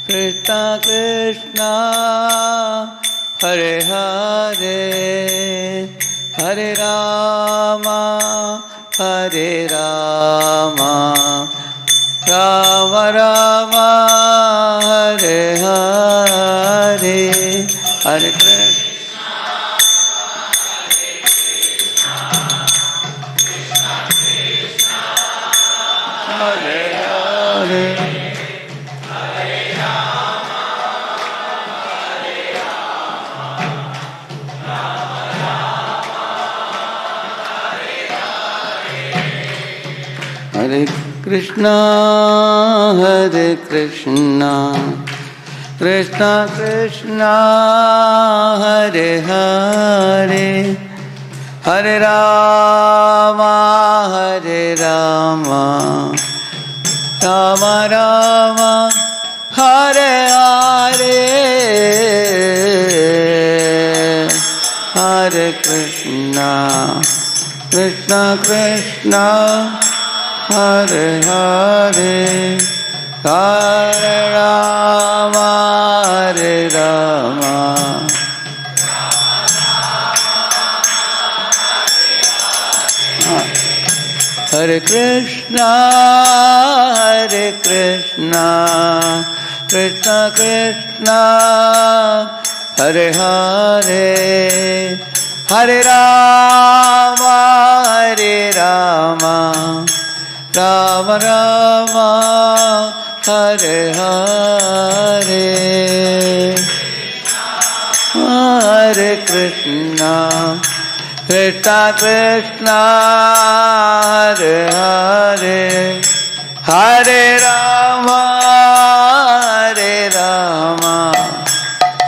Krishna Krishna Hare Hare Hare Rama Hare Rama Rama Rama Hare Hare Hare Krishna Hare Hare Hare Krishna, Hare Krishna, Krishna Krishna, Hare Hare, Hare Rama, Hare Rama, Rama Rama, Hare Hare, Hare Krishna, Krishna Krishna, Hare Hare, Hare Rama, Hare Rama, Hare Krishna, Hare Krishna, Krishna Krishna, Hare Hare, Hare Rama, Hare Rama, Rama Rama, Hare Hare, Hare Krishna, Krishna Krishna, Hare Hare, Hare Rama, Hare Rama,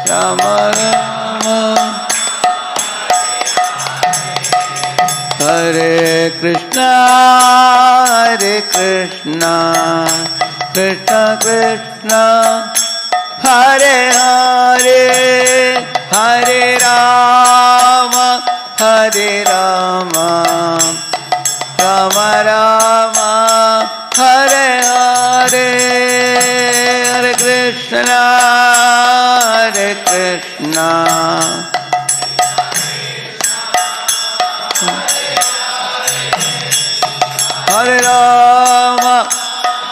Rama Rama, Hare Krishna, Hare Krishna, Krishna Krishna, Hare Hare, Hare Rama, Hare Rama, Rama Rama, Hare Hare, Hare Krishna, Hare Krishna, Hare Rama,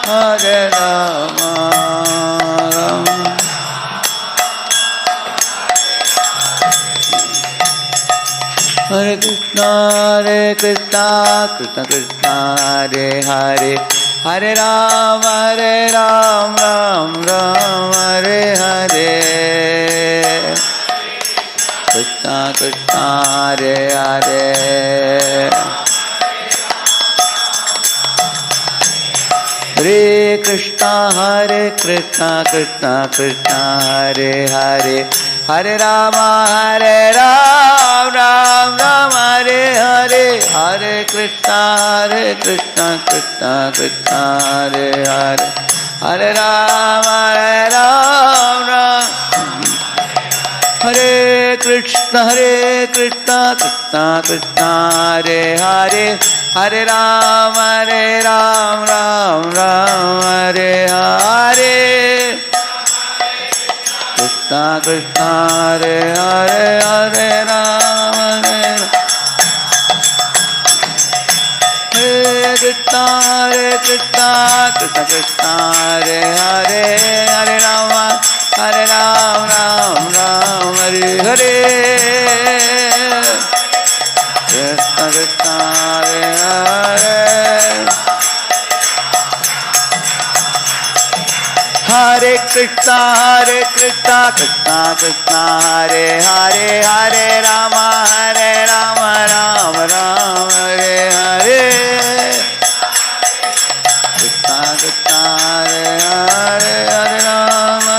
Hare Rama, Rama. Hare Krishna, Krishna Krishna, Hare Hare, Hare Rama, Ram Ram, Hare Hare. Krishna Krishna, Hare Hare. Hare Krishna, Krishna Krishna, Hare Hare, Hare Rama, Ram Ram, Hare Hare. Hare Krishna, Krishna Krishna, Hare Hare, Hare Rama, Ram Ram. Hare Krishna, Krishna Krishna, Hare Hare, Hare Rama, Ram Ram, Hare Hare. Krishna Krishna, Hare Hare, Hare Rama, Hare Krishna, Krishna Krishna, Hare Hare, Hare Rama, Hare Ram Ram, Hare Hare. Krishna Krishna, Hare Hare. Hare Krishna, Krishna Krishna, Hare Hare, Hare Rama, Ram Ram, Hare Hare. Krishna Krishna, Hare Hare, Hare Rama,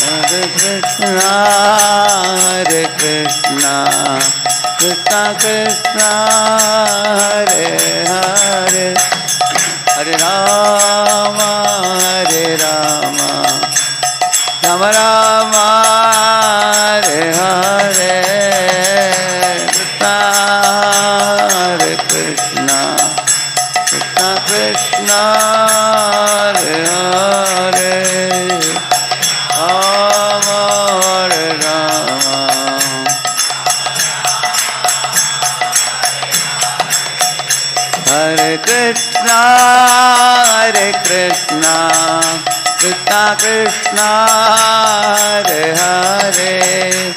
Hare Krishna, Hare Krishna, Krishna Krishna, Hare Hare, Hare Rama, Hare Rama, Rama Rama, Hare Hare. Krishna, Hare Krishna, Krishna Krishna, Hare Hare. Krishna Krishna Krishna Hare Hare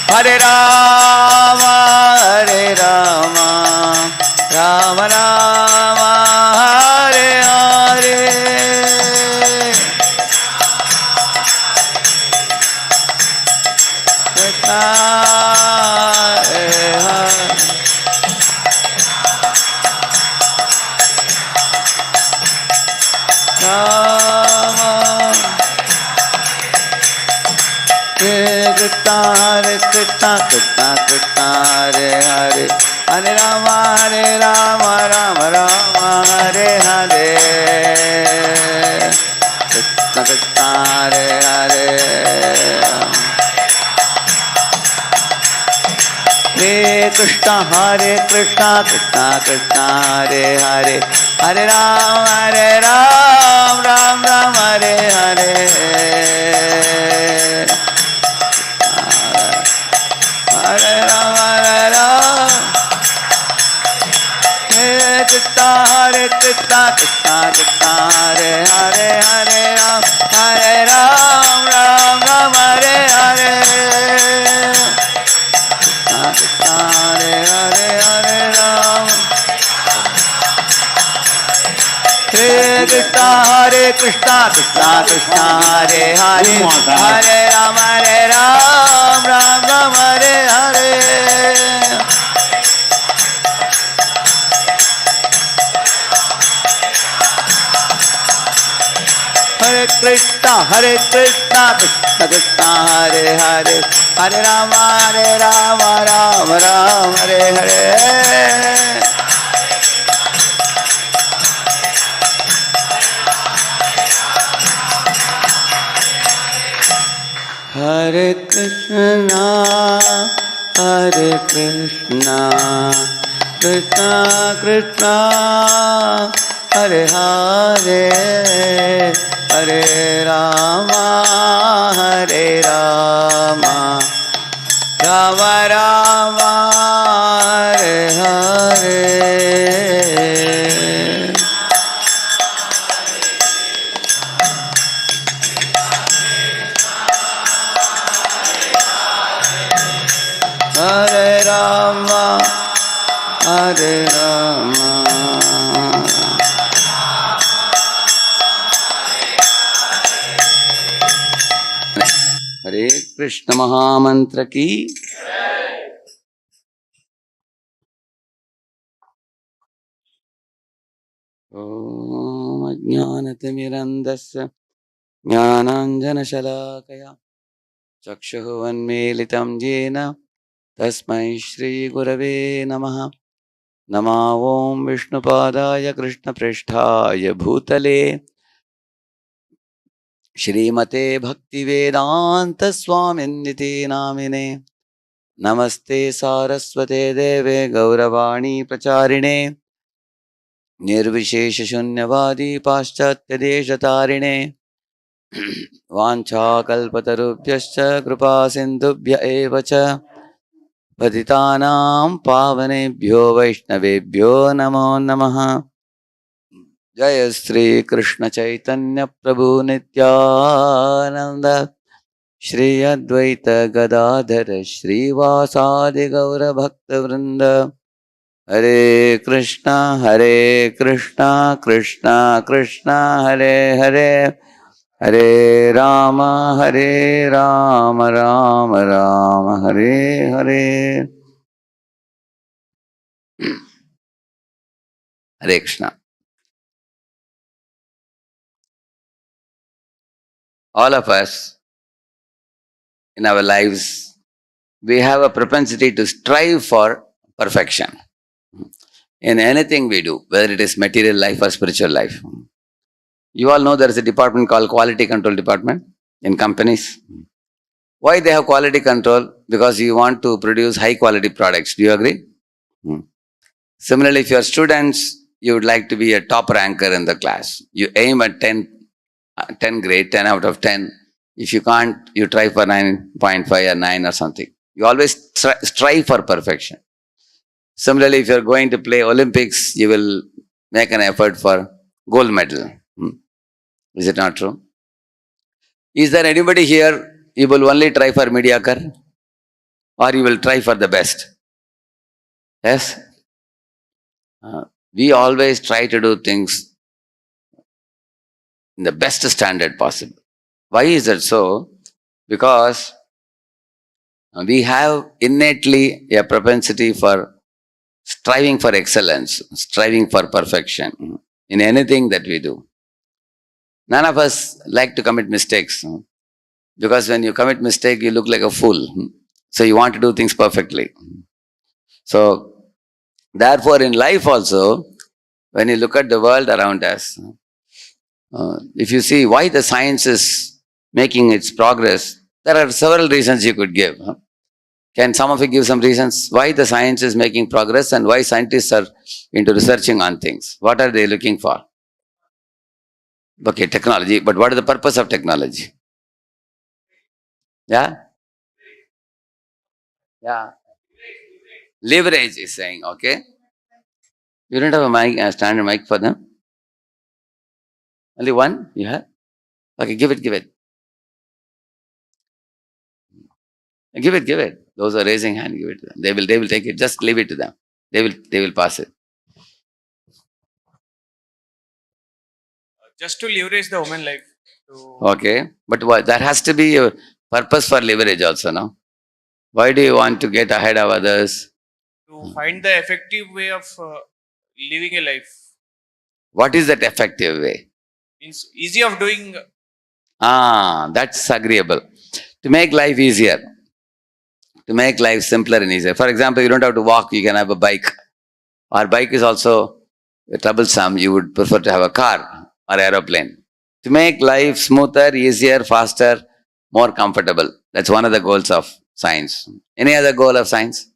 Hare Rama Hare Rama Rama Rama Hare Hare Krishna Hare Hare Rama Krishna Hare Krishna Krishna Krishna Hare Hare Hare Rama Rama Rama Hare Hare Krishna Krishna Hare Hare Hare Krishna Hare Krishna Krishna Krishna Hare Hare Hare Rama Rama Hare Hare Hare Rama Hare Krishna Hare Krishna Krishna Krishna Hare Hare Hare Rama Hare Hare Hare Hare Hare Ram Krishna Hare Krishna Krishna Krishna Hare Hare Hare Rama Rama Hare Hare Hare Krishna Krishna Krishna Hare Hare Hare Rama Rama Hare Hare Hare Krishna Krishna Krishna Hare Hare Hare Rama Rama Rama Hare Hare Hare Rama Hare Rama Hare Krishna Mahamantra ki Om Ajnanatimirandasya Jnananjana Shalakaya Chakshuvanmelitam Jena Tasmai Shri Gurave Namaha Nama Om Vishnupadaya Krishna Pristhaya Bhutale Shrimate Bhaktivedanta Swaminiti Namine Namaste Saraswate Deve Gauravani Pracharine Nirvishesha Shunyavadi Paschatya Deshatarine Vancha Kalpatarubhyascha Kripa Sindhubhya Evacha Patitanam Pavanebhyo Vaishnavebhyo Namo Namaha Jaya Sri Krishna Chaitanya Prabhu Nityananda Shri Advaita Gadadhara Shri Vasadi Gaura Bhakta Vrinda Hare Krishna Krishna Krishna Hare Hare Hare Rama Rama Rama Hare Hare Hare Krishna. All of us in our lives, we have a propensity to strive for perfection in anything we do, whether it is material life or spiritual life. You all know there is a department called Quality Control Department in companies. Why they have quality control? Because you want to produce high quality products. Do you agree? Similarly, if you are students, you would like to be a top ranker in the class. You aim at 10 grade, 10 out of 10. If you can't, you try for 9.5 or 9 or something. You always strive for perfection. Similarly, if you are going to play Olympics, you will make an effort for gold medal. Is it not true? Is there anybody here, you will only try for mediocre or you will try for the best? Yes? We always try to do things in the best standard possible. Why is that so? Because we have innately a propensity for striving for excellence, striving for perfection in anything that we do. None of us like to commit mistakes because when you commit mistake, you look like a fool. So you want to do things perfectly. So therefore, in life also, when you look at the world around us, if you see why the science is making its progress, there are several reasons you could give. Can some of you give some reasons why the science is making progress and why scientists are into researching on things? What are they looking for? Okay, technology, but what is the purpose of technology? Yeah? Yeah. Leverage is saying, okay. You don't have a mic, a standard mic for them? Only one you have? Okay, give it, give it. Give it, give it. Those who are raising hand, give it to them. They will take it. Just leave it to them. They will pass it. Just to leverage the woman life. Okay, but what, there has to be a purpose for leverage also, no? Why do you want to get ahead of others? To find the effective way of living a life. What is that effective way? Means easy of doing. That's agreeable. To make life easier, to make life simpler and easier. For example, you don't have to walk, you can have a bike. Our bike is also troublesome. You would prefer to have a car or aeroplane. To make life smoother, easier, faster, more comfortable. That's one of the goals of science. Any other goal of science?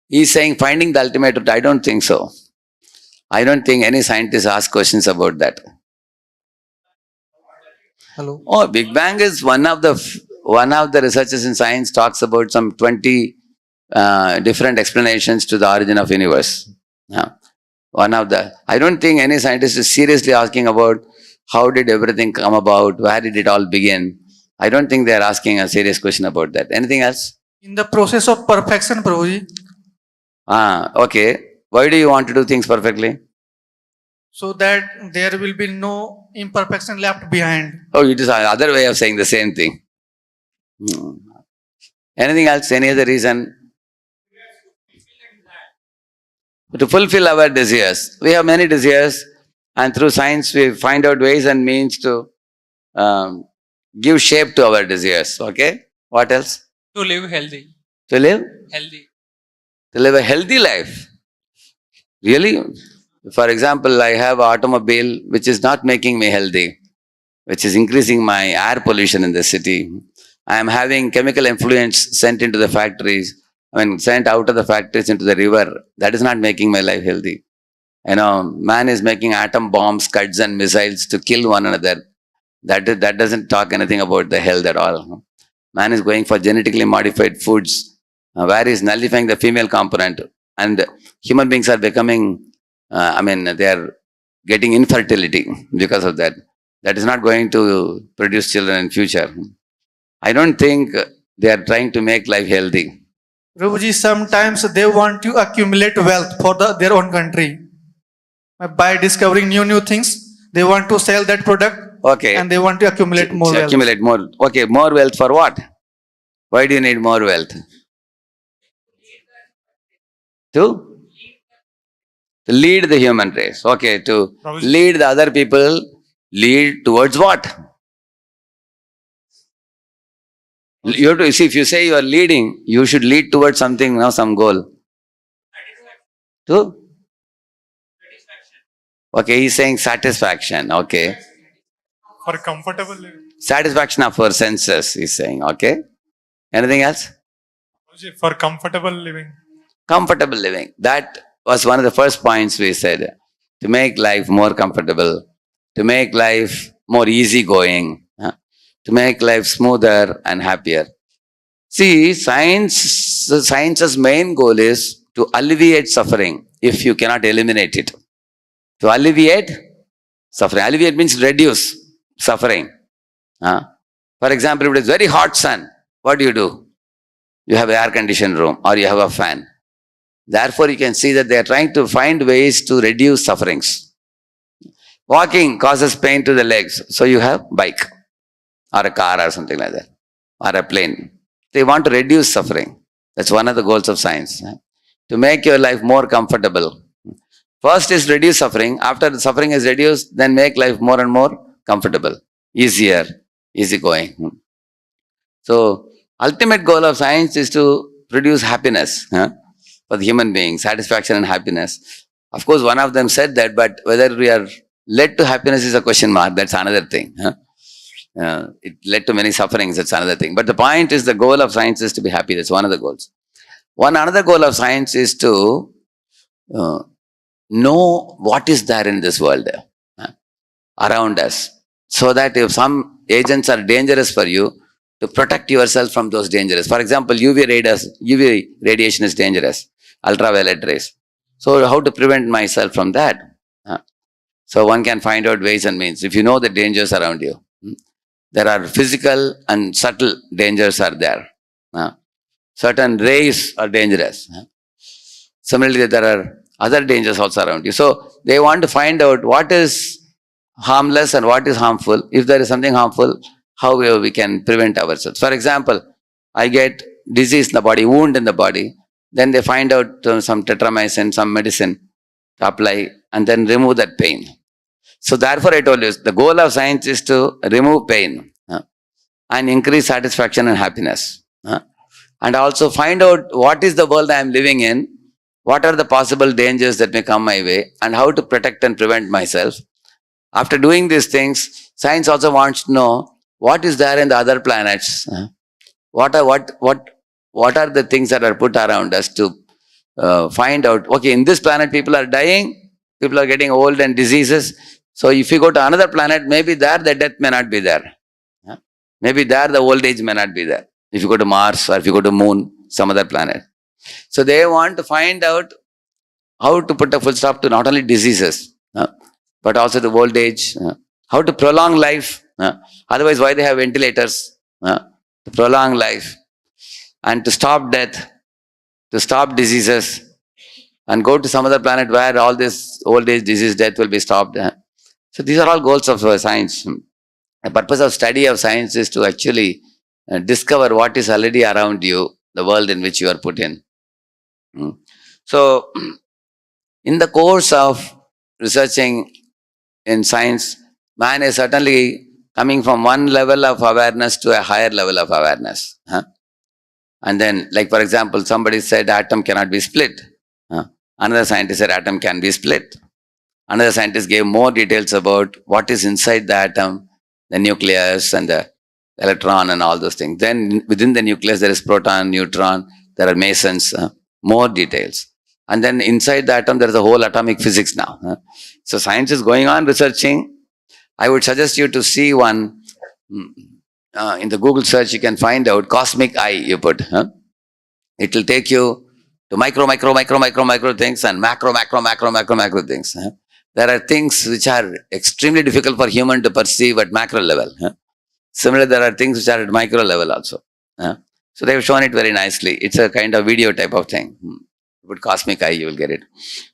He's saying finding the ultimate truth. I don't think so. I don't think any scientist asks questions about that. Hello. Oh, Big Bang is one of the researchers in science talks about some 20 different explanations to the origin of universe. Yeah. I don't think any scientist is seriously asking about how did everything come about, where did it all begin. I don't think they are asking a serious question about that. Anything else? In the process of perfection, Prabhuji, Okay. Why do you want to do things perfectly? so that there will be no imperfection left behind. Oh, it is another way of saying the same thing. Anything else? Any other reason? To fulfill our desires. We have many desires, and through science, we find out ways and means to give shape to our desires. Okay? What else? To live healthy. To live? Healthy. To live a healthy life. Really? For example, I have an automobile which is not making me healthy, which is increasing my air pollution in the city. I am having chemical effluents sent into the factories, sent out of the factories into the river. That is not making my life healthy. Man is making atom bombs, scuds and missiles to kill one another. That doesn't talk anything about the health at all. Man is going for genetically modified foods, where he's nullifying the female component. And human beings are becoming, they are getting infertility because of that. That is not going to produce children in future. I don't think they are trying to make life healthy. Prabhuji, sometimes they want to accumulate wealth for their own country. By discovering new things, they want to sell that product. Okay. And they want to accumulate more wealth. Accumulate more. Okay, more wealth for what? Why do you need more wealth? To lead the human race. Okay, to lead the other people, lead towards what? You have to see, if you say you are leading, you should lead towards something, some goal. To? Okay, he's saying satisfaction. Okay. For comfortable living. Satisfaction of our senses, he's saying. Okay. Anything else? For comfortable living. Comfortable living. That was one of the first points we said. To make life more comfortable, to make life more easygoing, to make life smoother and happier. See, science's main goal is to alleviate suffering if you cannot eliminate it. To alleviate suffering. Alleviate means reduce suffering. For example, if it is very hot sun, what do? You have an air-conditioned room or you have a fan. Therefore, you can see that they are trying to find ways to reduce sufferings. Walking causes pain to the legs, so you have bike or a car or something like that, or a plane. They want to reduce suffering. That's one of the goals of science, to make your life more comfortable. First is reduce suffering. After the suffering is reduced, then make life more and more comfortable, easier, easygoing. So, ultimate goal of science is to produce happiness for the human being, satisfaction and happiness. Of course, one of them said that, but whether we are led to happiness is a question mark. That's another thing. It led to many sufferings. That's another thing. But the point is, the goal of science is to be happy. That's one of the goals. Another goal of science is to know what is there in this world around us, so that if some agents are dangerous for you, to protect yourself from those dangers. For example, UV radiation is dangerous, ultraviolet rays. So how to prevent myself from that? So one can find out ways and means. If you know the dangers around you, there are physical and subtle dangers are there. Certain rays are dangerous. Similarly, there are other dangers also around you. So they want to find out what is harmless and what is harmful. If there is something harmful, how we can prevent ourselves. For example, I get disease in the body, wound in the body, then they find out some tetramycin, some medicine to apply and then remove that pain. So therefore I told you, the goal of science is to remove pain and increase satisfaction and happiness. And also find out what is the world I am living in, what are the possible dangers that may come my way, and how to protect and prevent myself. After doing these things, science also wants to know what is there in the other planets. What are the things that are put around us to find out, okay, in this planet people are dying, people are getting old and diseases. So if you go to another planet, maybe there the death may not be there. Maybe there the old age may not be there. If you go to Mars or if you go to Moon, some other planet. So they want to find out how to put a full stop to not only diseases, but also the old age, how to prolong life. Otherwise, why they have ventilators? To prolong life and to stop death, to stop diseases, and go to some other planet where all this old age, disease, death will be stopped. So these are all goals of science. The purpose of study of science is to actually discover what is already around you, the world in which you are put in. So, in the course of researching in science, man is certainly coming from one level of awareness to a higher level of awareness. And then, like for example, somebody said atom cannot be split. Another scientist said atom can be split. Another scientist gave more details about what is inside the atom, the nucleus and the electron and all those things. Then within the nucleus there is proton, neutron, there are mesons, more details. And then inside the atom there is a whole atomic physics now. So science is going on researching. I would suggest you to see one, in the Google search you can find out cosmic eye you put. It will take you to micro things and macro things. There are things which are extremely difficult for human to perceive at macro level. Similarly, there are things which are at micro level also. So they have shown it very nicely. It's a kind of video type of thing. Put cosmic eye, you will get it.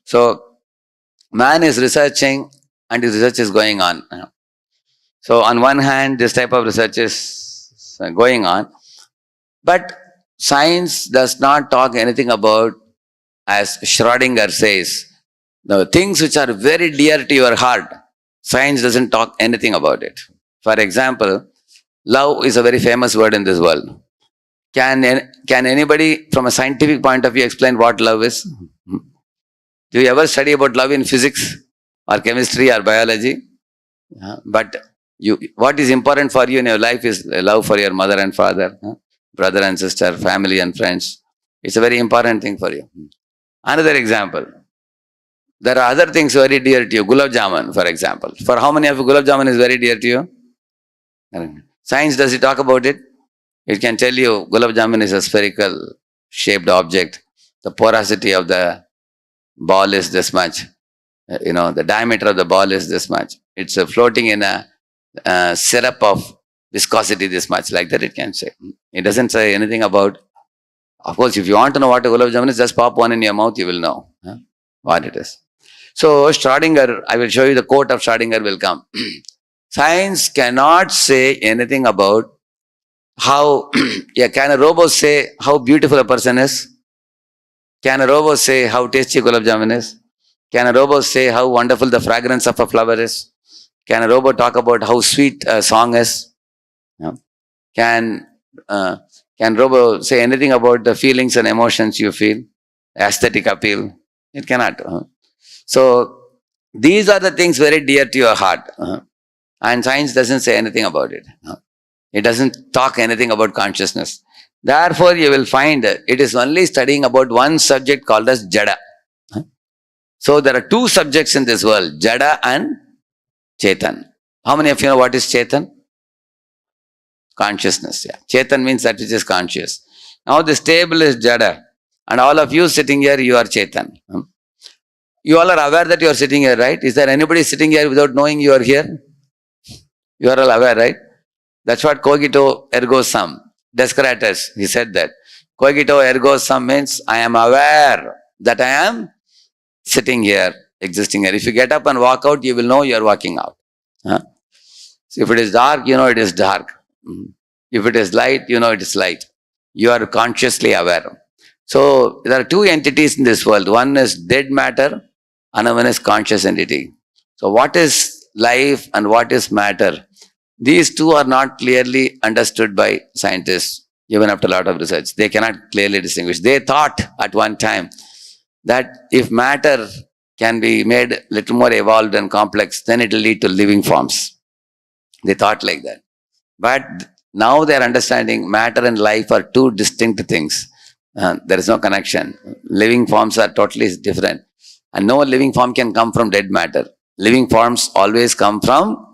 So man is researching and his research is going on. So on one hand, this type of research is going on. But science does not talk anything about, as Schrödinger says, the things which are very dear to your heart. Science doesn't talk anything about it. For example, love is a very famous word in this world. Can anybody from a scientific point of view explain what love is? Do you ever study about love in physics or chemistry or biology? But what is important for you in your life is love for your mother and father, brother and sister, family and friends. It's a very important thing for you. Another example. There are other things very dear to you. Gulab Jamun, for example. For how many of you Gulab Jamun is very dear to you? Science, does it talk about it? It can tell you Gulab Jamun is a spherical shaped object the porosity of the ball is this much. The diameter of the ball is this much. It's floating in a syrup of viscosity this much, like that it can say. It doesn't say anything about, of course, if you want to know what a gulab jamun is, just pop one in your mouth, you will know what it is. So Schrodinger, I will show you the quote of Schrodinger will come. Science cannot say anything about how, can a robot say how beautiful a person is? Can a robot say how tasty gulab jamun is? Can a robot say how wonderful the fragrance of a flower is? Can a robot talk about how sweet a song is? No. Can robot say anything about the feelings and emotions you feel? Aesthetic appeal? It cannot. So these are the things very dear to your heart. And science doesn't say anything about it. It doesn't talk anything about consciousness. Therefore, you will find it is only studying about one subject called as Jada. So there are two subjects in this world, Jada and Chetan. How many of you know what is Chetan? Consciousness. Yeah. Chetan means that which is conscious. Now this table is Jada. And all of you sitting here, you are Chetan. You all are aware that you are sitting here, right? Is there anybody sitting here without knowing you are here? You are all aware, right? That's what cogito ergo sum. Descartes, he said that. Cogito ergo sum means I am aware that I am sitting here, existing here. If you get up and walk out, you will know you are walking out. So if it is dark, you know it is dark. If it is light, you know it is light. You are consciously aware. So there are two entities in this world. One is dead matter, another one is conscious entity. So what is life and what is matter? These two are not clearly understood by scientists, even after a lot of research. They cannot clearly distinguish. They thought at one time that if matter can be made a little more evolved and complex, then it will lead to living forms. They thought like that. But now they are understanding matter and life are two distinct things. There is no connection. Living forms are totally different. And no living form can come from dead matter. Living forms always come from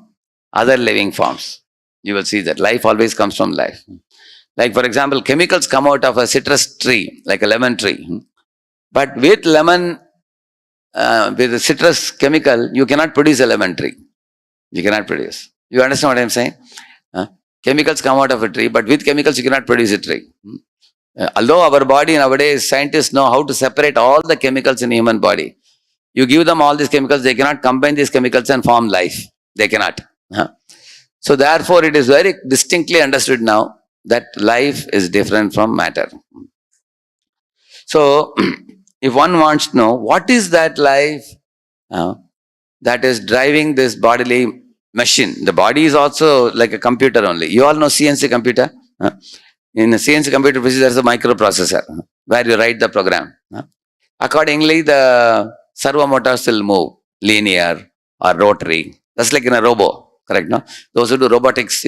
other living forms. You will see that life always comes from life. Like for example, chemicals come out of a citrus tree, like a lemon tree. But with lemon, with a citrus chemical, you cannot produce a lemon tree. You cannot produce. You understand what I am saying? Chemicals come out of a tree, but with chemicals you cannot produce a tree. Although our body nowadays, scientists know how to separate all the chemicals in the human body. You give them all these chemicals, they cannot combine these chemicals and form life. They cannot. So therefore, it is very distinctly understood now that life is different from matter. So, if one wants to know what is that life that is driving this bodily machine, the body is also like a computer only. You all know CNC computer? In a CNC computer, there is a microprocessor where you write the program. Accordingly, the servo motors will move linear or rotary. That's like in a robo. Correct, no? Those who do robotics,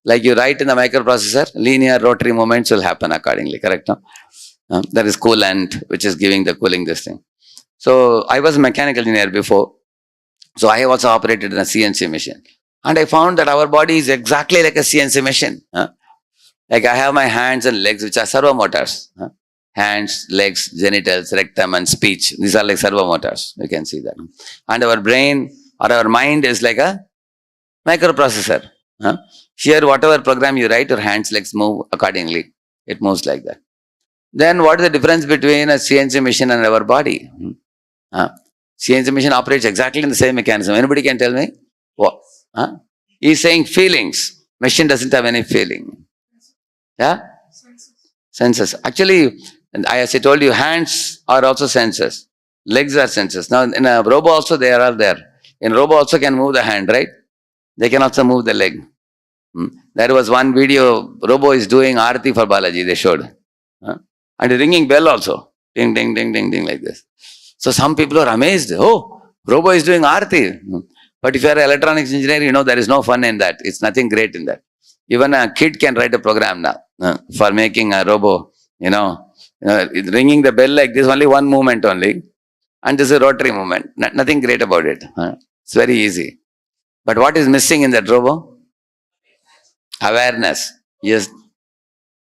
like you write in the microprocessor, linear rotary movements will happen accordingly. Correct, no? There is coolant, which is giving the cooling this thing. So I was a mechanical engineer before. So I have also operated in a CNC machine. And I found that our body is exactly like a CNC machine. Like I have my hands and legs, which are servo motors. Hands, legs, genitals, rectum, and speech. These are like servo motors. You can see that. And our brain or our mind is like a microprocessor. Here, whatever program you write, your hands, legs move accordingly. It moves like that. Then what is the difference between a CNC machine and our body? CNC machine operates exactly in the same mechanism. Anybody can tell me? What? He's saying feelings. Machine doesn't have any feeling. Yeah? Senses. Actually, as I told you, hands are also senses. Legs are senses. Now, in a robo also, they are all there. In robo also can move the hand, right? They can also move the leg. There was one video, robo is doing Aarti for Balaji, they showed. And ringing bell also. Ding, ding, ding, ding, ding, like this. So some people are amazed. Oh, robo is doing Aarti. But if you are an electronics engineer, there is no fun in that. It's nothing great in that. Even a kid can write a program now for making a robo, ringing the bell like this, only one movement only. And this is a rotary movement. Nothing great about it. It's very easy. But what is missing in that robo? Awareness. Yes.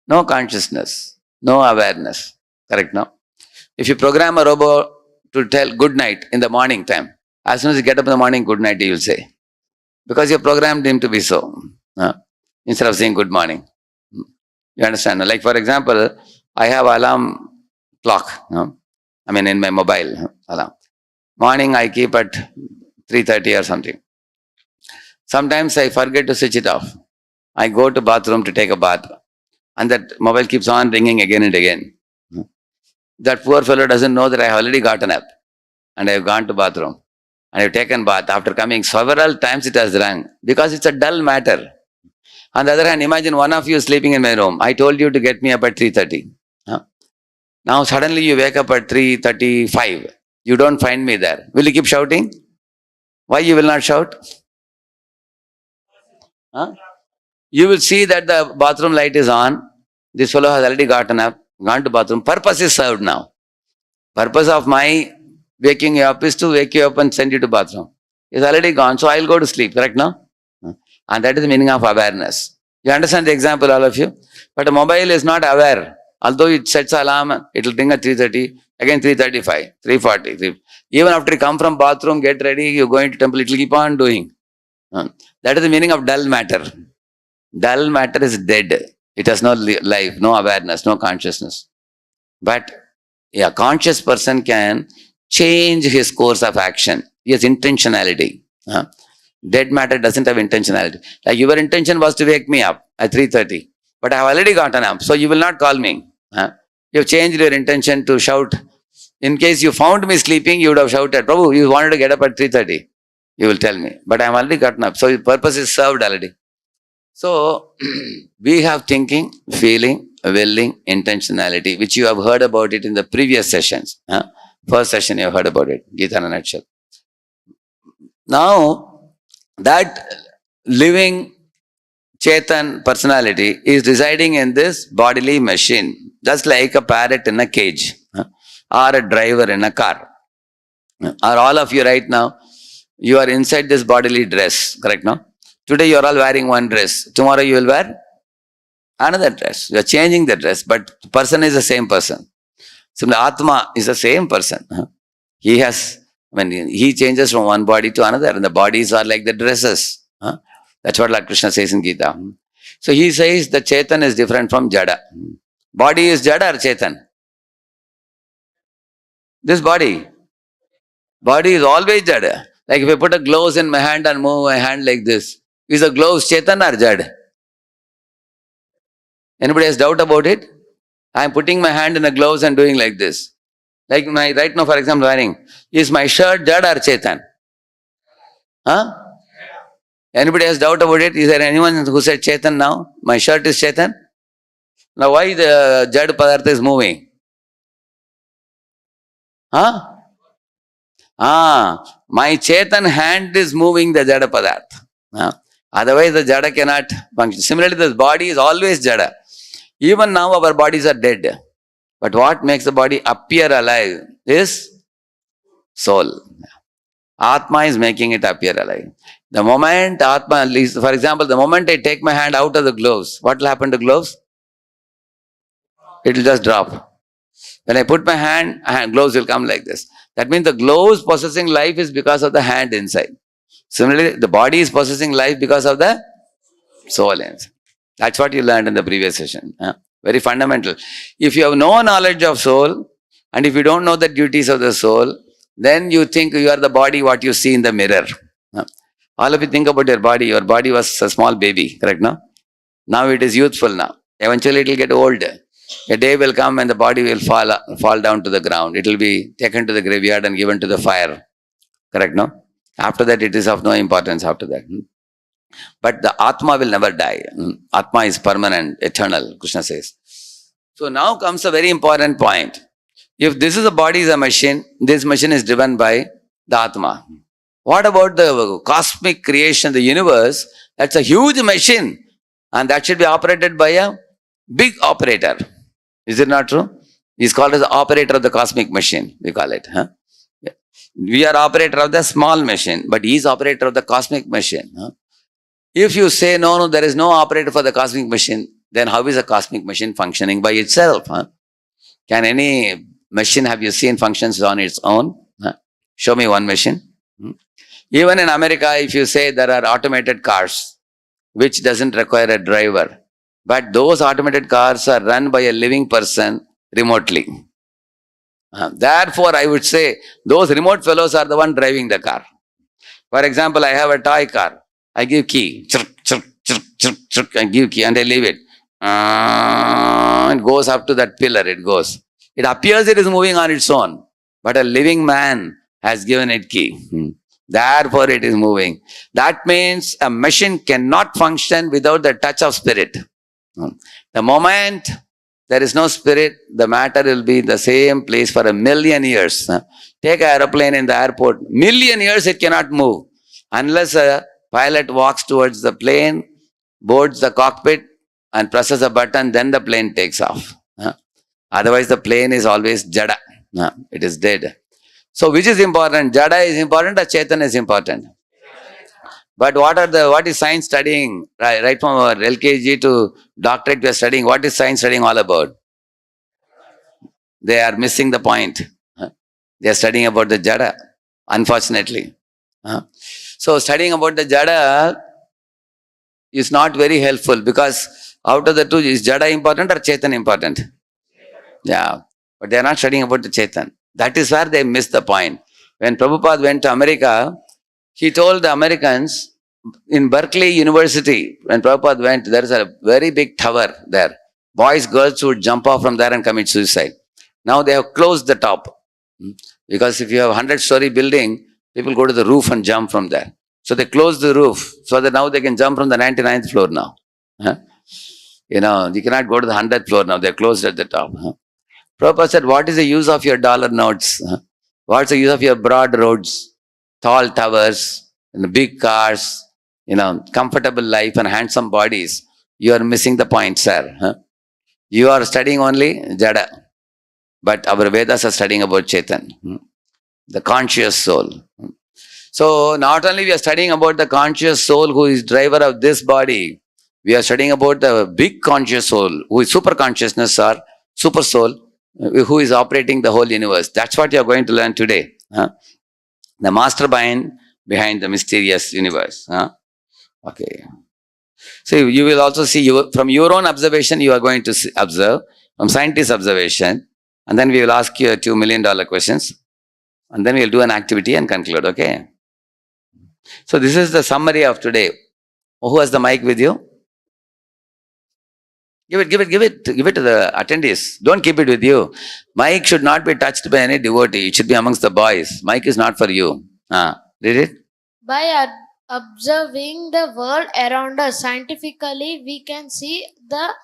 No consciousness. No awareness. Correct, no? If you program a robot to tell good night in the morning time, as soon as you get up in the morning, good night, he will say. Because you programmed him to be so. Instead of saying good morning. You understand? Like for example, I have alarm clock. In my mobile alarm. Morning I keep at 3:30 or something. Sometimes I forget to switch it off. I go to bathroom to take a bath. And that mobile keeps on ringing again and again. That poor fellow doesn't know that I have already gotten up. And I have gone to bathroom. And I have taken bath. After coming several times it has rung. Because it's a dull matter. On the other hand, imagine one of you sleeping in my room. I told you to get me up at 3:30. Now suddenly you wake up at 3:35. You don't find me there. Will you keep shouting? Why you will not shout? You will see that the bathroom light is on. This fellow has already gotten up, gone to bathroom. Purpose is served now. Purpose of my waking you up is to wake you up and send you to bathroom. It's already gone, so I'll go to sleep, correct now? And that is the meaning of awareness. You understand the example, all of you? But a mobile is not aware. Although it sets alarm, it will ring at 3:30, again 3:35, 3:40. Even after you come from bathroom, get ready, you're going to temple, it will keep on doing. That is the meaning of dull matter. Dull matter is dead. It has no life, no awareness, no consciousness. But a conscious person can change his course of action. He has intentionality. Dead matter doesn't have intentionality. Like your intention was to wake me up at 3:30. But I have already gotten up, so you will not call me. You have changed your intention to shout. In case you found me sleeping, you would have shouted, Prabhu, you wanted to get up at 3:30. You will tell me. But I have already gotten up. So your purpose is served already. So, we have thinking, feeling, willing, intentionality, which you have heard about it in the previous sessions. First session you have heard about it, Gita in a nutshell. Now, that living Chetan personality is residing in this bodily machine, just like a parrot in a cage or a driver in a car. Or all of you right now, you are inside this bodily dress, correct now? Today you are all wearing one dress. Tomorrow you will wear another dress. You are changing the dress, but the person is the same person. So the Atma is the same person. He has, he changes from one body to another, and the bodies are like the dresses. That's what Lord Krishna says in Gita. So he says the Chetan is different from Jada. Body is Jada or Chetan? This body. Body is always Jada. Like if I put a gloves in my hand and move my hand like this, is the gloves Chetan or Jad? Anybody has doubt about it? I am putting my hand in the gloves and doing like this. Like my right now, for example, wearing. Is my shirt Jad or Chetan? Anybody has doubt about it? Is there anyone who said Chetan now? My shirt is Chetan? Now why the Jad Padartha is moving? My Chetan hand is moving the Jada Padartha. Otherwise the Jada cannot function. Similarly, this body is always Jada. Even now our bodies are dead. But what makes the body appear alive is soul. Atma is making it appear alive. The moment Atma, for example, the moment I take my hand out of the gloves, what will happen to gloves? It will just drop. When I put my hand, gloves will come like this. That means the gloves possessing life is because of the hand inside. Similarly, the body is possessing life because of the soul inside. That's what you learned in the previous session. Very fundamental. If you have no knowledge of soul, and if you don't know the duties of the soul, then you think you are the body what you see in the mirror. All of you think about your body. Your body was a small baby, correct now? Now it is youthful now. Eventually it will get old. A day will come and the body will fall down to the ground. It will be taken to the graveyard and given to the fire. Correct, no? After that, it is of no importance after that. But the Atma will never die. Atma is permanent, eternal, Krishna says. So now comes a very important point. If this is a body is a machine, this machine is driven by the Atma. What about the cosmic creation, the universe? That's a huge machine. And that should be operated by a big operator. Is it not true? He's called as the operator of the cosmic machine, we call it. We are operator of the small machine, but he is operator of the cosmic machine. If you say, no, there is no operator for the cosmic machine, then how is a cosmic machine functioning by itself? Can any machine have you seen functions on its own? Huh? Show me one machine. Even in America, if you say there are automated cars, which doesn't require a driver, but those automated cars are run by a living person remotely. Therefore, I would say those remote fellows are the one driving the car. For example, I have a toy car. I give key, chirk, chirk, chirk, chirk, chirk, I give key and I leave it. It goes up to that pillar, it goes. It appears it is moving on its own, but a living man has given it key. Therefore, it is moving. That means a machine cannot function without the touch of spirit. The moment there is no spirit, the matter will be the same place for 1,000,000 years. Take an aeroplane in the airport. 1,000,000 years it cannot move unless a pilot walks towards the plane, boards the cockpit and presses a button, then the plane takes off. Otherwise, the plane is always jada. It is dead. So, which is important? Jada is important or Chaitanya is important? But what is science studying? Right from our LKG to doctorate, we are studying. What is science studying all about? They are missing the point. They are studying about the jada, unfortunately. So, studying about the jada is not very helpful because out of the two, is jada important or Chaitanya important? Yeah, but they are not studying about the Chaitanya. That is where they miss the point. When Prabhupada went to America, he told the Americans in Berkeley University, when Prabhupada went, there is a very big tower there. Boys, girls would jump off from there and commit suicide. Now they have closed the top. Because if you have a 100-story building, people go to the roof and jump from there. So they closed the roof so that now they can jump from the 99th floor now. You cannot go to the 100th floor now. They're closed at the top. Prabhupada said, what is the use of your dollar notes? What's the use of your broad roads, tall towers, and big cars, comfortable life and handsome bodies? You are missing the point, sir. You are studying only Jada. But our Vedas are studying about Chaitanya, the conscious soul. So, not only we are studying about the conscious soul who is driver of this body, we are studying about the big conscious soul who is super consciousness or super soul, who is operating the whole universe. That's what you are going to learn today. The mastermind behind the mysterious universe. Okay. So you will also see, from your own observation, you are going to observe, from scientist observation, and then we will ask you $2 million questions, and then we will do an activity and conclude, okay? So this is the summary of today. Who has the mic with you? Give it to the attendees. Don't keep it with you. Mic should not be touched by any devotee. It should be amongst the boys. Mic is not for you. Read it. By observing the world around us scientifically, we can see the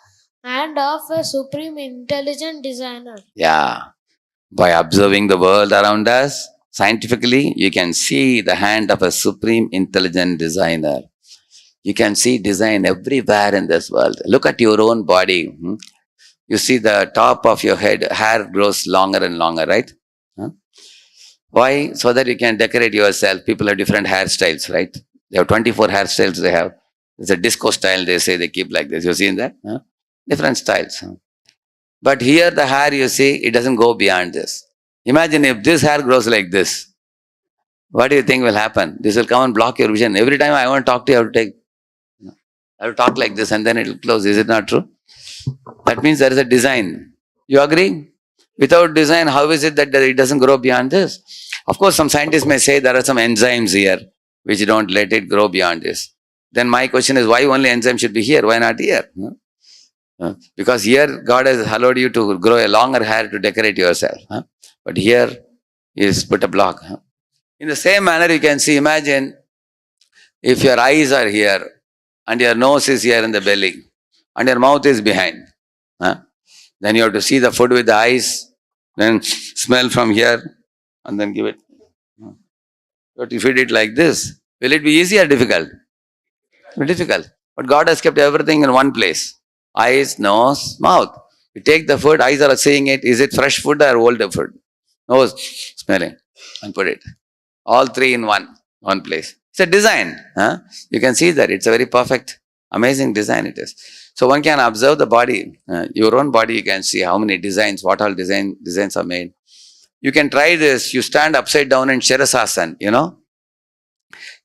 hand of a supreme intelligent designer. Yeah. By observing the world around us, scientifically, you can see the hand of a supreme intelligent designer. You can see design everywhere in this world. Look at your own body. You see the top of your head, hair grows longer and longer, right? Why? So that you can decorate yourself. People have different hairstyles, right? They have 24 hairstyles they have. It's a disco style, they say, they keep like this. You see in that? Different styles. But here the hair, you see, it doesn't go beyond this. Imagine if this hair grows like this. What do you think will happen? This will come and block your vision. Every time I want to talk to you, I will talk like this and then it will close. Is it not true? That means there is a design. You agree? Without design, how is it that it doesn't grow beyond this? Of course, some scientists may say there are some enzymes here which don't let it grow beyond this. Then my question is, why only enzyme should be here? Why not here? Because here God has allowed you to grow a longer hair to decorate yourself. But here is put a block. In the same manner, you can see, imagine if your eyes are here and your nose is here in the belly and your mouth is behind. Then you have to see the food with the eyes, then smell from here and then give it. But if you did it like this, will it be easy or difficult? Difficult. But God has kept everything in one place. Eyes, nose, mouth. You take the food, eyes are seeing it. Is it fresh food or older food? Nose, smelling, and put it. All three in one place. It's a design. You can see that it's a very perfect, amazing design it is. So one can observe the body, your own body. You can see how many designs, what all designs are made. You can try this. You stand upside down in Shirasasana,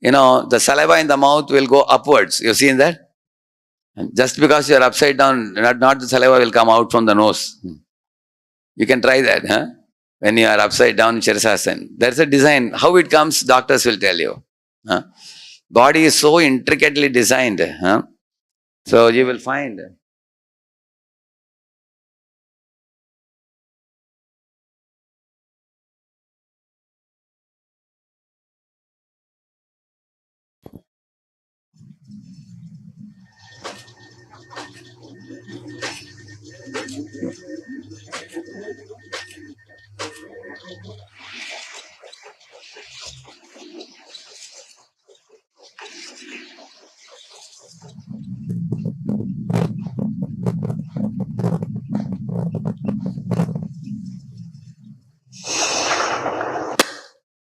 the saliva in the mouth will go upwards. You've seen that? Just because you're upside down, not the saliva will come out from the nose. You can try that, huh? When you are upside down in Shirasasana. There's a design. How it comes, doctors will tell you. Huh? Body is so intricately designed. Huh? So you will find.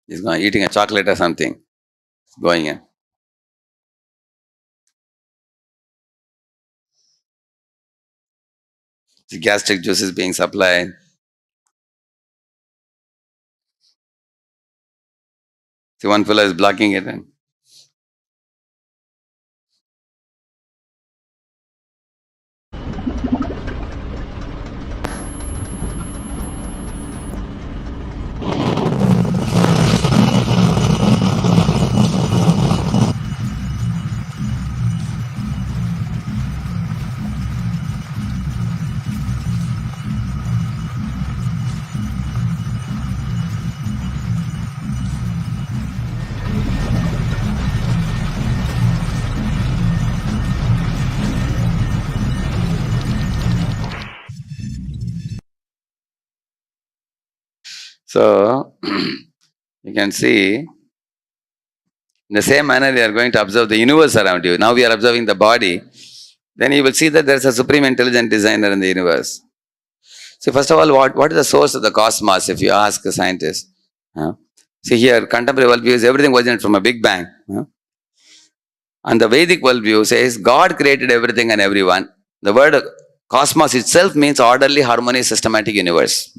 He's going eating a chocolate or something. Going in. The gastric juice is being supplied. See, one fellow is blocking it. So, you can see, in the same manner, we are going to observe the universe around you. Now we are observing the body. Then you will see that there is a supreme intelligent designer in the universe. So, first of all, what is the source of the cosmos, if you ask a scientist? See here, contemporary worldview is everything originated from a Big Bang. And the Vedic worldview says God created everything and everyone. The word cosmos itself means orderly, harmonious, systematic universe.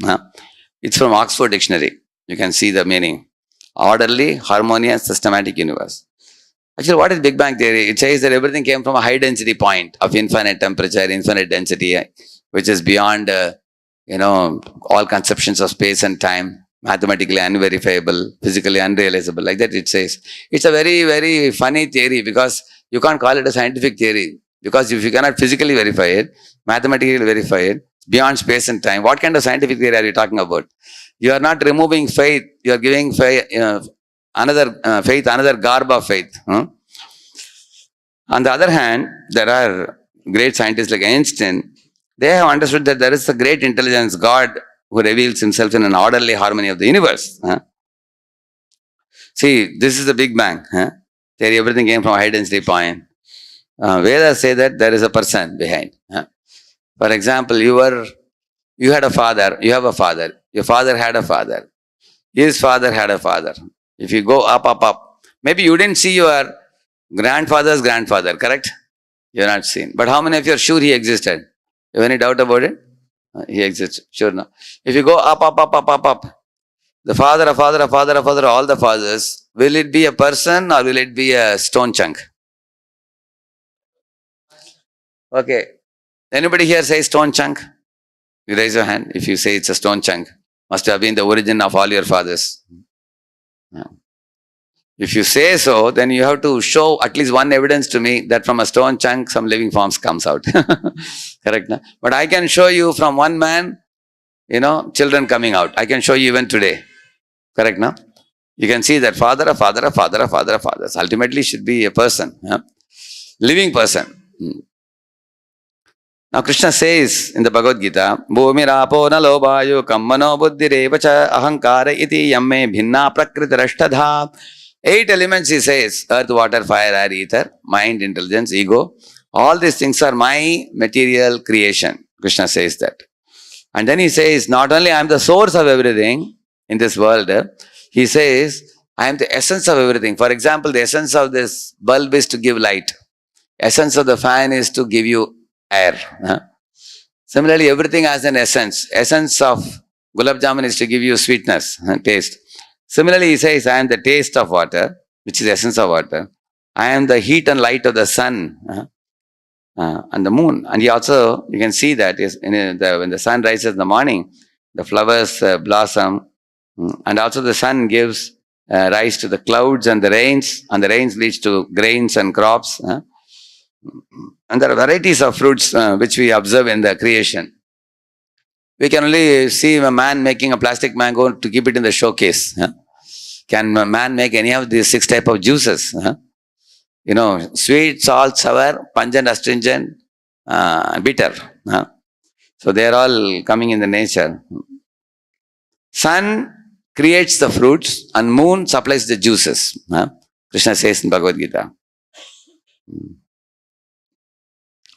It's from Oxford Dictionary. You can see the meaning. Orderly, harmonious, systematic universe. Actually, what is Big Bang theory? It says that everything came from a high density point of infinite temperature, infinite density, which is beyond, all conceptions of space and time, mathematically unverifiable, physically unrealizable. Like that it says. It's a very, very funny theory because you can't call it a scientific theory. Because if you cannot physically verify it, mathematically verify it, beyond space and time, what kind of scientific theory are you talking about? You are not removing faith, you are giving faith, another garb of faith. On the other hand, there are great scientists like Einstein. They have understood that there is a great intelligence, God, who reveals himself in an orderly harmony of the universe. See, this is the Big Bang. Theory, everything came from a high density point. Vedas say that there is a person behind. For example, you had a father, you have a father, your father had a father, his father had a father. If you go up, maybe you didn't see your grandfather's grandfather, correct? You're not seen. But how many of you are sure he existed? You have any doubt about it? He exists, sure no. If you go up, the father, all the fathers, will it be a person or will it be a stone chunk? Okay. Anybody here say stone chunk? You raise your hand if you say it's a stone chunk. Must have been the origin of all your fathers. If you say so, then you have to show at least one evidence to me that from a stone chunk some living forms comes out. Correct? No? But I can show you from one man, children coming out. I can show you even today. Correct? No? You can see that father. Ultimately should be a person. Living person. Now Krishna says in the Bhagavad Gita, Bhumirapo nalo vayu kammano buddhirevacha ahankara iti yamme bhinna prakritirashtadha. 8 elements he says, earth, water, fire, air, ether, mind, intelligence, ego. All these things are my material creation. Krishna says that. And then he says, not only I am the source of everything in this world, he says, I am the essence of everything. For example, the essence of this bulb is to give light. Essence of the fan is to give you air. Similarly, everything has an essence. Essence of Gulab jamun is to give you sweetness, taste. Similarly, he says, I am the taste of water, which is the essence of water. I am the heat and light of the sun and the moon. And he also, you can see that when the sun rises in the morning, the flowers blossom, and also the sun gives rise to the clouds and the rains leads to grains and crops. And there are varieties of fruits which we observe in the creation. We can only see a man making a plastic mango to keep it in the showcase. Can a man make any of these 6 types of juices? Sweet, salt, sour, pungent, astringent, bitter. So they are all coming in the nature. Sun creates the fruits and moon supplies the juices. Krishna says in Bhagavad Gita.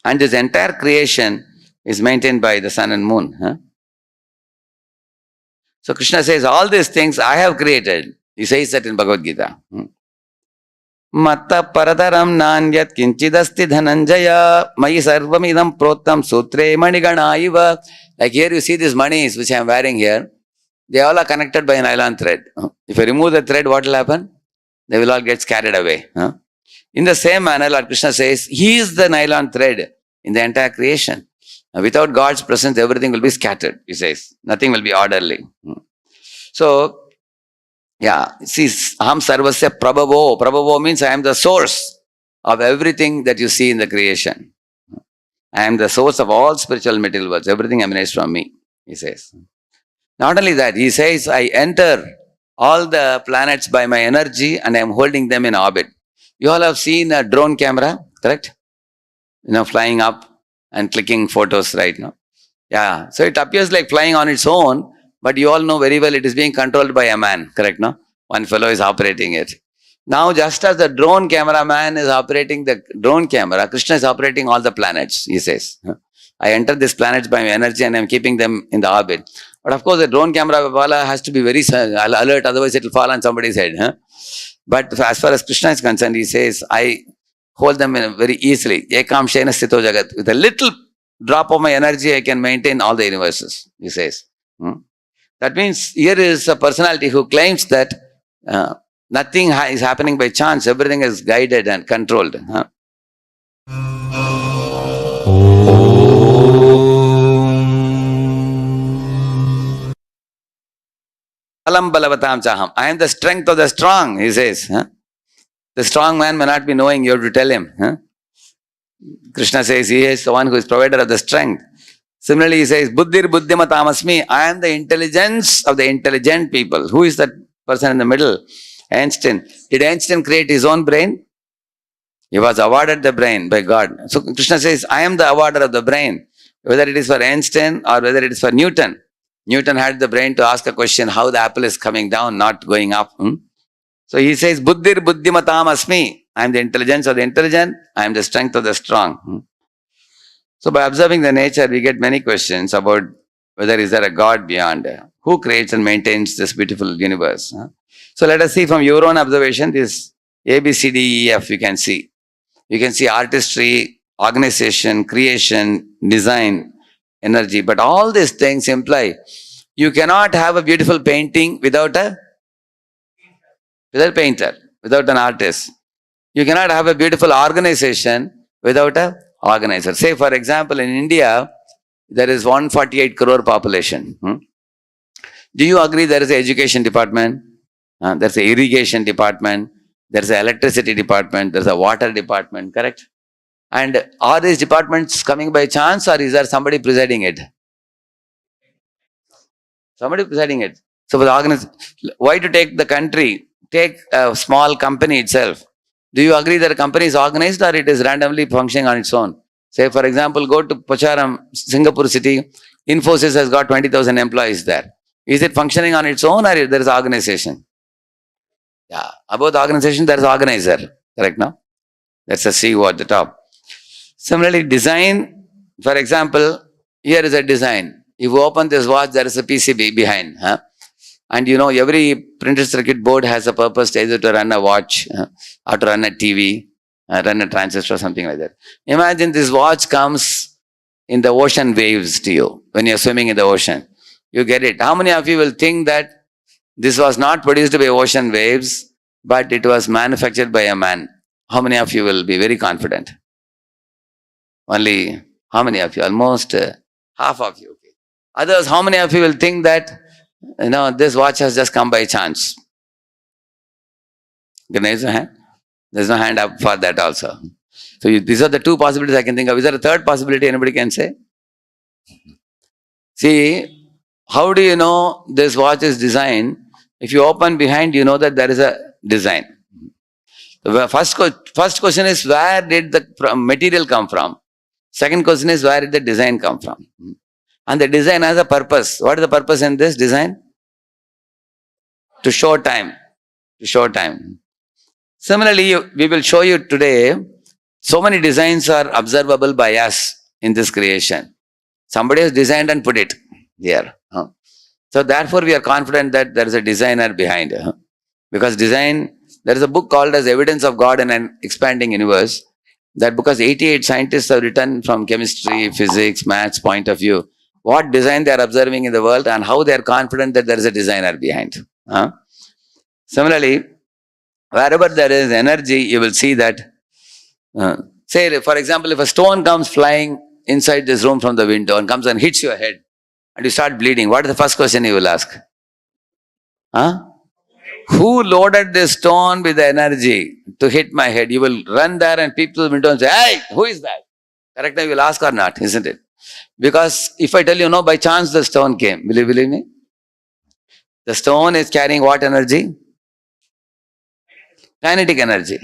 And this entire creation is maintained by the sun and moon. So Krishna says, all these things I have created. He says that in Bhagavad Gita. Matta paradaram nanyat kinchidasti dhananjaya mayi sarvamidam protam sutre manigana iva. Like here you see these manis which I am wearing here. They all are connected by a nylon thread. If you remove the thread, what will happen? They will all get scattered away. In the same manner, Lord Krishna says, He is the nylon thread in the entire creation. Without God's presence, everything will be scattered, he says. Nothing will be orderly. So, see, Aham Sarvasya Prabhavo. Prabhavo means I am the source of everything that you see in the creation. I am the source of all spiritual material worlds. Everything emanates from me, he says. Not only that, he says, I enter all the planets by my energy and I am holding them in orbit. You all have seen a drone camera, correct? Flying up and clicking photos right now. Yeah, so it appears like flying on its own, but you all know very well it is being controlled by a man, correct? No? One fellow is operating it. Now, just as the drone cameraman is operating the drone camera, Krishna is operating all the planets, he says. I enter these planets by my energy and I am keeping them in the orbit. But of course, the drone camera has to be very alert, otherwise it will fall on somebody's head. But as far as Krishna is concerned, he says, I hold them very easily. Ekam shena sthito jagat. With a little drop of my energy, I can maintain all the universes, he says. That means here is a personality who claims that nothing is happening by chance. Everything is guided and controlled. Alam balavatam chaham. I am the strength of the strong, he says. The strong man may not be knowing, you have to tell him. Krishna says he is the one who is provider of the strength. Similarly, he says, Buddhir buddhimatam asmi. I am the intelligence of the intelligent people. Who is that person in the middle? Einstein. Did Einstein create his own brain? He was awarded the brain by God. So Krishna says, I am the awarder of the brain. Whether it is for Einstein or whether it is for Newton. Newton had the brain to ask a question, how the apple is coming down, not going up. So he says, Buddhir buddhimatam asmi. I am the intelligence of the intelligent. I am the strength of the strong. So by observing the nature, we get many questions about whether is there a God beyond. Who creates and maintains this beautiful universe? So let us see from your own observation, this A, B, C, D, E, F you can see. You can see artistry, organization, creation, design, energy. But all these things imply you cannot have a beautiful painting without a painter, without an artist. You cannot have a beautiful organization without a organizer. Say, for example, in India, there is 148 crore population. Do you agree there is an education department? There's an irrigation department. There's an electricity department. There's a water department, correct? And are these departments coming by chance or is there somebody presiding it? Somebody presiding it. So, for the why to take the country? Take a small company itself. Do you agree that a company is organized or it is randomly functioning on its own? Say, for example, go to Pocharam, Singapore city. Infosys has got 20,000 employees there. Is it functioning on its own or there is organization? Yeah, about the organization, there is organizer. Correct, no? That's a CEO at the top. Similarly, design, for example, here is a design. If you open this watch, there is a PCB behind. And every printed circuit board has a purpose either to run a watch or to run a TV, run a transistor or something like that. Imagine this watch comes in the ocean waves to you when you're swimming in the ocean. You get it? How many of you will think that this was not produced by ocean waves, but it was manufactured by a man? How many of you will be very confident? Only how many of you? Almost half of you. Okay. Others, how many of you will think that this watch has just come by chance? Can I raise a hand? There's no hand up for that also. So these are the two possibilities I can think of. Is there a third possibility anybody can say? See, how do you know this watch is designed? If you open behind, you know that there is a design. The first question is, where did the material come from? Second question is, where did the design come from? And the design has a purpose. What is the purpose in this design? To show time. To show time. Similarly, we will show you today, so many designs are observable by us in this creation. Somebody has designed and put it here. So therefore, we are confident that there is a designer behind. Because design, there is a book called as Evidence of God in an Expanding Universe. That because 88 scientists have written from chemistry, physics, maths point of view, what design they are observing in the world and how they are confident that there is a designer behind. Similarly, wherever there is energy, you will see that, say for example, if a stone comes flying inside this room from the window and comes and hits your head and you start bleeding, what is the first question you will ask? Who loaded this stone with the energy to hit my head? You will run there and peep through the window and say, hey, who is that? Correct? You will ask or not, isn't it? Because if I tell you no, by chance the stone came, will you believe me? The stone is carrying what energy? Kinetic energy.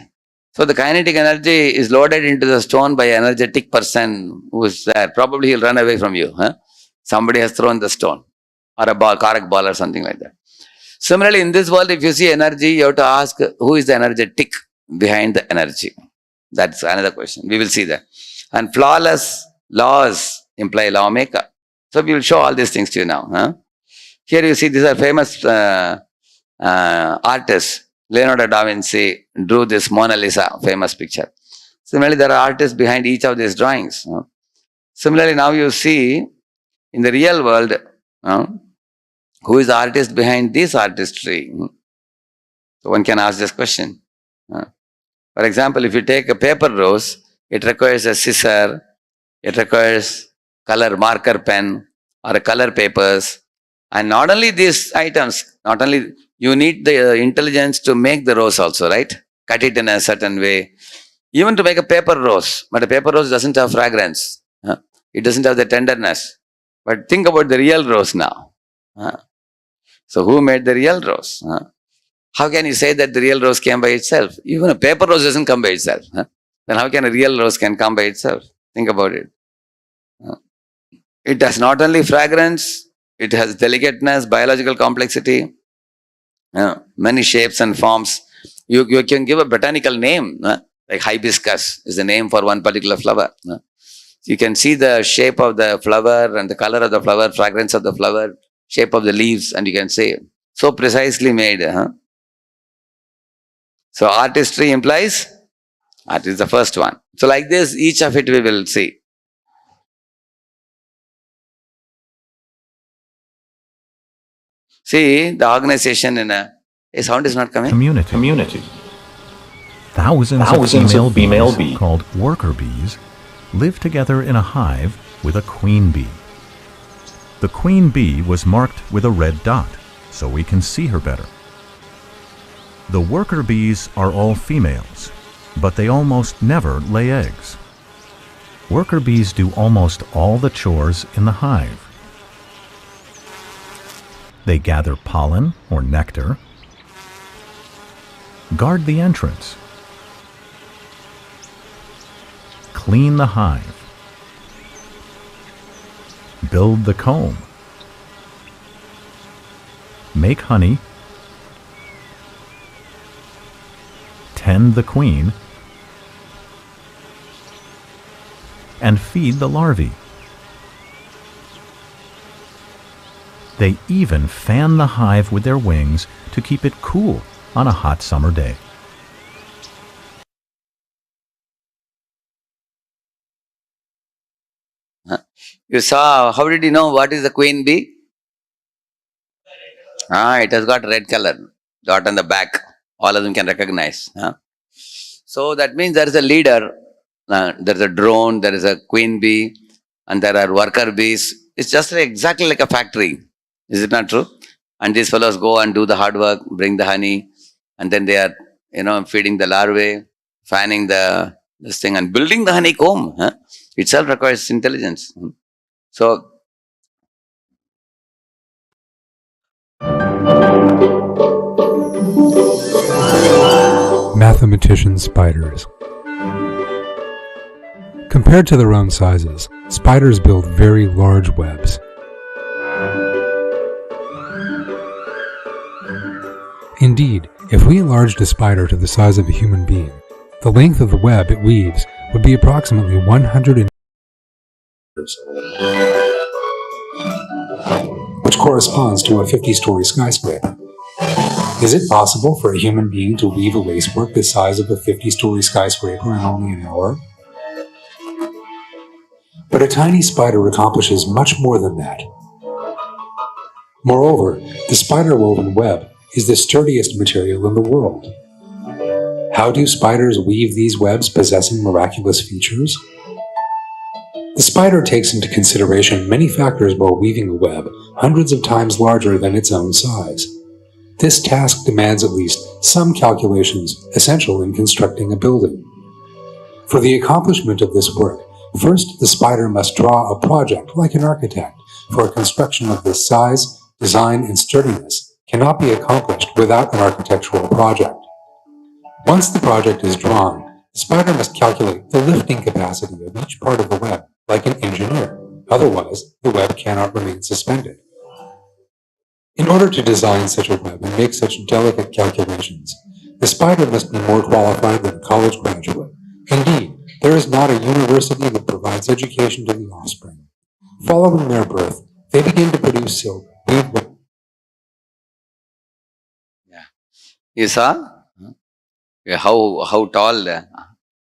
So the kinetic energy is loaded into the stone by an energetic person who is there. Probably he'll run away from you. Somebody has thrown the stone or a ball, correct ball or something like that. Similarly, in this world, if you see energy, you have to ask, who is the energetic behind the energy? That's another question. We will see that. And flawless laws imply lawmaker. So we will show all these things to you now. Here you see these are famous artists. Leonardo da Vinci drew this Mona Lisa, famous picture. Similarly, there are artists behind each of these drawings. Similarly, now you see in the real world, who is the artist behind this artistry? So one can ask this question. For example, if you take a paper rose, it requires a scissor, it requires color marker pen or a color papers. And not only these items, not only you need the intelligence to make the rose also, right? Cut it in a certain way. Even to make a paper rose, but a paper rose doesn't have fragrance. It doesn't have the tenderness. But think about the real rose now. So who made the real rose? How can you say that the real rose came by itself? Even a paper rose doesn't come by itself. Then how can a real rose can come by itself? Think about it. It has not only fragrance, it has delicateness, biological complexity, many shapes and forms. You can give a botanical name, like hibiscus is the name for one particular flower. You can see the shape of the flower and the color of the flower, fragrance of the flower, shape of the leaves, and you can say, so precisely made. So artistry implies, art is the first one. So like this, each of it we will see. See, the organization in a sound is not coming. Community. Thousands of female bees, called worker bees, live together in a hive with a queen bee. The queen bee was marked with a red dot, so we can see her better. The worker bees are all females, but they almost never lay eggs. Worker bees do almost all the chores in the hive. They gather pollen or nectar, guard the entrance, clean the hive, build the comb, make honey, tend the queen, and feed the larvae. They even fan the hive with their wings to keep it cool on a hot summer day. You saw, how did you know what is the queen bee? It has got red color dot on the back. All of them can recognize. So that means there is a leader, there is a drone, there is a queen bee, and there are worker bees. It's just exactly like a factory. Is it not true? And these fellows go and do the hard work, bring the honey, and then they are, feeding the larvae, fanning this thing, and building the honeycomb. Itself requires intelligence. So Mathematician spiders. Compared to their own sizes, spiders build very large webs. Indeed, if we enlarged a spider to the size of a human being, the length of the web it weaves would be approximately 100 which corresponds to a 50-story skyscraper. Is it possible for a human being to weave a lacework the size of a 50-story skyscraper in only an hour? But a tiny spider accomplishes much more than that. Moreover, the spider-woven web is the sturdiest material in the world. How do spiders weave these webs possessing miraculous features? The spider takes into consideration many factors while weaving a web hundreds of times larger than its own size. This task demands at least some calculations essential in constructing a building. For the accomplishment of this work, first the spider must draw a project like an architect, for a construction of this size, design, and sturdiness cannot be accomplished without an architectural project. Once the project is drawn, the spider must calculate the lifting capacity of each part of the web like an engineer, otherwise the web cannot remain suspended. In order to design such a web and make such delicate calculations, the spider must be more qualified than a college graduate. Indeed, there is not a university that provides education to the offspring. Following their birth, they begin to produce silk, weave web. you saw how tall.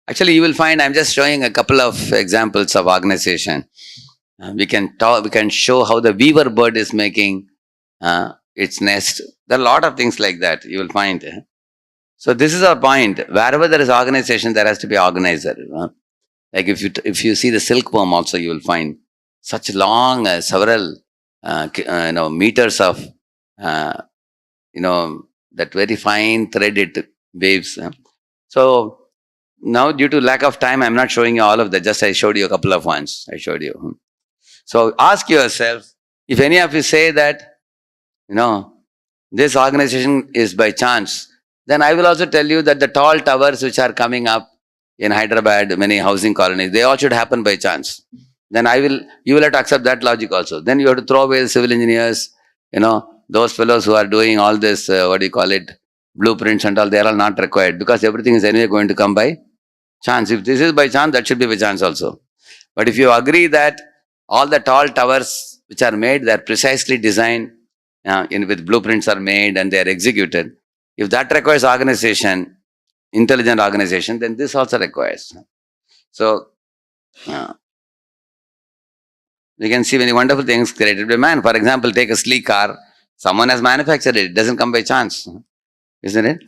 Actually, you will find I'm just showing a couple of examples of organization. We can show how the weaver bird is making its nest. There are a lot of things like that you will find. So this is our point. Wherever there is organization, there has to be organizer. Like if you see the silkworm also, you will find such long, several meters of that very fine threaded waves. So now, due to lack of time, I'm not showing you all of that. Just I showed you a couple of ones. I showed you. So ask yourself, if any of you say that, this organization is by chance, then I will also tell you that the tall towers which are coming up in Hyderabad, many housing colonies, they all should happen by chance. Then you will have to accept that logic also. Then you have to throw away the civil engineers, those fellows who are doing all this, blueprints and all, they are all not required, because everything is anyway going to come by chance. If this is by chance, that should be by chance also. But if you agree that all the tall towers which are made, they are precisely designed, with blueprints are made and they are executed. If that requires organization, intelligent organization, then this also requires. So, we can see many wonderful things created by man. For example, take a sleek car. Someone has manufactured it. It doesn't come by chance, isn't it?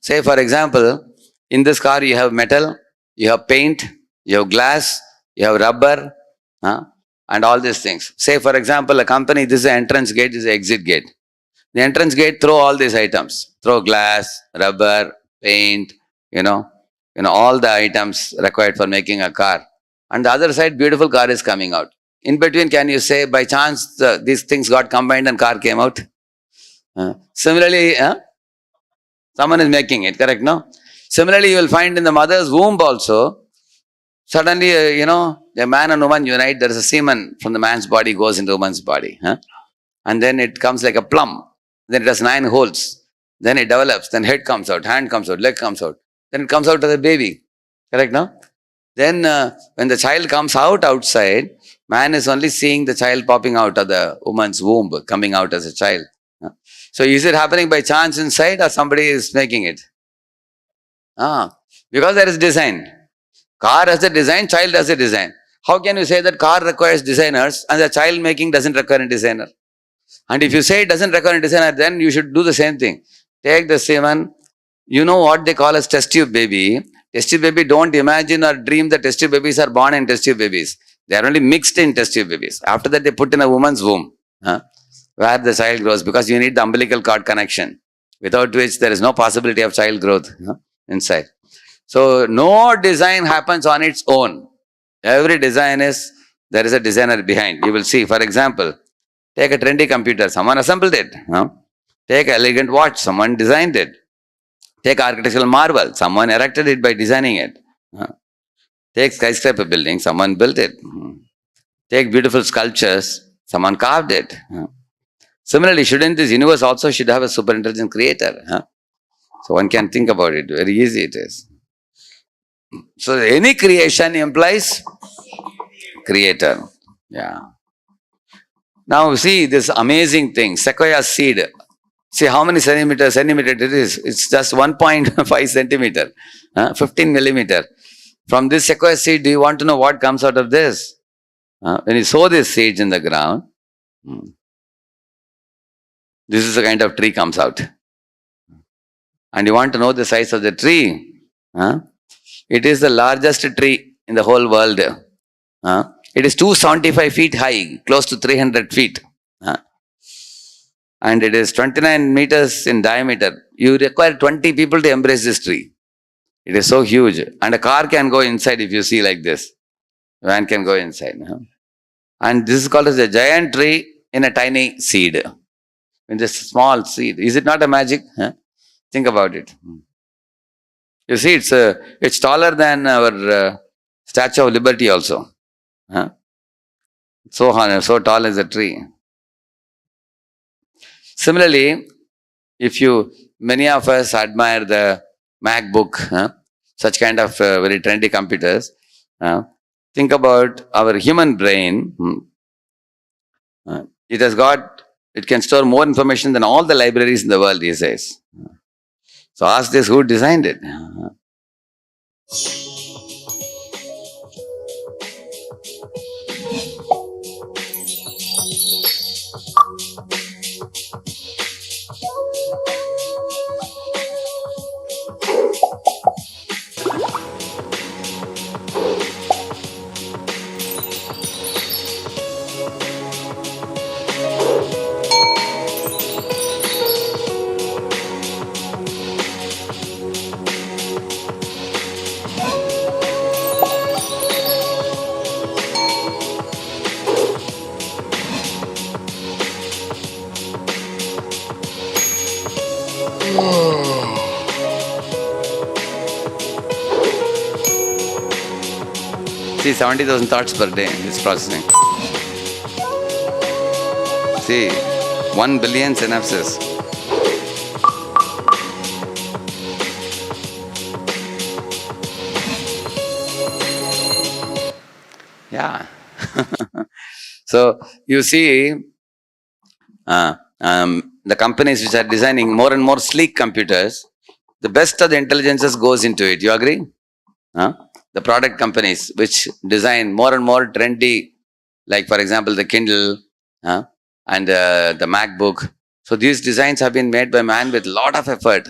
Say, for example, in this car you have metal, you have paint, you have glass, you have rubber, and all these things. Say, for example, a company, this is the entrance gate, this is the exit gate. The entrance gate, throw all these items. Throw glass, rubber, paint, all the items required for making a car. And the other side, beautiful car is coming out. In between, can you say, by chance, these things got combined and car came out? Similarly, someone is making it, correct, no? Similarly, you will find in the mother's womb also, suddenly, a man and woman unite, there is a semen from the man's body goes into woman's body. And then it comes like a plum. Then it has 9 holes. Then it develops. Then head comes out, hand comes out, leg comes out. Then it comes out as a baby. Correct, no? Then when the child comes out outside, man is only seeing the child popping out of the woman's womb, coming out as a child. So is it happening by chance inside, or somebody is making it? Because there is design. Car has a design, child has a design. How can you say that car requires designers and the child making doesn't require a designer? And if you say it doesn't require a designer, then you should do the same thing. Take the semen. You know what they call as test tube baby. Test tube baby, don't imagine or dream that test tube babies are born in test tube babies. They are only mixed in test tube babies. After that, they put in a woman's womb, where the child grows, because you need the umbilical cord connection, without which there is no possibility of child growth inside. So no design happens on its own. Every design there is a designer behind. You will see, for example, take a trendy computer, someone assembled it. Take an elegant watch, someone designed it. Take architectural marvel, someone erected it by designing it. Take skyscraper building, someone built it. Take beautiful sculptures, someone carved it. Similarly, shouldn't this universe also should have a super intelligent creator? So one can think about it. Very easy it is. So any creation implies creator. Yeah. Now see this amazing thing, sequoia seed. See how many centimeters it is. It's just 1.5 centimeter, 15 millimeter. From this sequoia seed, do you want to know what comes out of this? When you sow this seeds in the ground, this is the kind of tree comes out. And you want to know the size of the tree? It is the largest tree in the whole world. It is 275 feet high, close to 300 feet. And it is 29 meters in diameter. You require 20 people to embrace this tree. It is so huge. And a car can go inside if you see like this. A van can go inside. And this is called as a giant tree in a tiny seed. In this small seed. Is it not a magic? Think about it. You see, it's taller than our Statue of Liberty also. So tall is a tree. Similarly, many of us admire the MacBook, such kind of very trendy computers. Think about our human brain. It can store more information than all the libraries in the world these days. So ask this, who designed it? See, 70,000 thoughts per day it's processing. See, 1 billion synapses. Yeah. So, you see, the companies which are designing more and more sleek computers, the best of the intelligences goes into it. You agree? The product companies which design more and more trendy, like for example the Kindle and the MacBook. So these designs have been made by man with a lot of effort.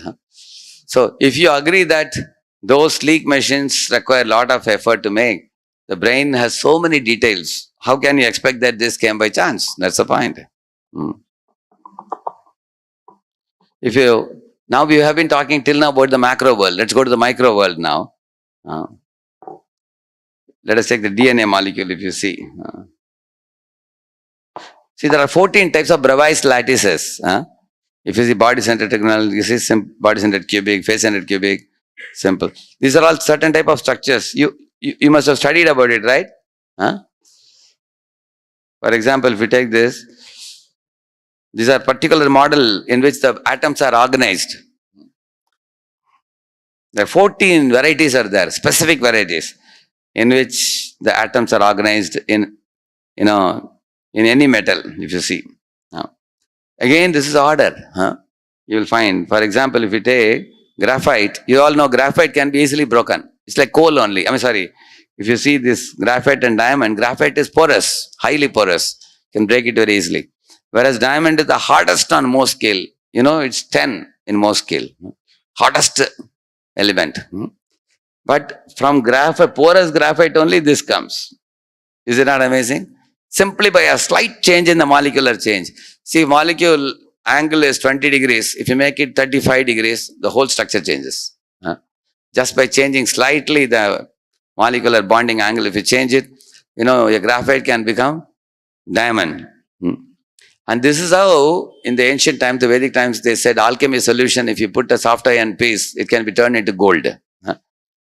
So if you agree that those sleek machines require a lot of effort to make, the brain has so many details. How can you expect that this came by chance? That's the point. Now we have been talking till now about the macro world. Let's go to the micro world now. Let us take the DNA molecule if you see. See, there are 14 types of Bravais lattices. If you see body-centered trigonal, you see body-centered cubic, face-centered cubic, simple. These are all certain type of structures. You must have studied about it, right? For example, if you take this, these are particular model in which the atoms are organized. There are 14 varieties are there, specific varieties, in which the atoms are organized in any metal, if you see. Again, this is order. You will find, for example, if you take graphite, you all know graphite can be easily broken. It's like coal only. If you see this graphite and diamond, graphite is porous, highly porous, can break it very easily. Whereas diamond is the hardest on Mohs scale. You know, it's 10 in Mohs scale. Hottest element. But from graphite, porous graphite only this comes. Is it not amazing? Simply by a slight change in the molecular change. See, molecule angle is 20 degrees. If you make it 35 degrees, the whole structure changes. Just by changing slightly the molecular bonding angle, if you change it, you know, a graphite can become diamond. And this is how, in the ancient times, the Vedic times, they said alchemy solution, if you put a soft iron piece, it can be turned into gold.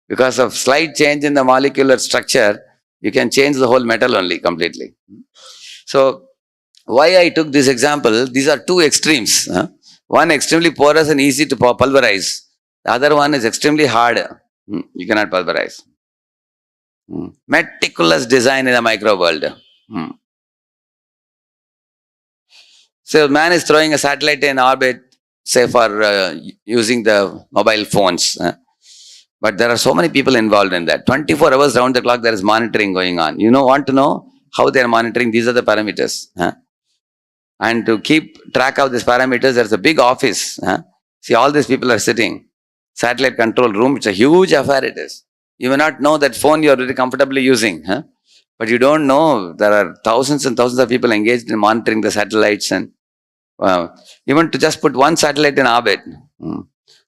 Because of slight change in the molecular structure, you can change the whole metal only completely. So, why I took this example, these are two extremes. One extremely porous and easy to pulverize. The other one is extremely hard. You cannot pulverize. Meticulous design in the micro world. So man is throwing a satellite in orbit, say for using the mobile phones. But there are so many people involved in that. 24 hours round the clock there is monitoring going on. You know, want to know how they are monitoring? These are the parameters. And to keep track of these parameters, there's a big office. See, all these people are sitting. Satellite control room, it's a huge affair it is. You may not know that phone you are very comfortably using. But you don't know there are thousands and thousands of people engaged in monitoring the satellites, and even to just put one satellite in orbit.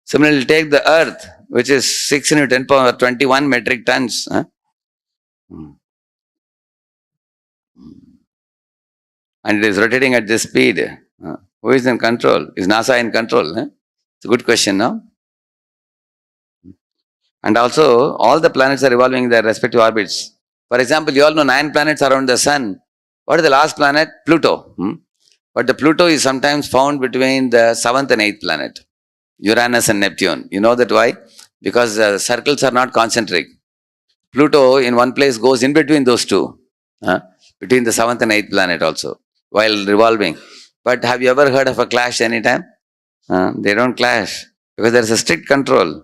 Similarly, take the Earth, which is 6 into 10 power 21 metric tons. And it is rotating at this speed. Who is in control? Is NASA in control? It's a good question now. And also, all the planets are revolving in their respective orbits. For example, you all know 9 planets around the sun. What is the last planet? Pluto. But the Pluto is sometimes found between the 7th and 8th planet, Uranus and Neptune. You know that why? Because the circles are not concentric. Pluto in one place goes in between those two, between the 7th and 8th planet also, while revolving. But have you ever heard of a clash anytime? They don't clash because there is a strict control.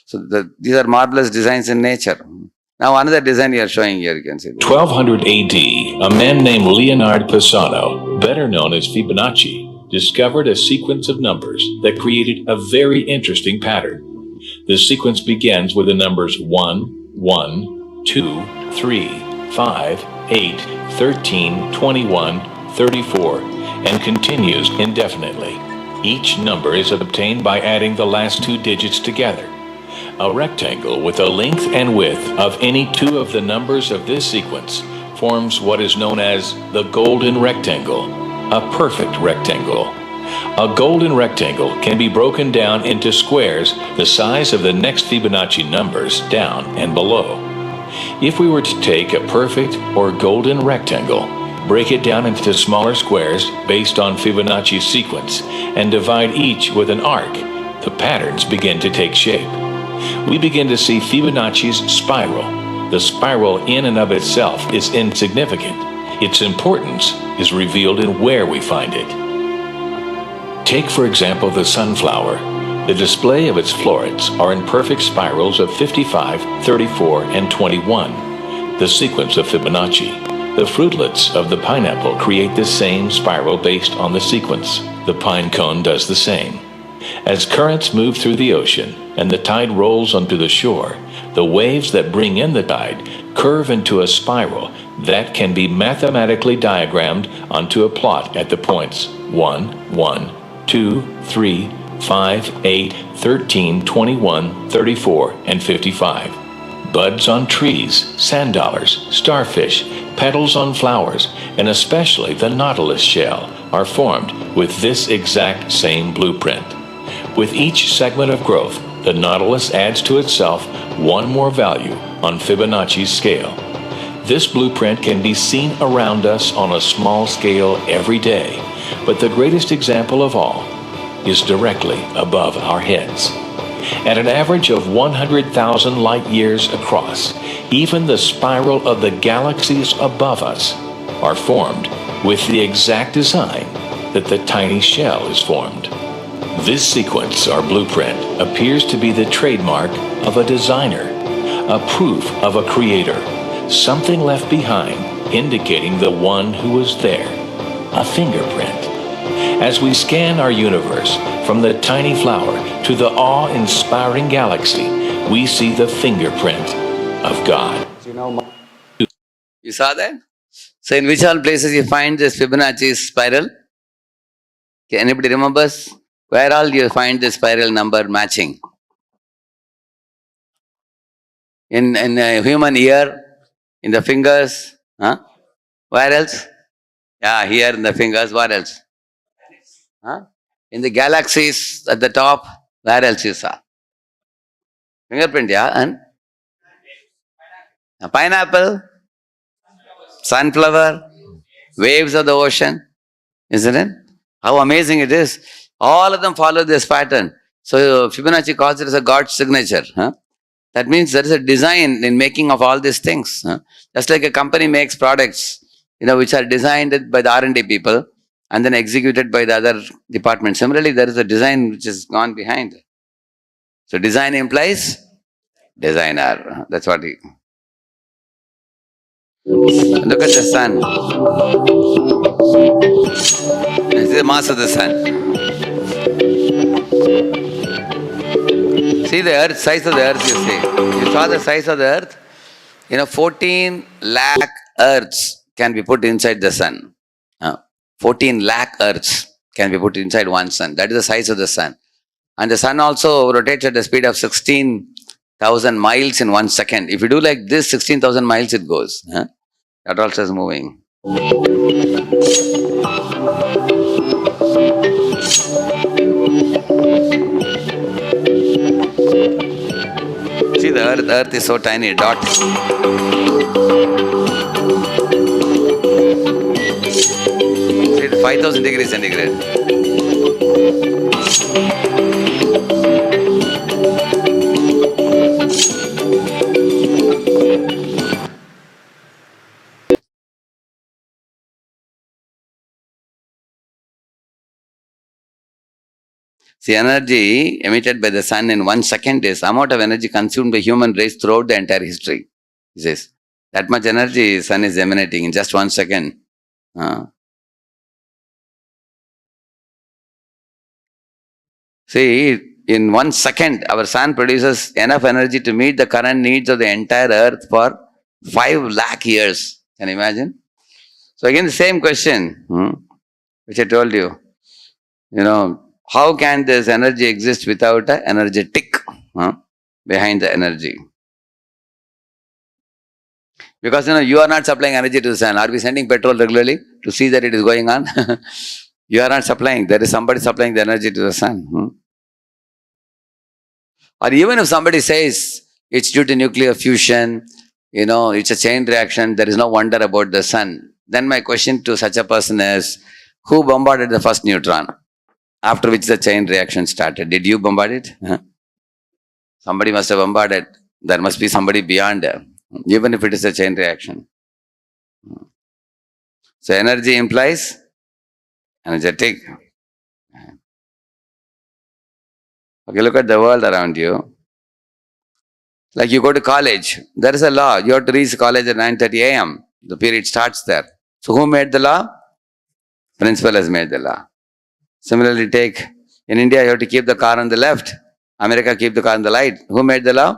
So these are marvelous designs in nature. Now another design you are showing here, you can see. 1200 AD, a man named Leonardo Pisano, better known as Fibonacci, discovered a sequence of numbers that created a very interesting pattern. The sequence begins with the numbers 1, 1, 2, 3, 5, 8, 13, 21, 34, and continues indefinitely. Each number is obtained by adding the last 2 digits together. A rectangle with a length and width of any 2 of the numbers of this sequence forms what is known as the golden rectangle, a perfect rectangle. A golden rectangle can be broken down into squares the size of the next Fibonacci numbers down and below. If we were to take a perfect or golden rectangle, break it down into smaller squares based on Fibonacci's sequence, and divide each with an arc, the patterns begin to take shape. We begin to see Fibonacci's spiral. The spiral in and of itself is insignificant. Its importance is revealed in where we find it. Take, for example, the sunflower. The display of its florets are in perfect spirals of 55, 34, and 21, the sequence of Fibonacci. The fruitlets of the pineapple create the same spiral based on the sequence. The pine cone does the same. As currents move through the ocean and the tide rolls onto the shore, the waves that bring in the tide curve into a spiral that can be mathematically diagrammed onto a plot at the points 1, 1, 2, 3, 5, 8, 13, 21, 34, and 55. Buds on trees, sand dollars, starfish, petals on flowers, and especially the nautilus shell are formed with this exact same blueprint. With each segment of growth, the nautilus adds to itself one more value on Fibonacci's scale. This blueprint can be seen around us on a small scale every day, but the greatest example of all is directly above our heads. At an average of 100,000 light years across, even the spiral of the galaxies above us are formed with the exact design that the tiny shell is formed. This sequence or blueprint appears to be the trademark of a designer, a proof of a creator, something left behind indicating the one who was there. a fingerprint. As we scan our universe, from the tiny flower to the awe-inspiring galaxy, we see the fingerprint of God. You saw that? So in which all places you find this Fibonacci spiral? Okay, anybody remembers? Where all you find this spiral number matching? In a human ear, in the fingers, huh? Where else? Yeah, here in the fingers, what else? Huh? In the galaxies at the top, where else you saw? Fingerprint, yeah, and a pineapple, sunflower, waves of the ocean, isn't it? How amazing it is. All of them follow this pattern. So Fibonacci calls it as a God signature. Huh? That means there is a design in making of all these things. Huh? Just like a company makes products, which are designed by the R&D people and then executed by the other departments. Similarly, there is a design which is gone behind. So design implies designer. That's what he... Look at the sun. This is the mass of the sun. See the earth, size of the earth, you see. You saw the size of the earth? 14 lakh earths can be put inside the sun. 14 lakh earths can be put inside one sun. That is the size of the sun. And the sun also rotates at the speed of 16,000 miles in 1 second. If you do like this, 16,000 miles it goes. That also is moving. See the earth is so tiny, a dot. See, it's 5,000 degrees centigrade. See, energy emitted by the sun in 1 second is the amount of energy consumed by human race throughout the entire history. He says, that much energy sun is emanating in just 1 second. See, in 1 second, our sun produces enough energy to meet the current needs of the entire earth for 5 lakh years. Can you imagine? So again, the same question, which I told you. How can this energy exist without an energetic behind the energy? Because you are not supplying energy to the sun. Are we sending petrol regularly to see that it is going on? You are not supplying. There is somebody supplying the energy to the sun. Or even if somebody says it's due to nuclear fusion, it's a chain reaction, there is no wonder about the sun. Then my question to such a person is, who bombarded the first neutron? After which the chain reaction started. Did you bombard it? Somebody must have bombarded. There must be somebody beyond, even if it is a chain reaction. So energy implies energetic. Okay, look at the world around you. Like you go to college, there is a law. You have to reach college at 9:30 a.m. The period starts there. So who made the law? Principal has made the law. Similarly, take in India, you have to keep the car on the left. America, keep the car on the right. Who made the law?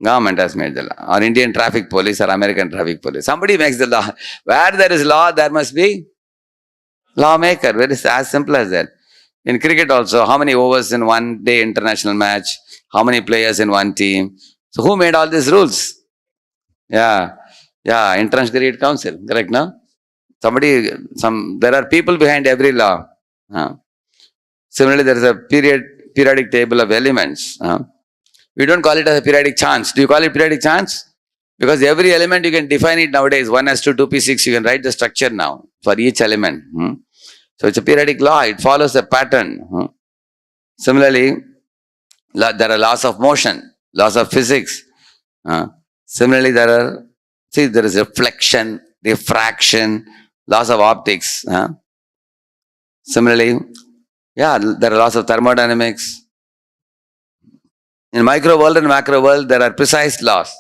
Government has made the law. Or Indian traffic police or American traffic police. Somebody makes the law. Where there is law, there must be lawmaker. Very as simple as that. In cricket also, how many overs in one day international match? How many players in one team? So who made all these rules? Yeah, Entrance Cricket Council. Correct, no? There are people behind every law. Similarly, there is a periodic table of elements. We don't call it as a periodic chance. Do you call it periodic chance? Because every element you can define it nowadays. 1s2, 2p6, you can write the structure now for each element. So it's a periodic law. It follows a pattern. Similarly, there are laws of motion, laws of physics. Similarly, there is reflection, diffraction, laws of optics. Similarly, there are laws of thermodynamics. In micro world and macro world, there are precise laws.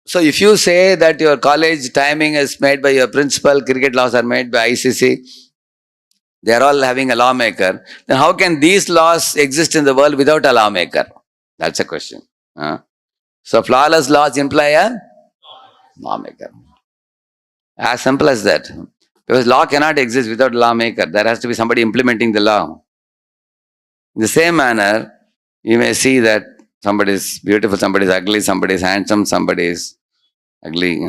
So if you say that your college timing is made by your principal, cricket laws are made by ICC, they are all having a lawmaker, then how can these laws exist in the world without a lawmaker? That's a question. So flawless laws imply a lawmaker. As simple as that. Because law cannot exist without a lawmaker. There has to be somebody implementing the law. In the same manner, you may see that somebody is beautiful, somebody is ugly, somebody is handsome, somebody is ugly.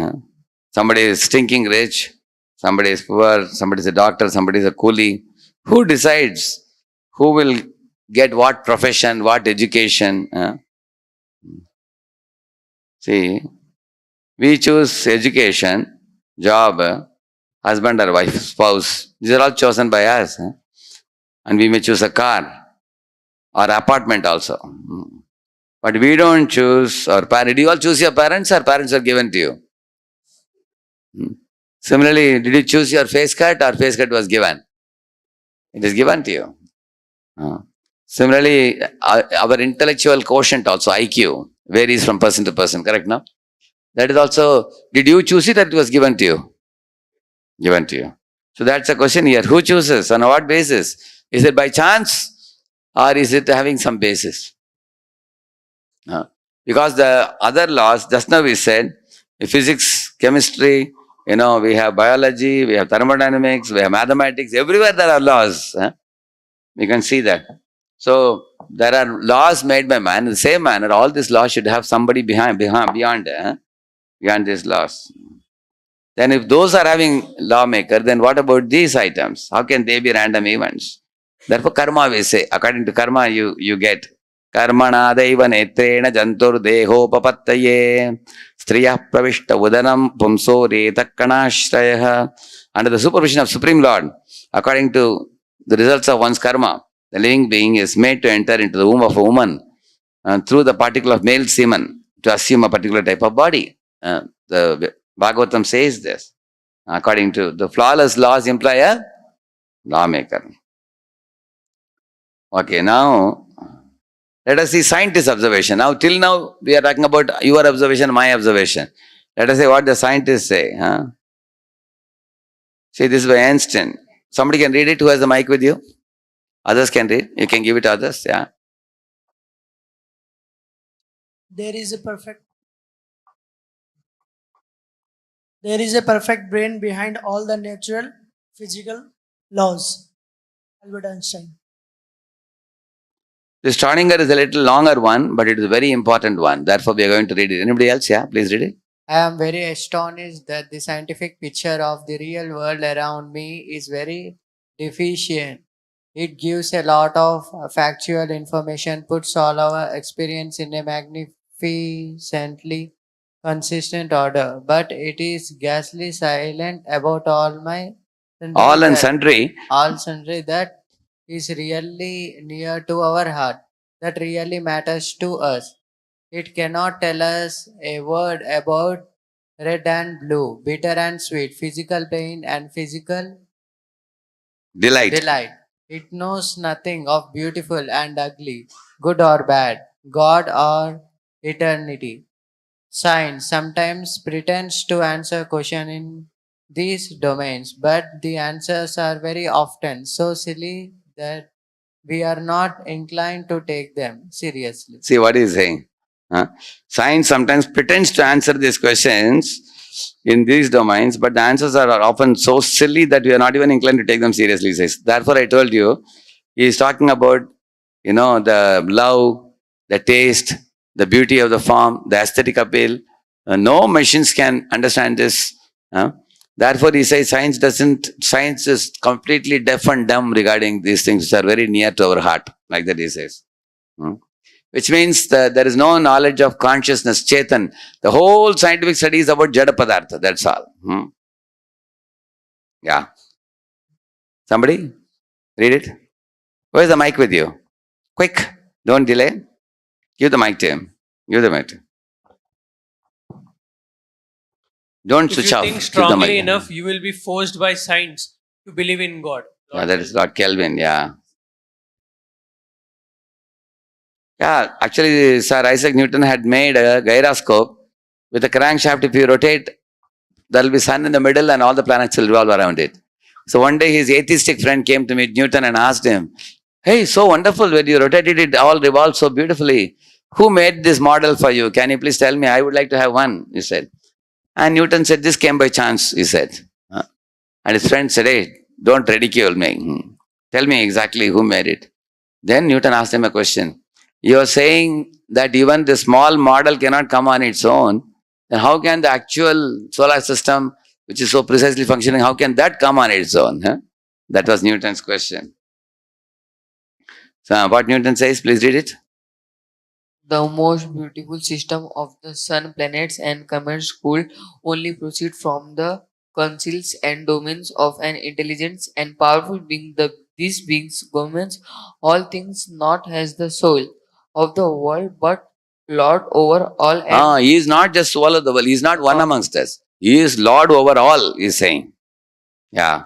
Somebody is stinking rich, somebody is poor, somebody is a doctor, somebody is a coolie. Who decides who will get what profession, what education? See, we choose education, job, husband or wife, spouse. These are all chosen by us. And we may choose a car or apartment also. But we don't choose our parents. Do you all choose your parents or parents are given to you? Similarly, did you choose your face cut or face cut was given? It is given to you. Similarly, our intellectual quotient also, IQ, varies from person to person, correct now? That is also, did you choose it or it was given to you? Given to you. So that's a question here. Who chooses? On what basis? Is it by chance or is it having some basis? Because the other laws, just now we said, physics, chemistry, we have biology, we have thermodynamics, we have mathematics, everywhere there are laws. We can see that. So there are laws made by man. In the same manner, all these laws should have somebody beyond these laws. Then if those are having lawmaker, then what about these items? How can they be random events? Therefore, karma we say, according to karma you get. Karmana daiva netrena jantur dehopapattaye striya pravishta udanam pumso retakkanashrayah. Under the supervision of Supreme Lord, according to the results of one's karma, the living being is made to enter into the womb of a woman through the particle of male semen to assume a particular type of body. The Bhagavatam says this. According to the flawless laws imply a lawmaker. Okay, now let us see scientist observation. Now, till now, we are talking about your observation, my observation. Let us see what the scientists say. See, this is by Einstein. Somebody can read it. Who has the mic with you? Others can read. You can give it to others. Yeah. There is a perfect brain behind all the natural physical laws. Albert Einstein. The Schrödinger is a little longer one, but it is a very important one. Therefore, we are going to read it. Anybody else? Yeah, please read it. I am very astonished that the scientific picture of the real world around me is very deficient. It gives a lot of factual information, puts all our experience in a magnificently consistent order, but it is ghastly silent about all my All and sundry. all sundry that is really near to our heart, that really matters to us. It cannot tell us a word about red and blue, bitter and sweet, physical pain and physical delight. It knows nothing of beautiful and ugly, good or bad, God or eternity. Science sometimes pretends to answer question in these domains, but the answers are very often so silly that we are not inclined to take them seriously. See what he is saying. Science sometimes pretends to answer these questions in these domains, but the answers are often so silly that we are not even inclined to take them seriously, he says. Therefore, I told you, he is talking about, the love, the taste, the beauty of the form, the aesthetic appeal. No machines can understand this. Therefore, he says science is completely deaf and dumb regarding these things which are very near to our heart. Like that he says. Which means that there is no knowledge of consciousness, Chetan. The whole scientific study is about Jada Padartha, that's all. Yeah. Somebody? Read it. Where's the mic with you? Quick, don't delay. Give the mic to him. Give the mic to him. Don't If switch you off. think Give the strongly mic. enough, you will be forced by science to believe in God. Yeah, that is Lord Kelvin, yeah. Yeah, actually, Sir Isaac Newton had made a gyroscope With a crankshaft, if you rotate, there will be sun in the middle and all the planets will revolve around it. So one day his atheistic friend came to meet Newton and asked him, "Hey, so wonderful, when you rotated it all revolved so beautifully. Who made this model for you? Can you please tell me? I would like to have one," he said. And Newton said, "This came by chance," he said. And his friend said, "Hey, don't ridicule me. Tell me exactly who made it." Then Newton asked him a question. "You are saying that even the small model cannot come on its own, then how can the actual solar system, which is so precisely functioning, how can that come on its own?" That was Newton's question. So what Newton says, please read it. The most beautiful system of the sun, planets, and comets could only proceed from the counsels and domains of an intelligent and powerful being. These beings governs all things, not as the soul of the world, but Lord over all. And He is not just soul of the world. He is not one amongst us. He is Lord over all, he is saying. Yeah.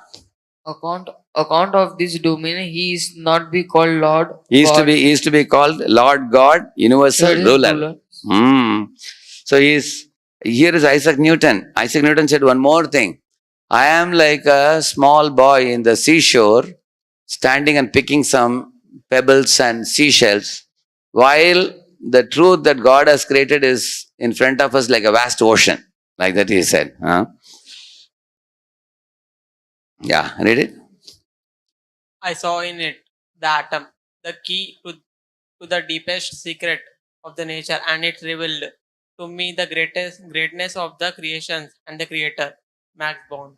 account of this domain, he is not be called Lord. He is to be called Lord God, universal ruler. So here is Isaac Newton. Isaac Newton said one more thing. I am like a small boy in the seashore, standing and picking some pebbles and seashells, while the truth that God has created is in front of us like a vast ocean. Like that he said. Yeah, read it. I saw in it the atom, the key to the deepest secret of the nature, and it revealed to me the greatness of the creations and the creator, Max Bond.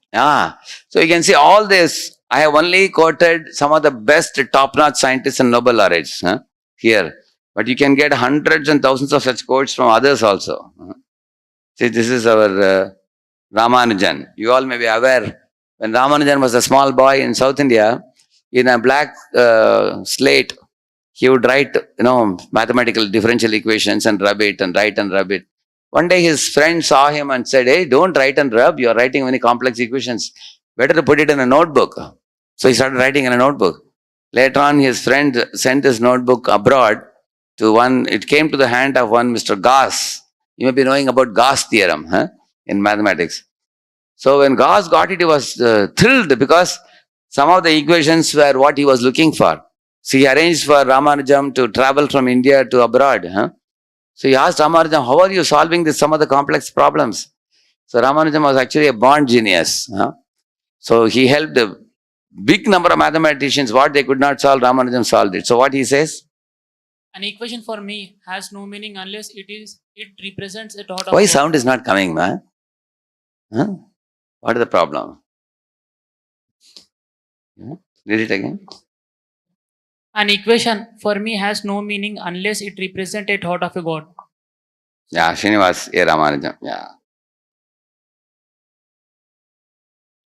So you can see all this. I have only quoted some of the best top-notch scientists and Nobel laureates here. But you can get hundreds and thousands of such quotes from others also. See, this is our Ramanujan. You all may be aware, when Ramanujan was a small boy in South India, in a black slate, he would write, mathematical differential equations and rub it and write and rub it. One day his friend saw him and said, "Hey, don't write and rub. You are writing many complex equations. Better to put it in a notebook." So he started writing in a notebook. Later on, his friend sent his notebook abroad to it came to the hand of one Mr. Gauss. You may be knowing about Gauss theorem in mathematics. So when Gauss got it, he was thrilled because some of the equations were what he was looking for. So he arranged for Ramanujan to travel from India to abroad. So he asked Ramanujan, "How are you solving some of the complex problems?" So Ramanujan was actually a born genius. So he helped a big number of mathematicians. What they could not solve, Ramanujan solved it. So what he says? An equation for me has no meaning unless it represents a thought of Why God. sound is not coming, man? What is the problem? Read it again. An equation for me has no meaning unless it represents a thought of a God. Yeah, Srinivas A. Ramanujan. Yeah.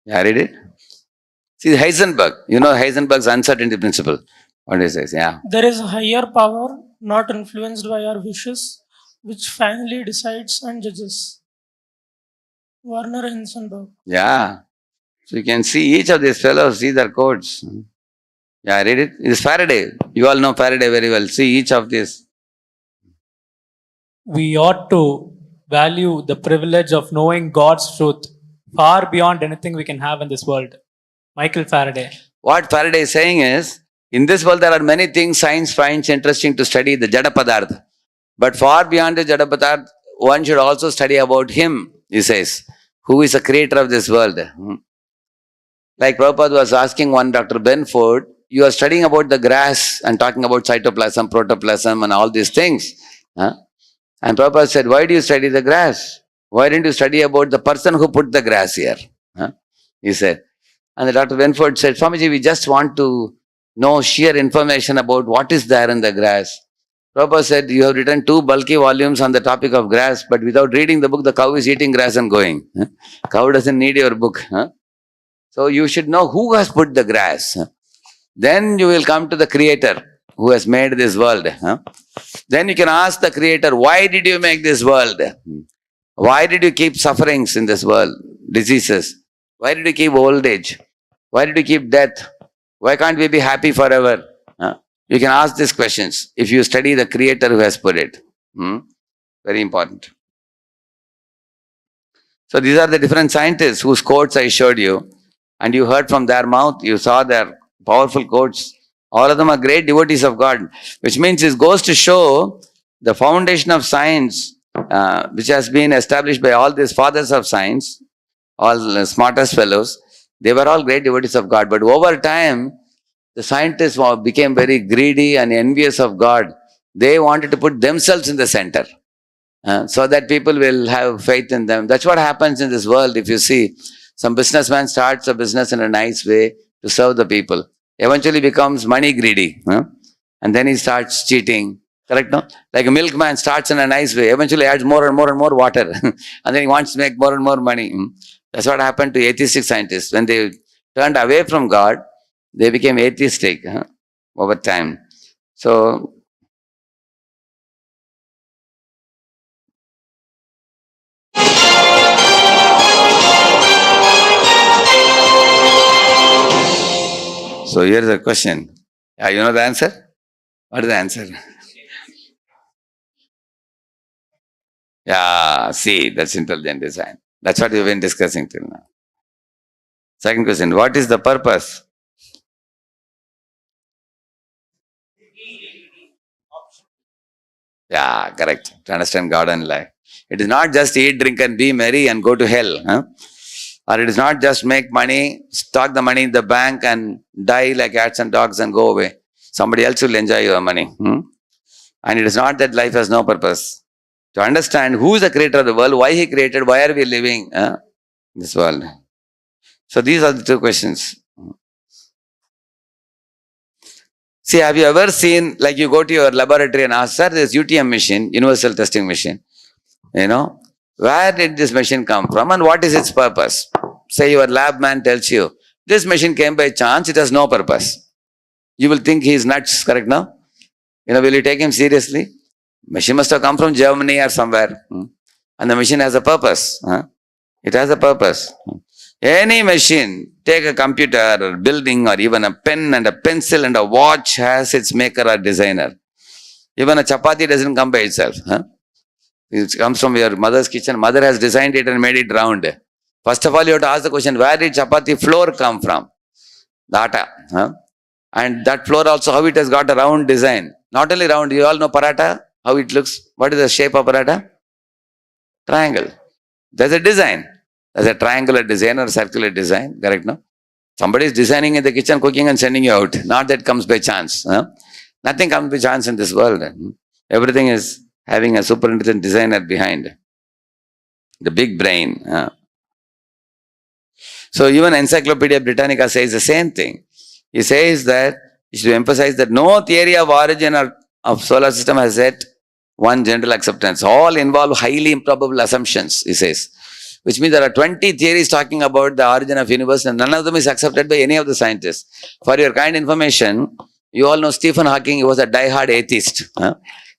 Yeah, read it. See, Heisenberg. You know Heisenberg's uncertainty principle. What he says, yeah. There is a higher power not influenced by our wishes, which finally decides and judges. Werner Heisenberg. Yeah. So you can see each of these fellows, see their codes. Yeah, read it. It is Faraday. You all know Faraday very well. See each of these. We ought to value the privilege of knowing God's truth far beyond anything we can have in this world. Michael Faraday. What Faraday is saying is, in this world there are many things science finds interesting to study, the Jada Padarth. But far beyond the Jada Padarth, one should also study about him, he says, who is the creator of this world. Like Prabhupada was asking one Dr. Benford, you are studying about the grass and talking about cytoplasm, protoplasm and all these things. And Prabhupada said, why do you study the grass? Why didn't you study about the person who put the grass here? He said. And the Dr. Benford said, Swamiji, we just want to know sheer information about what is there in the grass. Prabhupada said, you have written 2 bulky volumes on the topic of grass, but without reading the book, the cow is eating grass and going. Cow doesn't need your book. So you should know who has put the grass. Then you will come to the creator who has made this world. Then you can ask the creator, why did you make this world? Why did you keep sufferings in this world? Diseases. Why did you keep old age? Why did you keep death? Why can't we be happy forever? You can ask these questions if you study the creator who has put it. Very important. So these are the different scientists whose quotes I showed you, and you heard from their mouth, you saw their powerful quotes. All of them are great devotees of God, which means it goes to show the foundation of science, which has been established by all these fathers of science, all the smartest fellows. They were all great devotees of God, but over time, the scientists became very greedy and envious of God. They wanted to put themselves in the center. So that people will have faith in them. That's what happens in this world. If you see, some businessman starts a business in a nice way to serve the people, eventually becomes money greedy, and then he starts cheating. Correct, no? Like a milkman starts in a nice way, eventually adds more and more and more water, and then he wants to make more and more money. That's what happened to atheistic scientists. When they turned away from God, they became atheistic over time. So here's a question. Yeah, you know the answer? What is the answer? Yeah, see, that's intelligent design. That's what we've been discussing till now. Second question, what is the purpose? Yeah, correct. To understand God and life. It is not just eat, drink and be merry and go to hell. Or it is not just make money, stock the money in the bank and die like cats and dogs and go away. Somebody else will enjoy your money. And it is not that life has no purpose. To understand who is the creator of the world, why he created, why are we living in this world. So these are the two questions. See, have you ever seen, like you go to your laboratory and ask, sir, this UTM machine, universal testing machine, where did this machine come from and what is its purpose? Say your lab man tells you, this machine came by chance, it has no purpose. You will think he is nuts, correct now? Will you take him seriously? Machine must have come from Germany or somewhere. And the machine has a purpose. It has a purpose. Any machine, take a computer or building or even a pen and a pencil and a watch has its maker or designer. Even a chapati doesn't come by itself. It comes from your mother's kitchen. Mother has designed it and made it round. First of all, you have to ask the question, where did chapati flour come from? The atta. And that flour also, how it has got a round design. Not only round, you all know paratha, how it looks. What is the shape of paratha? Triangle. There's a design. There's a triangular design or circular design, correct, no? Somebody is designing in the kitchen, cooking and sending you out. Not that comes by chance. Nothing comes by chance in this world. Everything is having a super intelligent designer behind. The big brain. So even Encyclopedia Britannica says the same thing. He says that, he should emphasize that no theory of origin of solar system has yet one general acceptance. All involve highly improbable assumptions, he says. Which means there are 20 theories talking about the origin of universe and none of them is accepted by any of the scientists. For your kind information, you all know Stephen Hawking, he was a die-hard atheist.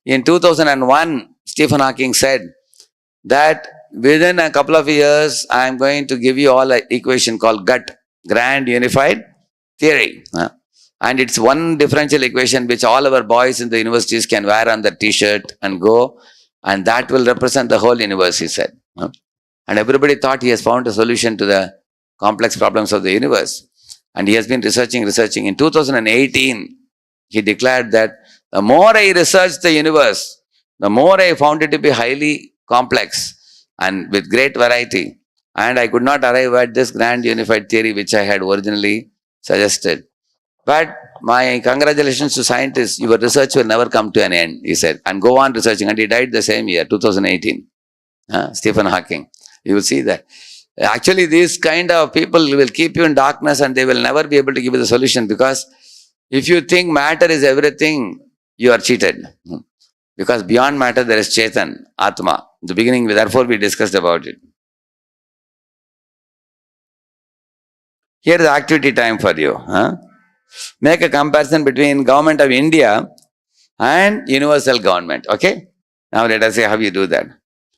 In 2001, Stephen Hawking said that within a couple of years, I am going to give you all an equation called GUT, Grand Unified Theory. And it's one differential equation which all our boys in the universities can wear on the t-shirt and go, and that will represent the whole universe, he said. And everybody thought he has found a solution to the complex problems of the universe. And he has been researching. In 2018, he declared that the more I researched the universe, the more I found it to be highly complex and with great variety. And I could not arrive at this grand unified theory which I had originally suggested. But my congratulations to scientists, your research will never come to an end, he said. And go on researching. And he died the same year, 2018. Stephen Hawking. You will see that. Actually, these kind of people will keep you in darkness and they will never be able to give you the solution, because if you think matter is everything, you are cheated. Because beyond matter there is Chetan, Atma. In the beginning, therefore we discussed about it. Here is the activity time for you. Make a comparison between government of India and universal government. Okay? Now let us see how you do that.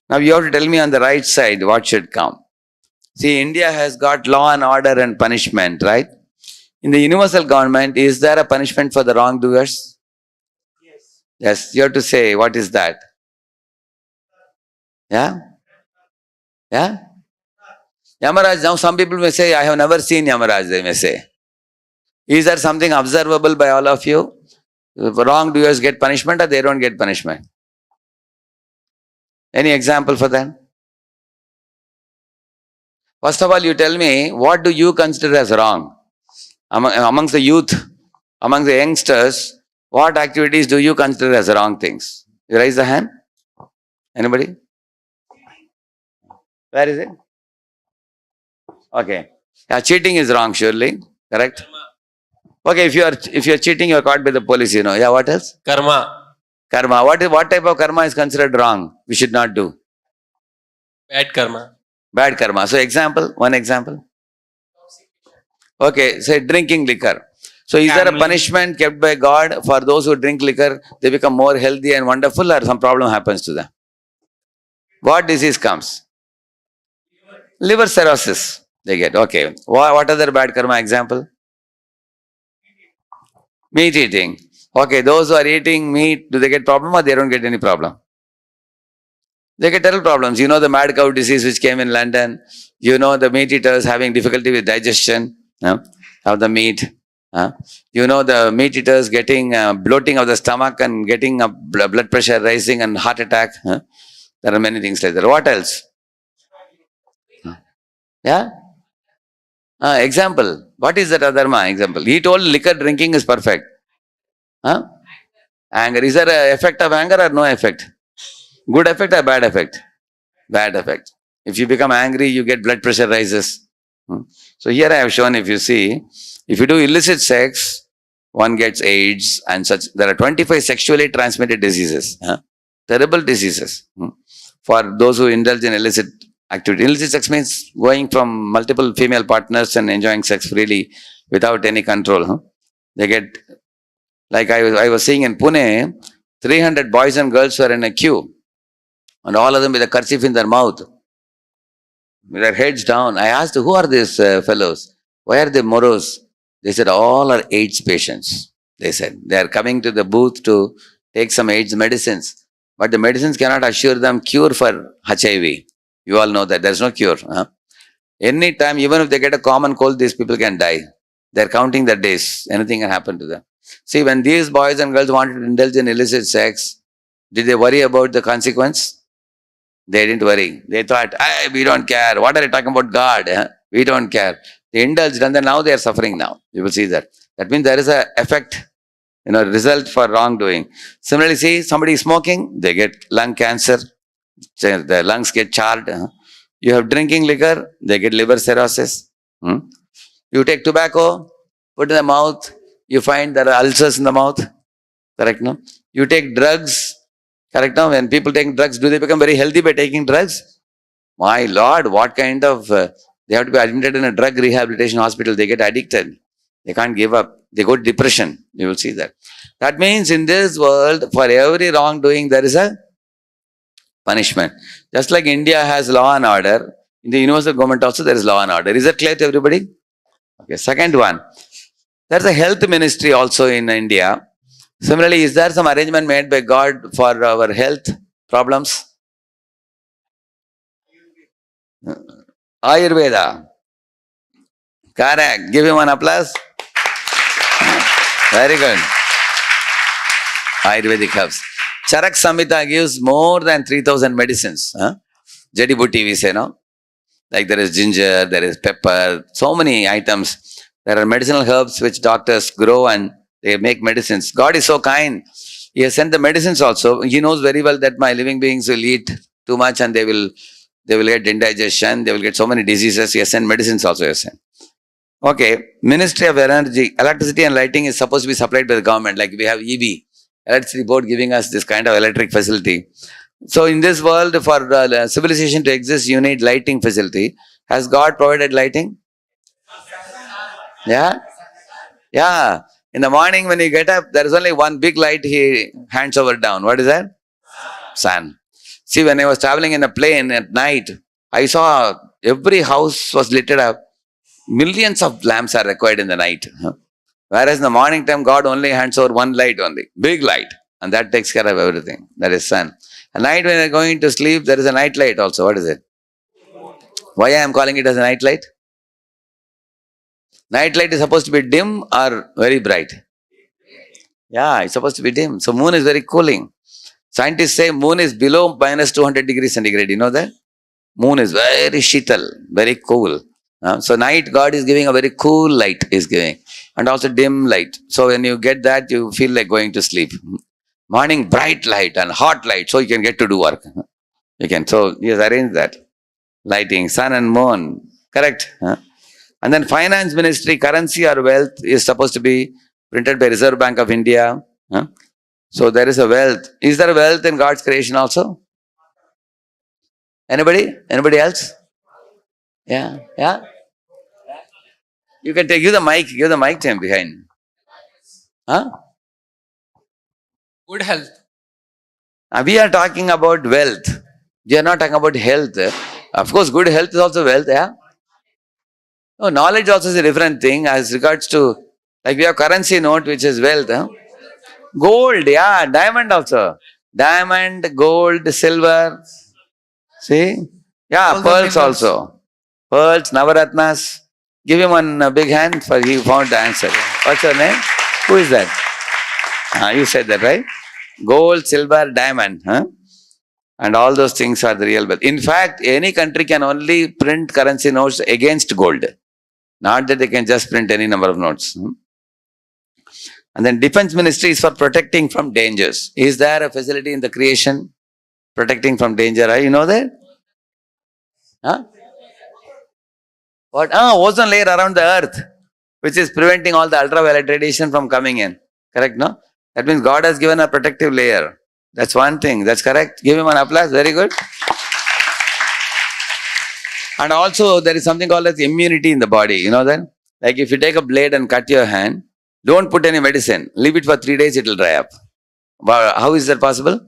Now you have to tell me on the right side what should come. See, India has got law and order and punishment, right? In the universal government, is there a punishment for the wrongdoers? Yes. Yes, you have to say, what is that? Yeah? Yeah? Yamaraj, now some people may say, I have never seen Yamaraj, they may say. Is there something observable by all of you? Wrongdoers get punishment or they don't get punishment? Any example for that? First of all, you tell me, what do you consider as wrong? Amongst the youth, among the youngsters, what activities do you consider as wrong things? You raise the hand. Anybody? Where is it? Okay. Yeah, cheating is wrong, surely. Correct? Okay, if you are cheating, you are caught by the police, you know. Yeah, what else? Karma. Karma. What type of karma is considered wrong? We should not do. Bad karma. Bad karma. So example, one example. Okay, say drinking liquor. So is there a punishment kept by God for those who drink liquor? They become more healthy and wonderful, or some problem happens to them? What disease comes? Liver cirrhosis. They get. Okay. What other bad karma example? Meat eating. Okay, those who are eating meat, do they get problem or they don't get any problem? They get terrible problems. You know the mad cow disease which came in London. You know the meat eaters having difficulty with digestion of the meat. You know the meat eaters getting bloating of the stomach and getting blood pressure rising and heart attack. There are many things like that. What else? Yeah? Example. What is that adharma example? He told liquor drinking is perfect. Anger. Is there an effect of anger or no effect? Good effect or bad effect? Bad effect. If you become angry, you get blood pressure rises. So here I have shown, if you see, if you do illicit sex, one gets AIDS and such. There are 25 sexually transmitted diseases. Terrible diseases. For those who indulge in illicit activity. Illicit sex means going from multiple female partners and enjoying sex freely without any control. They get, like I was seeing in Pune, 300 boys and girls were in a queue, and all of them with a kerchief in their mouth, with their heads down. I asked, who are these fellows? Why are they morose? They said, all are AIDS patients. They said, they are coming to the booth to take some AIDS medicines. But the medicines cannot assure them cure for HIV. You all know that. There is no cure. Any time, even if they get a common cold, these people can die. They are counting their days. Anything can happen to them. See, when these boys and girls wanted to indulge in illicit sex, did they worry about the consequence? They didn't worry. They thought, we don't care. What are you talking about God? We don't care. They indulged and then now they are suffering now. You will see that. That means there is a effect, result for wrongdoing. Similarly, see, somebody is smoking, they get lung cancer. The lungs get charred. You have drinking liquor, they get liver cirrhosis. You take tobacco, put in the mouth, you find there are ulcers in the mouth. Correct, no? You take drugs. Correct, no? When people take drugs, do they become very healthy by taking drugs? My Lord, what kind of... they have to be admitted in a drug rehabilitation hospital. They get addicted. They can't give up. They go to depression. You will see that. That means in this world, for every wrongdoing, there is a punishment. Just like India has law and order, in the universal government also there is law and order. Is that clear to everybody? Okay, second one. There is a health ministry also in India. Similarly, is there some arrangement made by God for our health problems? Ayurveda. Correct. Give him an applause. Very good. Ayurvedic herbs. Charak Samhita gives more than 3,000 medicines. Jadi Butti we say, no? Like there is ginger, there is pepper, so many items. There are medicinal herbs which doctors grow and they make medicines. God is so kind. He has sent the medicines also. He knows very well that my living beings will eat too much and they will get indigestion, they will get so many diseases. He has sent medicines also. He has sent. Okay, Ministry of Energy, electricity and lighting is supposed to be supplied by the government. Like we have EB, electricity board giving us this kind of electric facility. So in this world, for civilization to exist, you need lighting facility. Has God provided lighting? Yeah? Yeah. In the morning when you get up, there is only one big light he hands over down. What is that? Sun. See, when I was traveling in a plane at night, I saw every house was lit up. Millions of lamps are required in the night. Whereas in the morning time, God only hands over one light only. Big light. And that takes care of everything. That is sun. At night when you're going to sleep, there is a night light also. What is it? Why I am calling it as a night light? Night light is supposed to be dim or very bright? Yeah, it's supposed to be dim. So moon is very cooling. Scientists say moon is below minus 200 degrees centigrade. You know that? Moon is very shital, very cool. So night God is giving a very cool light is giving. And also dim light. So when you get that, you feel like going to sleep. Morning bright light and hot light, so you can get to do work. You can. So yes, arrange that. Lighting, sun and moon. Correct. And then finance ministry, currency or wealth is supposed to be printed by Reserve Bank of India. So there is a wealth. Is there a wealth in God's creation also? Anybody? Anybody else? Yeah. Yeah. You can take, give the mic to him behind. Huh? Good health. We are talking about wealth. We are not talking about health. Of course, good health is also wealth, yeah? No, knowledge also is a different thing as regards to, like we have currency note which is wealth. Gold, yeah, diamond also. Diamond, gold, silver. See? Yeah, All the pearls minerals. also. Pearls, Navaratnas. Give him one big hand for he found the answer. What's your name? Who is that? You said that, right? Gold, silver, diamond. And all those things are the real wealth. In fact, any country can only print currency notes against gold. Not that they can just print any number of notes. And then defense ministry is for protecting from dangers. Is there a facility in the creation protecting from danger? You know that? What? Ozone layer around the earth, which is preventing all the ultraviolet radiation from coming in. Correct, no? That means God has given a protective layer. That's one thing. That's correct. Give him an applause. Very good. And also, there is something called as immunity in the body. You know that? Like if you take a blade and cut your hand, don't put any medicine. Leave it for 3 days, it will dry up. How is that possible?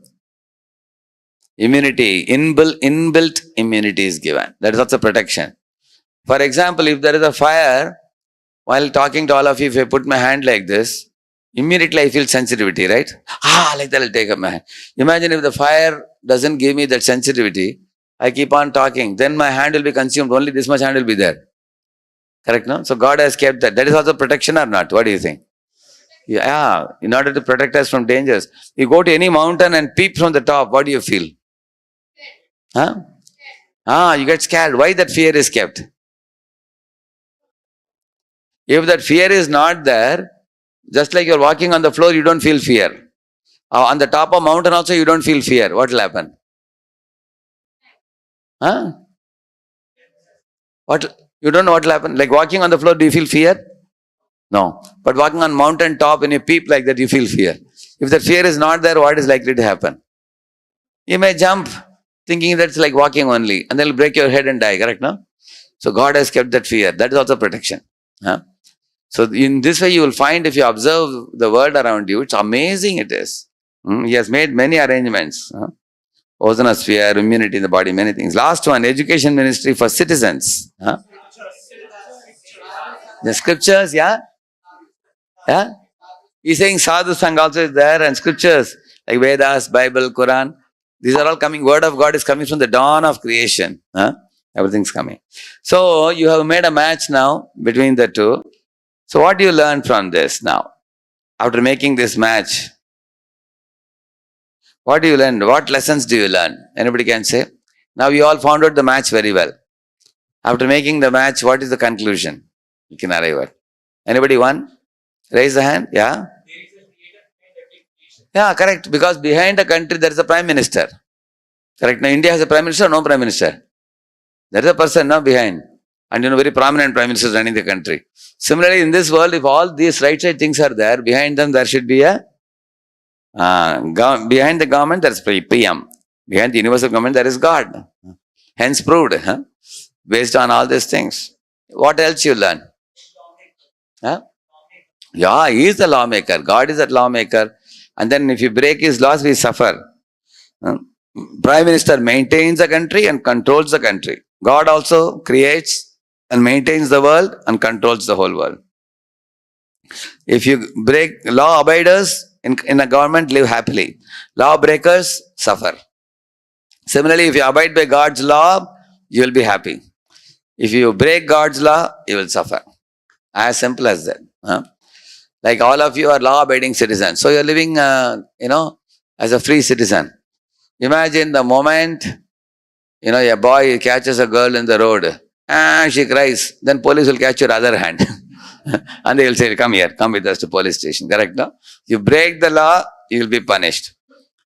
Immunity, inbuilt immunity is given. That is also protection. For example, if there is a fire, while talking to all of you, if I put my hand like this, immediately I feel sensitivity, right? Like that I'll take up my hand. Imagine if the fire doesn't give me that sensitivity, I keep on talking, then my hand will be consumed, only this much hand will be there. Correct, no? So God has kept that. That is also protection or not? What do you think? Yeah, in order to protect us from dangers. You go to any mountain and peep from the top, what do you feel? You get scared. Why that fear is kept? If that fear is not there, just like you're walking on the floor, you don't feel fear. On the top of mountain also, you don't feel fear. What will happen? What? You don't know what will happen? Like walking on the floor, do you feel fear? No. But walking on mountain top, when you peep like that, you feel fear. If that fear is not there, what is likely to happen? You may jump, thinking that's like walking only, and then will break your head and die, correct, no? So God has kept that fear. That is also protection. So in this way, you will find if you observe the world around you, it's amazing it is. He has made many arrangements. Ozonosphere, immunity in the body, many things. Last one, education ministry for citizens. The scriptures, yeah? He's saying Sadhu Sangh also is there, and scriptures like Vedas, Bible, Quran. These are all coming. Word of God is coming from the dawn of creation. Everything's coming. So you have made a match now between the two. So what do you learn from this now? After making this match, what do you learn? What lessons do you learn? Anybody can say? Now you all found out the match very well. After making the match, what is the conclusion you can arrive at? Anybody one? Raise the hand. Yeah? Yeah, correct. Because behind a country there is a prime minister. Correct. Now India has a prime minister or no prime minister? There is a person now behind. And very prominent prime minister running the country. Similarly, in this world, if all these right side things are there, behind them there should be a behind the government there is PM. Behind the universal government there is God. Hence proved. Based on all these things. What else you learn? Yeah, he is the lawmaker. God is the lawmaker. And then if you break his laws, we suffer. Prime Minister maintains the country and controls the country. God also creates and maintains the world and controls the whole world. If you break law abiders in a government, live happily. Law breakers suffer. Similarly, if you abide by God's law, you will be happy. If you break God's law, you will suffer. As simple as that. Like all of you are law-abiding citizens. So you're living, as a free citizen. Imagine the moment, a boy catches a girl in the road and she cries, then police will catch your other hand. And they will say, come here, come with us to police station. Correct, no? You break the law, you will be punished.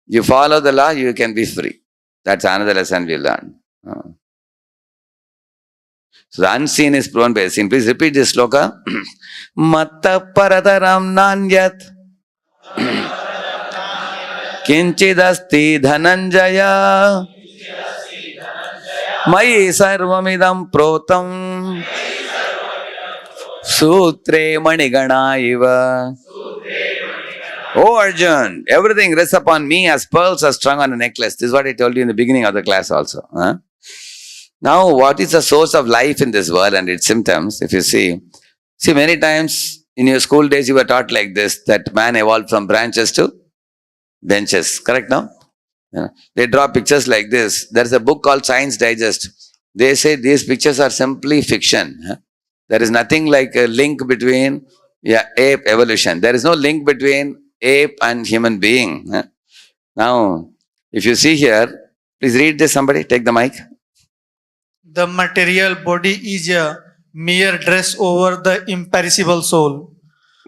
You follow the law, you can be free. That's another lesson we learned. So the unseen is proven by the seen. Please repeat this sloka. Matta parataram nanyat kinchidasti dhananjaya mayi sarvamidam protam sutre manigana iva. Oh Arjun, everything rests upon me as pearls are strung on a necklace. This is what I told you in the beginning of the class also. Now, what is the source of life in this world and its symptoms? If you see many times in your school days you were taught like this, that man evolved from branches to benches. Correct, no? They draw pictures like this. There's a book called Science Digest. They say these pictures are simply fiction. There is nothing like a link between ape evolution. There is no link between ape and human being. Now, if you see here, please read this, somebody, take the mic. The material body is a mere dress over the imperishable soul.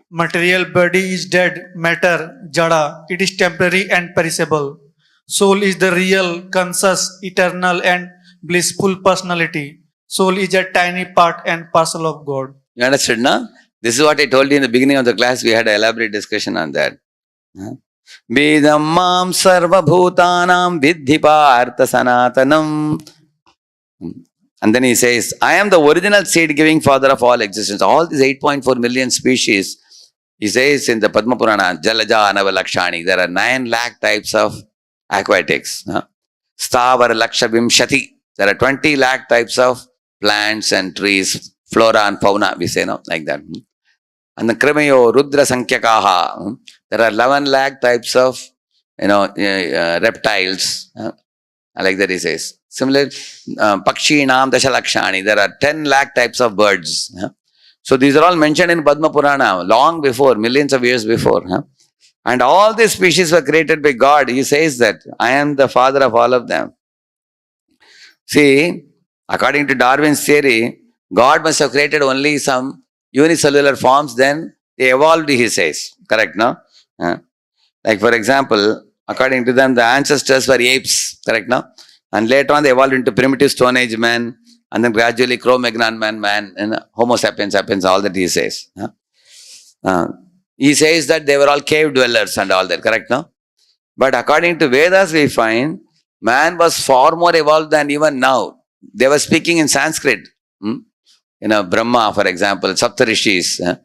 Material body is dead matter, jada. It is temporary and perishable. Soul is the real, conscious, eternal and blissful personality. Soul is a tiny part and parcel of God. You understood, no? This is what I told you in the beginning of the class. We had an elaborate discussion on that. Vedam mam sarva bhutanam vidhi partha sanatanam. And then he says, I am the original seed-giving father of all existence. All these 8.4 million species, he says in the Padma Purana, Jalaja Anava Lakshani, there are 9 lakh types of aquatics. Stavara Laksha Vimshati, there are 20 lakh types of plants and trees, flora and fauna, we say, no, like that. And the Krimayo Rudra Sankyakaha, there are 11 lakh types of, reptiles. Like that he says. Similar, Pakshinam Dashalakshani, there are 10 lakh types of birds. So these are all mentioned in Padma Purana long before, millions of years before. And all these species were created by God. He says that, I am the father of all of them. See, according to Darwin's theory, God must have created only some unicellular forms, then they evolved, he says. Correct, no? Like for example, according to them, the ancestors were apes. Correct, no? And later on, they evolved into primitive Stone Age men, and then gradually Cro-Magnon man, and Homo sapiens, all that he says. He says that they were all cave dwellers and all that, correct, no? But according to Vedas, we find man was far more evolved than even now. They were speaking in Sanskrit. Brahma, for example, Saptarishis.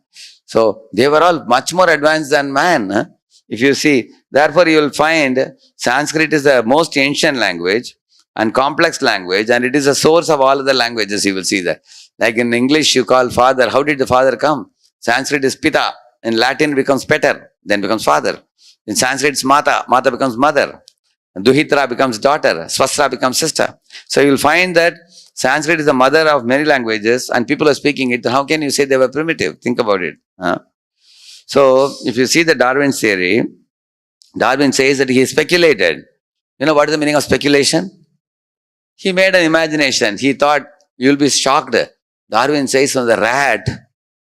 So they were all much more advanced than man. If you see, therefore you will find Sanskrit is the most ancient language and complex language, and it is the source of all other languages. You will see that. Like in English, you call father. How did the father come? Sanskrit is pita. In Latin, it becomes pater, then becomes father. In Sanskrit, it's mata. Mata becomes mother. Duhitra becomes daughter. Swastra becomes sister. So you will find that Sanskrit is the mother of many languages, and people are speaking it. How can you say they were primitive? Think about it. So if you see the Darwin's theory, Darwin says that he speculated. You know what is the meaning of speculation? He made an imagination. He thought, you'll be shocked. Darwin says from the rat,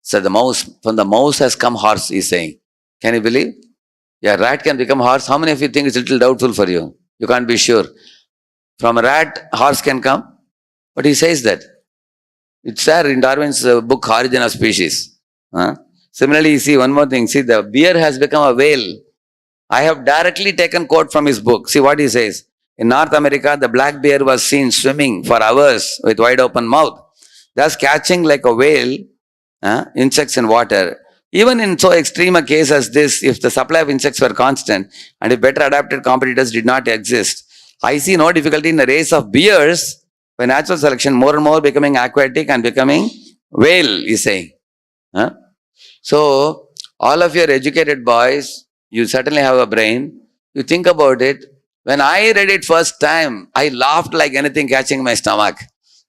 so from the mouse has come horse, he's saying. Can you believe? Yeah, rat can become horse. How many of you think it's a little doubtful for you? You can't be sure. From a rat, horse can come. But he says that. It's there in Darwin's book, Origin of Species. Similarly, you see one more thing. See, the bear has become a whale. I have directly taken quote from his book. See what he says. In North America, the black bear was seen swimming for hours with wide open mouth, thus catching like a whale insects in water. Even in so extreme a case as this, if the supply of insects were constant and if better adapted competitors did not exist, I see no difficulty in the race of bears by natural selection more and more becoming aquatic and becoming whale, he's saying. So, all of your educated boys, you certainly have a brain. You think about it. When I read it first time, I laughed like anything catching my stomach.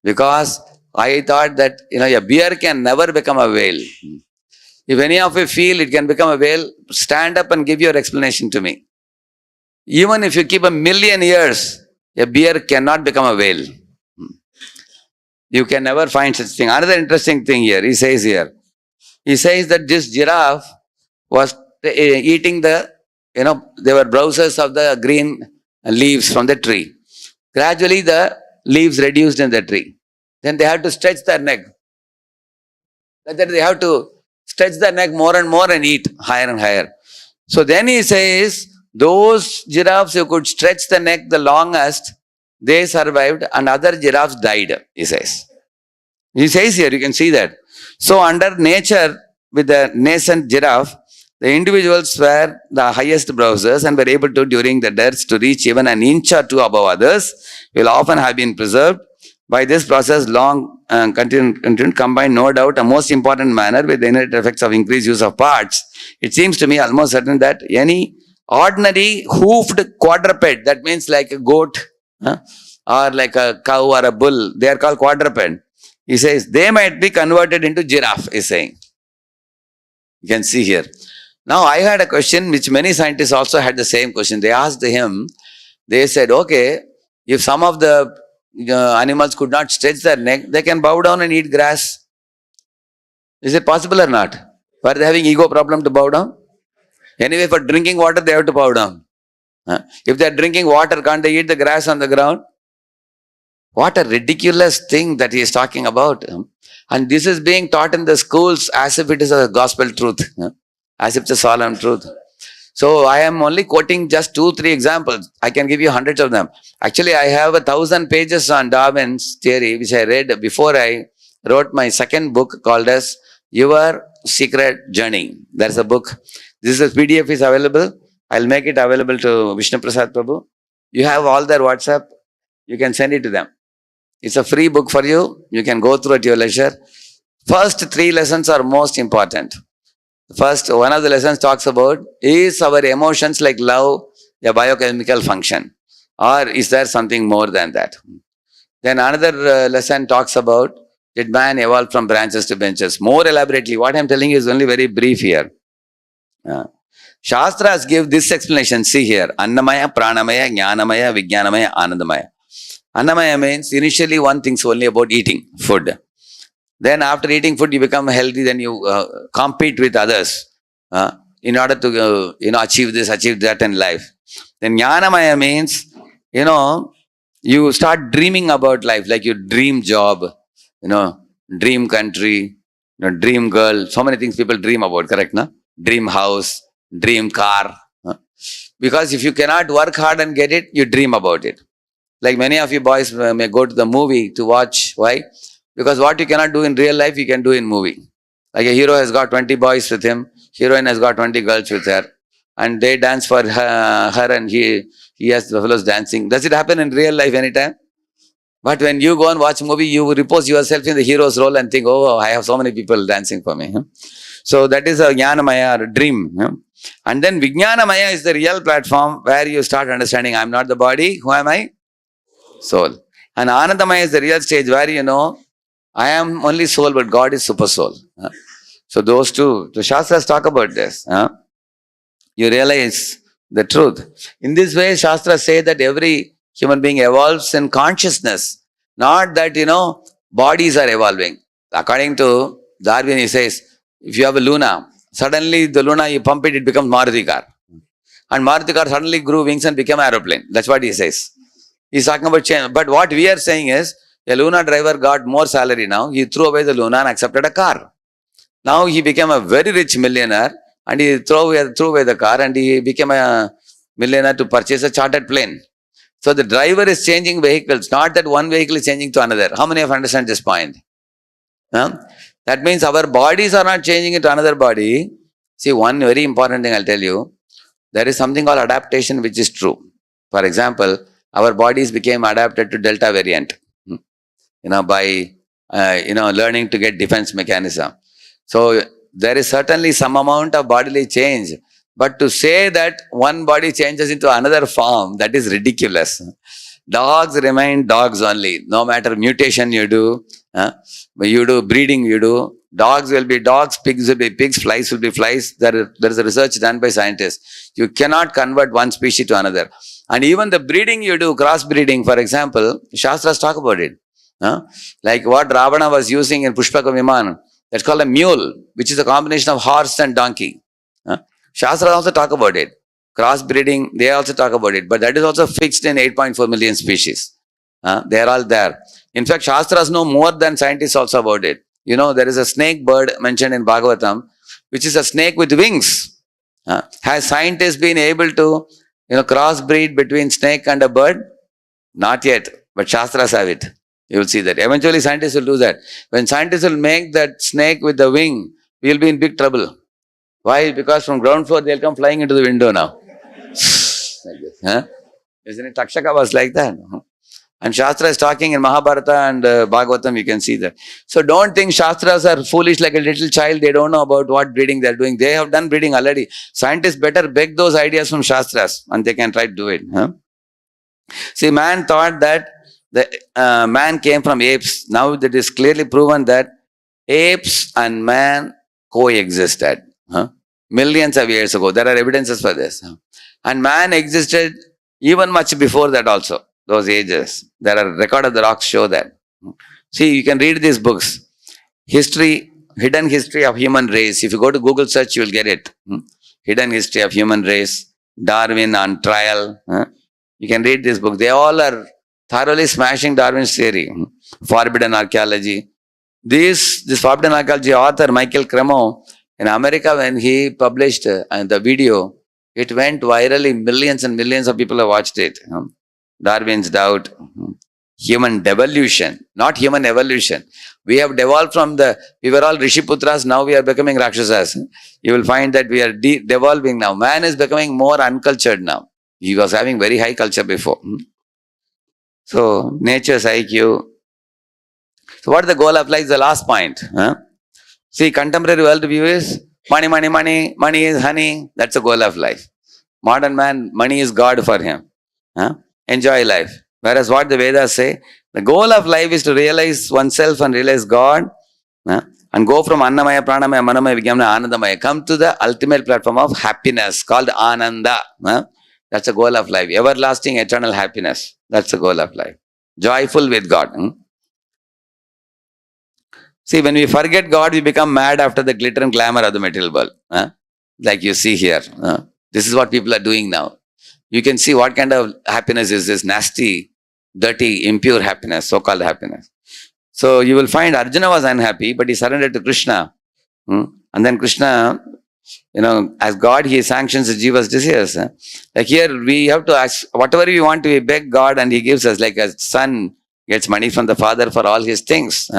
Because I thought that, a bear can never become a whale. If any of you feel it can become a whale, stand up and give your explanation to me. Even if you keep 1,000,000 years, a bear cannot become a whale. You can never find such thing. Another interesting thing here, he says that this giraffe was eating they were browsers of the green leaves from the tree. Gradually the leaves reduced in the tree. Then they had to stretch their neck. They have to stretch their neck more and more and eat higher and higher. So then he says, those giraffes who could stretch the neck the longest, they survived and other giraffes died, he says. He says here, you can see that. So under nature, with the nascent giraffe, the individuals were the highest browsers and were able to, during the dearth, to reach even an inch or two above others, will often have been preserved. By this process, long continued, combined, no doubt, a most important manner with the inherent effects of increased use of parts. It seems to me almost certain that any ordinary hoofed quadruped, that means like a goat or like a cow or a bull, they are called quadruped. He says they might be converted into giraffe, he's saying. You can see here. Now I had a question which many scientists also had the same question. They asked him, they said, okay, if some of the animals could not stretch their neck, they can bow down and eat grass. Is it possible or not? Were they having ego problem to bow down? Anyway, for drinking water, they have to bow down. If they are drinking water, can't they eat the grass on the ground? What a ridiculous thing that he is talking about. And this is being taught in the schools as if it is a gospel truth, as if it's a solemn truth. So I am only quoting just 2-3 examples. I can give you hundreds of them. Actually, I have 1,000 pages on Darwin's theory, which I read before I wrote my second book called as Your Secret Journey. There's a book. This is PDF is available. I'll make it available to Vishnu Prasad Prabhu. You have all their WhatsApp. You can send it to them. It's a free book for you. You can go through at your leisure. First 3 lessons are most important. First, one of the lessons talks about, is our emotions like love a biochemical function? Or is there something more than that? Then another lesson talks about, did man evolve from branches to benches? More elaborately, what I am telling you is only very brief here. Shastras give this explanation. See here, Annamaya, Pranamaya, Jnanamaya, Vijnanamaya, Anandamaya. Annamaya means initially one thinks only about eating food. Then after eating food, you become healthy, then you compete with others in order to achieve this, achieve that in life. Then Jnanamaya means, you start dreaming about life, like your dream job, dream country, dream girl. So many things people dream about, correct? No? Dream house, dream car. Because if you cannot work hard and get it, you dream about it. Like many of you boys may go to the movie to watch. Why? Because what you cannot do in real life, you can do in movie. Like a hero has got 20 boys with him, heroine has got 20 girls with her, and they dance for her and he has the fellows dancing. Does it happen in real life anytime? But when you go and watch a movie, you repose yourself in the hero's role and think, oh, I have so many people dancing for me. So that is a Jnanamaya, or dream. And then Vijnanamaya is the real platform where you start understanding, I am not the body, who am I? Soul. And Anandamaya is the real stage where I am only soul, but God is super soul. So those two, the Shastras talk about this. You realize the truth. In this way, Shastras say that every human being evolves in consciousness. Not that, bodies are evolving. According to Darwin, he says, if you have a Luna, suddenly the Luna, you pump it, it becomes Maruti car. And Maruti car suddenly grew wings and became an aeroplane. That's what he says. He's talking about change. But what we are saying is, a Luna driver got more salary now. He threw away the Luna and accepted a car. Now he became a very rich millionaire and he threw away the car and he became a millionaire to purchase a chartered plane. So the driver is changing vehicles, not that one vehicle is changing to another. How many of you understand this point? That means our bodies are not changing into another body. See, one very important thing I'll tell you. There is something called adaptation which is true. For example, our bodies became adapted to Delta variant. By learning to get defense mechanism. So there is certainly some amount of bodily change. But to say that one body changes into another form, that is ridiculous. Dogs remain dogs only. No matter mutation you do, breeding you do, dogs will be dogs, pigs will be pigs, flies will be flies. There is a research done by scientists. You cannot convert one species to another. And even the breeding you do, crossbreeding, for example, Shastras talk about it. Like what Ravana was using in Pushpaka Viman, that's called a mule, which is a combination of horse and donkey. Shastras also talk about it. Crossbreeding, they also talk about it. But that is also fixed in 8.4 million species. They are all there. In fact, Shastras know more than scientists also about it. You know, there is a snake bird mentioned in Bhagavatam, which is a snake with wings. Has scientists been able to, crossbreed between snake and a bird? Not yet, but Shastras have it. You will see that. Eventually, scientists will do that. When scientists will make that snake with the wing, we will be in big trouble. Why? Because from ground floor, they'll come flying into the window now. Like this. Isn't it? Takshaka was like that. And Shastra is talking in Mahabharata and Bhagavatam, you can see that. So don't think Shastras are foolish like a little child. They don't know about what breeding they're doing. They have done breeding already. Scientists better beg those ideas from Shastras and they can try to do it. See, man thought that the man came from apes. Now it is clearly proven that apes and man coexisted. Millions of years ago. There are evidences for this. And man existed even much before that also. Those ages. There are record of the rocks show that. See, you can read these books. History, hidden history of human race. If you go to Google search, you will get it. Hidden history of human race. Darwin on trial. You can read this book. They all are thoroughly smashing Darwin's theory. Forbidden archaeology. This forbidden archaeology author, Michael Cremo, in America, when he published the video, it went virally. Millions and millions of people have watched it. Darwin's doubt. Human devolution, not human evolution. We have devolved from we were all Rishiputras, now we are becoming Rakshasas. You will find that we are devolving now. Man is becoming more uncultured now. He was having very high culture before. So, nature's IQ. So, what is the goal of life? The last point. See, contemporary world view is money, money, money, money is honey. That's the goal of life. Modern man, money is God for him. Enjoy life. Whereas what the Vedas say, the goal of life is to realize oneself and realize God and go from Annamaya, Pranamaya, Manamaya, Vigyamana, Anandamaya. Come to the ultimate platform of happiness called Ananda. That's the goal of life. Everlasting, eternal happiness. That's the goal of life. Joyful with God. See, when we forget God, we become mad after the glitter and glamour of the material world. Like you see here. This is what people are doing now. You can see what kind of happiness is this nasty, dirty, impure happiness, so-called happiness. So you will find Arjuna was unhappy, but he surrendered to Krishna. And then Krishna, as God, he sanctions the jiva's desires. Like here, we have to ask, whatever we want, we beg God and he gives us, like a son gets money from the father for all his things.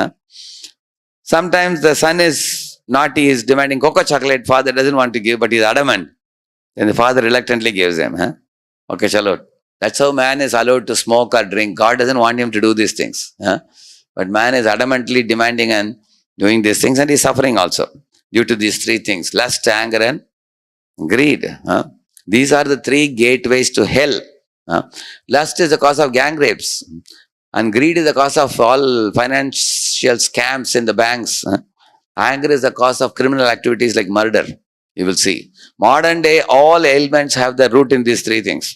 Sometimes the son is naughty, he is demanding cocoa chocolate, father doesn't want to give, but he is adamant. Then the father reluctantly gives him. Okay, chalo. That's how man is allowed to smoke or drink. God doesn't want him to do these things. But man is adamantly demanding and doing these things and he's suffering also due to these three things. Lust, anger and greed. These are the three gateways to hell. Lust is the cause of gang rapes. And greed is the cause of all financial scams in the banks. Anger is the cause of criminal activities like murder. You will see. Modern day, all ailments have their root in these three things.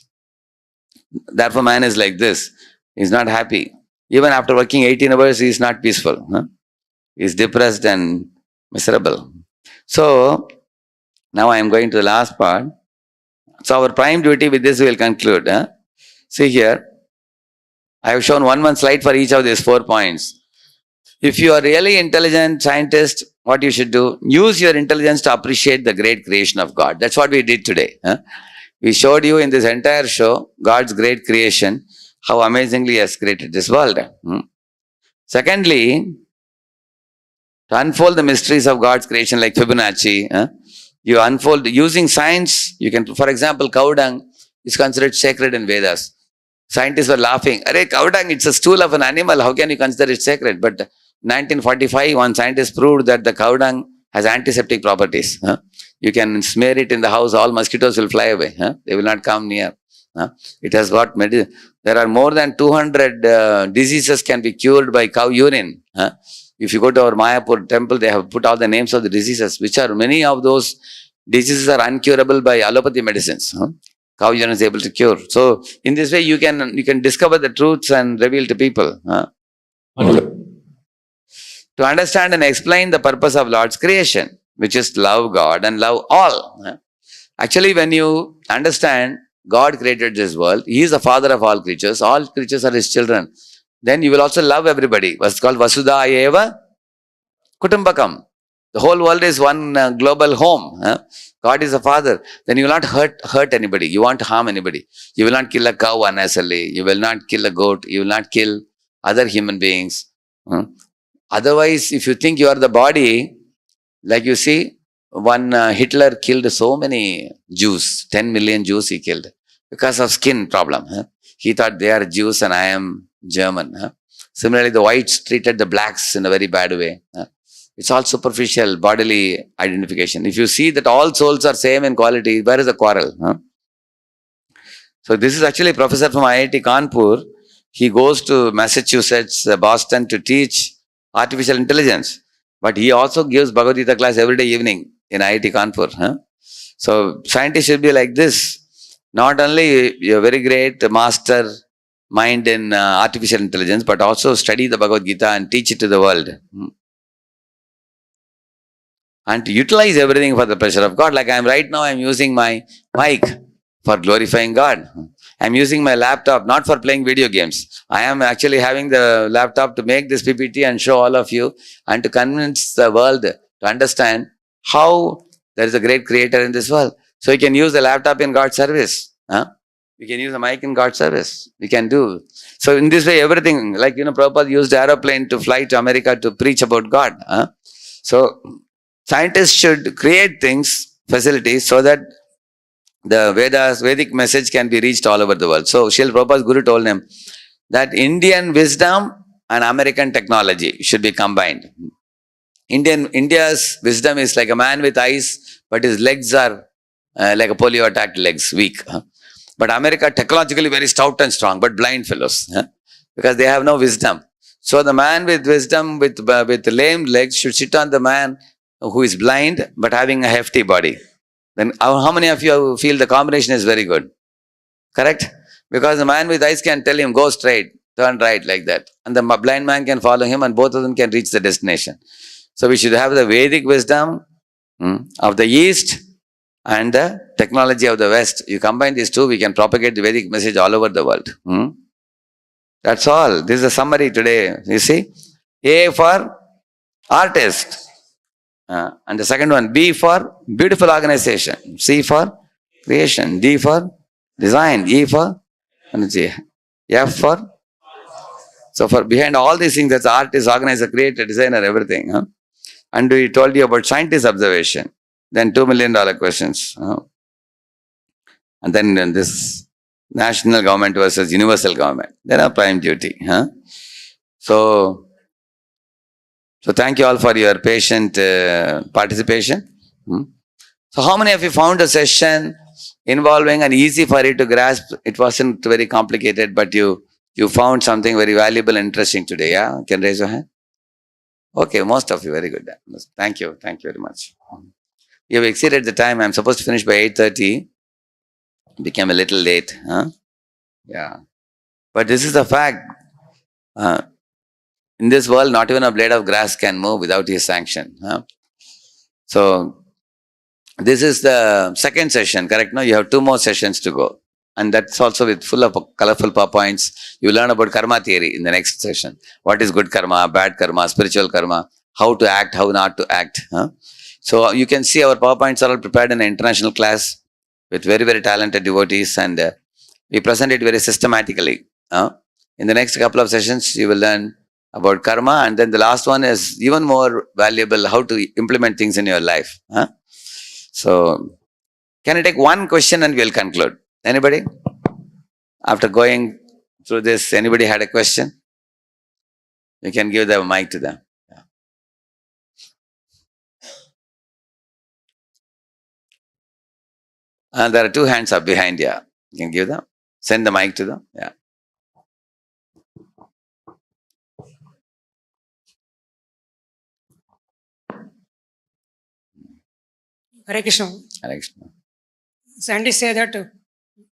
Therefore, man is like this. He is not happy. Even after working 18 hours, he is not peaceful. He is depressed and miserable. So, now I am going to the last part. So, our prime duty with this we will conclude. See here. I have shown one slide for each of these 4 points. If you are really intelligent scientist, what you should do, use your intelligence to appreciate the great creation of God. That's what we did today. We showed you in this entire show, God's great creation, how amazingly He has created this world. Secondly, to unfold the mysteries of God's creation like Fibonacci, you unfold using science. You can, for example, cow dung is considered sacred in Vedas. Scientists were laughing. Arey, cow dung, it's a stool of an animal. How can you consider it sacred? But 1945, one scientist proved that the cow dung has antiseptic properties. You can smear it in the house, all mosquitoes will fly away. They will not come near. It has got there are more than 200 diseases can be cured by cow urine. If you go to our Mayapur temple, they have put all the names of the diseases, which are many of those diseases are uncurable by allopathy medicines. Cow urine is able to cure. So in this way, you can discover the truths and reveal to people. To understand and explain the purpose of Lord's creation, which is to love God and love all. Actually, when you understand God created this world, He is the father of all creatures are His children, then you will also love everybody. What's called Vasudha Eva Kutumbakam. The whole world is one global home. God is a father. Then you will not hurt anybody. You want to harm anybody. You will not kill a cow unnecessarily. You will not kill a goat. You will not kill other human beings. Otherwise, if you think you are the body, like you see, one Hitler killed so many Jews, 10 million Jews he killed because of skin problem. He thought they are Jews and I am German. Similarly, the whites treated the blacks in a very bad way. It's all superficial bodily identification. If you see that all souls are same in quality, where is the quarrel? So this is actually a professor from IIT Kanpur. He goes to Massachusetts, Boston to teach artificial intelligence. But he also gives Bhagavad Gita class every day evening in IIT Kanpur. So scientists should be like this. Not only a very great master mind in artificial intelligence, but also study the Bhagavad Gita and teach it to the world. And to utilize everything for the pleasure of God. Like I am right now, I am using my mic for glorifying God. I am using my laptop not for playing video games. I am actually having the laptop to make this PPT and show all of you and to convince the world to understand how there is a great creator in this world. So you can use the laptop in God's service. We can use the mic in God's service. We can do. So in this way, everything, like, Prabhupada used aeroplane to fly to America to preach about God. So scientists should create things, facilities, so that the Vedic message can be reached all over the world. So Srila Prabhupada's Guru told him that Indian wisdom and American technology should be combined. India's wisdom is like a man with eyes, but his legs are like a polio attacked legs, weak. But America technologically very stout and strong, but blind fellows, because they have no wisdom. So the man with wisdom, with lame legs, should sit on the man who is blind but having a hefty body. Then how many of you feel the combination is very good? Correct? Because the man with eyes can tell him, go straight, turn right, like that. And the blind man can follow him and both of them can reach the destination. So we should have the Vedic wisdom of the East and the technology of the West. You combine these two, we can propagate the Vedic message all over the world. That's all. This is a summary today. You see? A for artist. And the second one, B for beautiful organization. C for creation. D for design. E for energy. F for... So for behind all these things, that's artist, organizer, creator, designer, everything. And we told you about scientist observation. Then $2 million questions. And then this national government versus universal government. Then our prime duty. So thank you all for your patient participation. So how many of you found a session involving and easy for you to grasp? It wasn't very complicated, but you found something very valuable and interesting today. Yeah? Can raise your hand? Okay, most of you, very good. Thank you. Thank you very much. You have exceeded the time. I'm supposed to finish by 8:30. Became a little late. Yeah. But this is the fact. In this world, not even a blade of grass can move without His sanction. So, this is the second session, correct? No, you have 2 more sessions to go. And that's also with full of colorful points. You learn about karma theory in the next session. What is good karma, bad karma, spiritual karma, how to act, how not to act. So, you can see our PowerPoints are all prepared in an international class with very, very talented devotees, and we present it very systematically. In the next couple of sessions, you will learn about karma, and then the last one is even more valuable, how to implement things in your life. So, can I take one question and we'll conclude? Anybody? After going through this, anybody had a question? You can give the mic to them. There are 2 hands up behind you. You can give them. Send the mic to them. Yeah. Hare Krishna. Hare Krishna. Scientists say that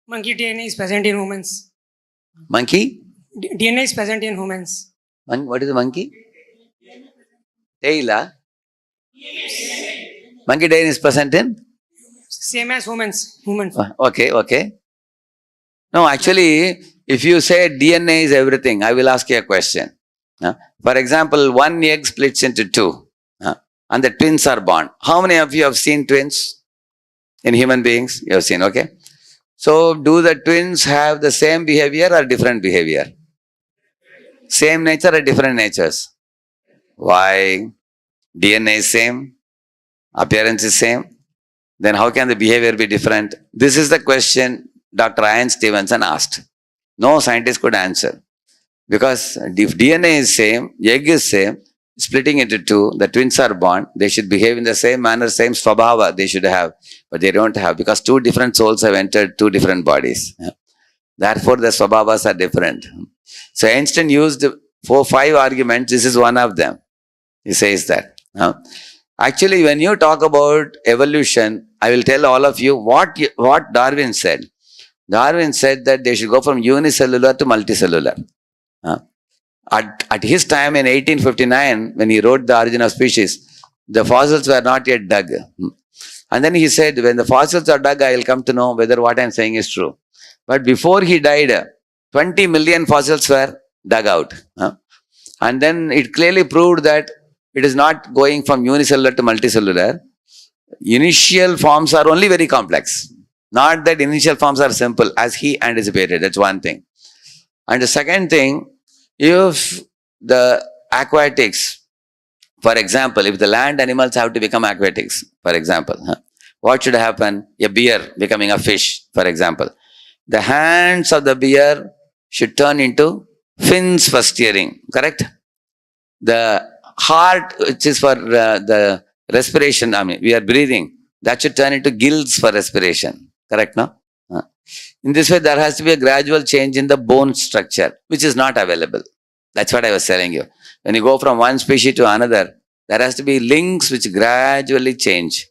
monkey DNA is present in humans. Monkey? DNA is present in humans. What is a monkey? Tail, huh? Monkey tail is present in? Same as humans. Humans. Okay. No, actually, if you say DNA is everything, I will ask you a question. For example, one egg splits into two, and the twins are born. How many of you have seen twins in human beings? You have seen, okay? So, do the twins have the same behavior or different behavior? Same nature or different natures? Why? DNA is same, appearance is same. Then how can the behavior be different? This is the question Dr. Ian Stevenson asked. No scientist could answer. Because if DNA is same, egg is same, splitting into two, the twins are born, they should behave in the same manner, same svabhava they should have. But they don't have, because two different souls have entered two different bodies. Therefore, the svabhavas are different. So Einstein used 4-5 arguments, this is one of them. He says that. Actually, when you talk about evolution, I will tell all of you what Darwin said. Darwin said that they should go from unicellular to multicellular. At his time in 1859, when he wrote The Origin of Species, the fossils were not yet dug. And then he said, when the fossils are dug, I will come to know whether what I am saying is true. But before he died, 20 million fossils were dug out. And then it clearly proved that it is not going from unicellular to multicellular. Initial forms are only very complex. Not that initial forms are simple as he anticipated. That's one thing. And the second thing, if the aquatics, for example, if the land animals have to become aquatics, for example, what should happen? A bear becoming a fish, for example. The hands of the bear should turn into fins for steering, correct? The heart, which is for the respiration, we are breathing, that should turn into gills for respiration, correct, no? In this way, there has to be a gradual change in the bone structure, which is not available. That's what I was telling you. When you go from one species to another, there has to be links which gradually change.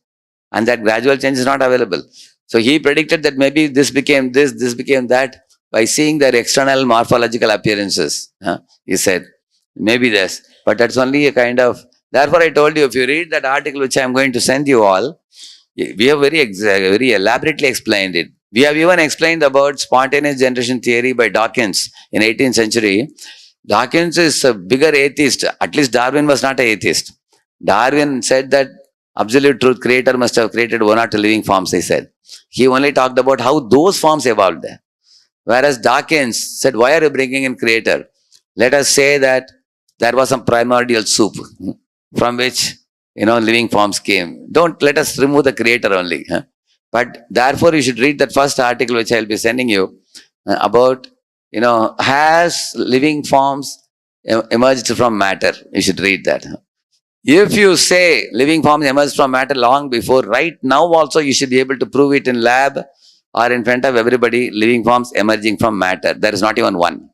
And that gradual change is not available. So he predicted that maybe this became this became that by seeing their external morphological appearances. He said, maybe this. But that's only a kind of... Therefore, I told you, if you read that article which I am going to send you all, we have very elaborately explained it. We have even explained about spontaneous generation theory by Dawkins in 18th century. Dawkins is a bigger atheist. At least Darwin was not an atheist. Darwin said that absolute truth, creator must have created one or two living forms, he said. He only talked about how those forms evolved. Whereas Dawkins said, why are you bringing in creator? Let us say that there was some primordial soup from which, living forms came. Don't let us remove the creator only. But therefore, you should read that first article which I will be sending you about, has living forms emerged from matter? You should read that. If you say living forms emerged from matter long before, right now also you should be able to prove it in lab or in front of everybody, living forms emerging from matter. There is not even one.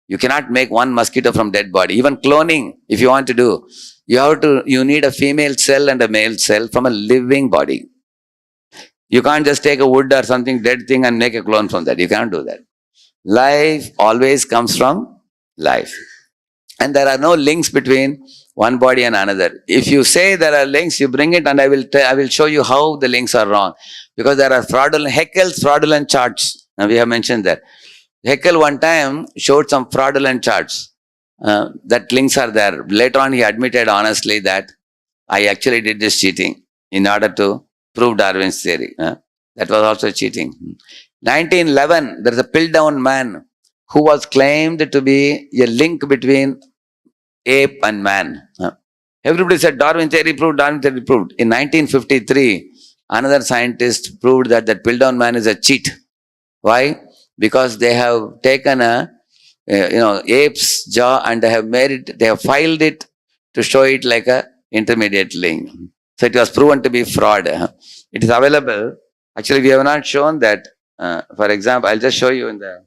You cannot make one mosquito from dead body. Even cloning, if you want to do, you need a female cell and a male cell from a living body. You can't just take a wood or something dead thing and make a clone from that. You can't do that. Life always comes from life. And there are no links between one body and another. If you say there are links, you bring it and I will show you how the links are wrong. Because there are Haeckel's fraudulent charts. And we have mentioned that. Haeckel one time showed some fraudulent charts. That links are there. Later on he admitted honestly that I actually did this cheating in order to prove Darwin's theory. That was also cheating. 1911, there is a Piltdown man who was claimed to be a link between ape and man. Everybody said Darwin theory proved, Darwin theory proved. In 1953, another scientist proved that Piltdown man is a cheat. Why? Because they have taken a ape's jaw and they have filed it to show it like a intermediate link. So it was proven to be fraud. It is available. Actually, we have not shown that. For example, I'll just show you in the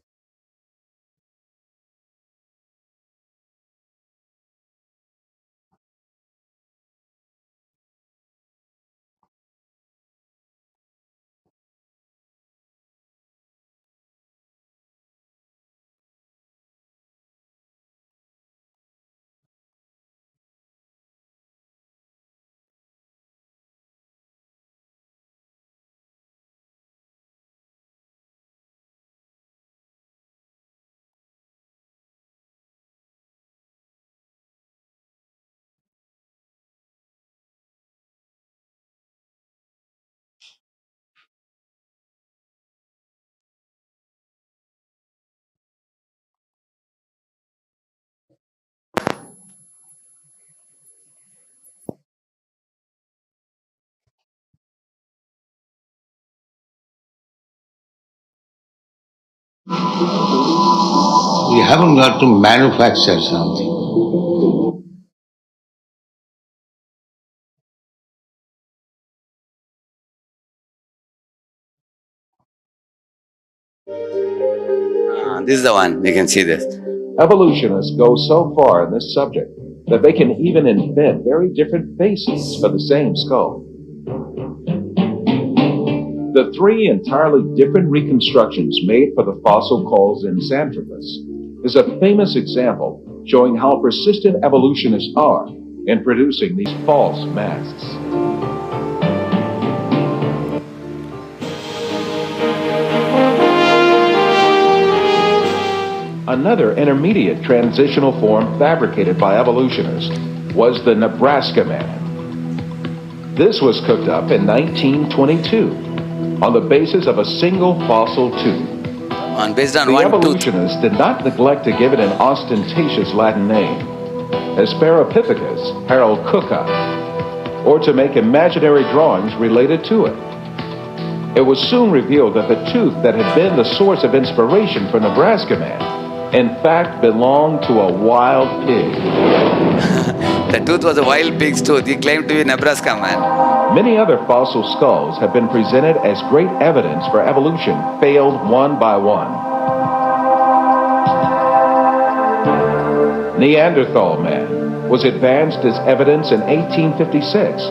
We haven't got to manufacture something. This is the one. You can see this. Evolutionists go so far in this subject that they can even invent very different faces for the same skull. The three entirely different reconstructions made for the fossil called Zinjanthropus is a famous example showing how persistent evolutionists are in producing these false masks. Another intermediate transitional form fabricated by evolutionists was the Nebraska man. This was cooked up in 1922 on the basis of a single fossil tooth. Based on the one evolutionists did not neglect to give it an ostentatious Latin name, Hesperopithecus heralcuca, or to make imaginary drawings related to it. It was soon revealed that the tooth that had been the source of inspiration for Nebraska man, in fact, belonged to a wild pig. The tooth was a wild pig's tooth. He claimed to be Nebraska man. Many other fossil skulls have been presented as great evidence for evolution, failed one by one. Neanderthal man was advanced as evidence in 1856,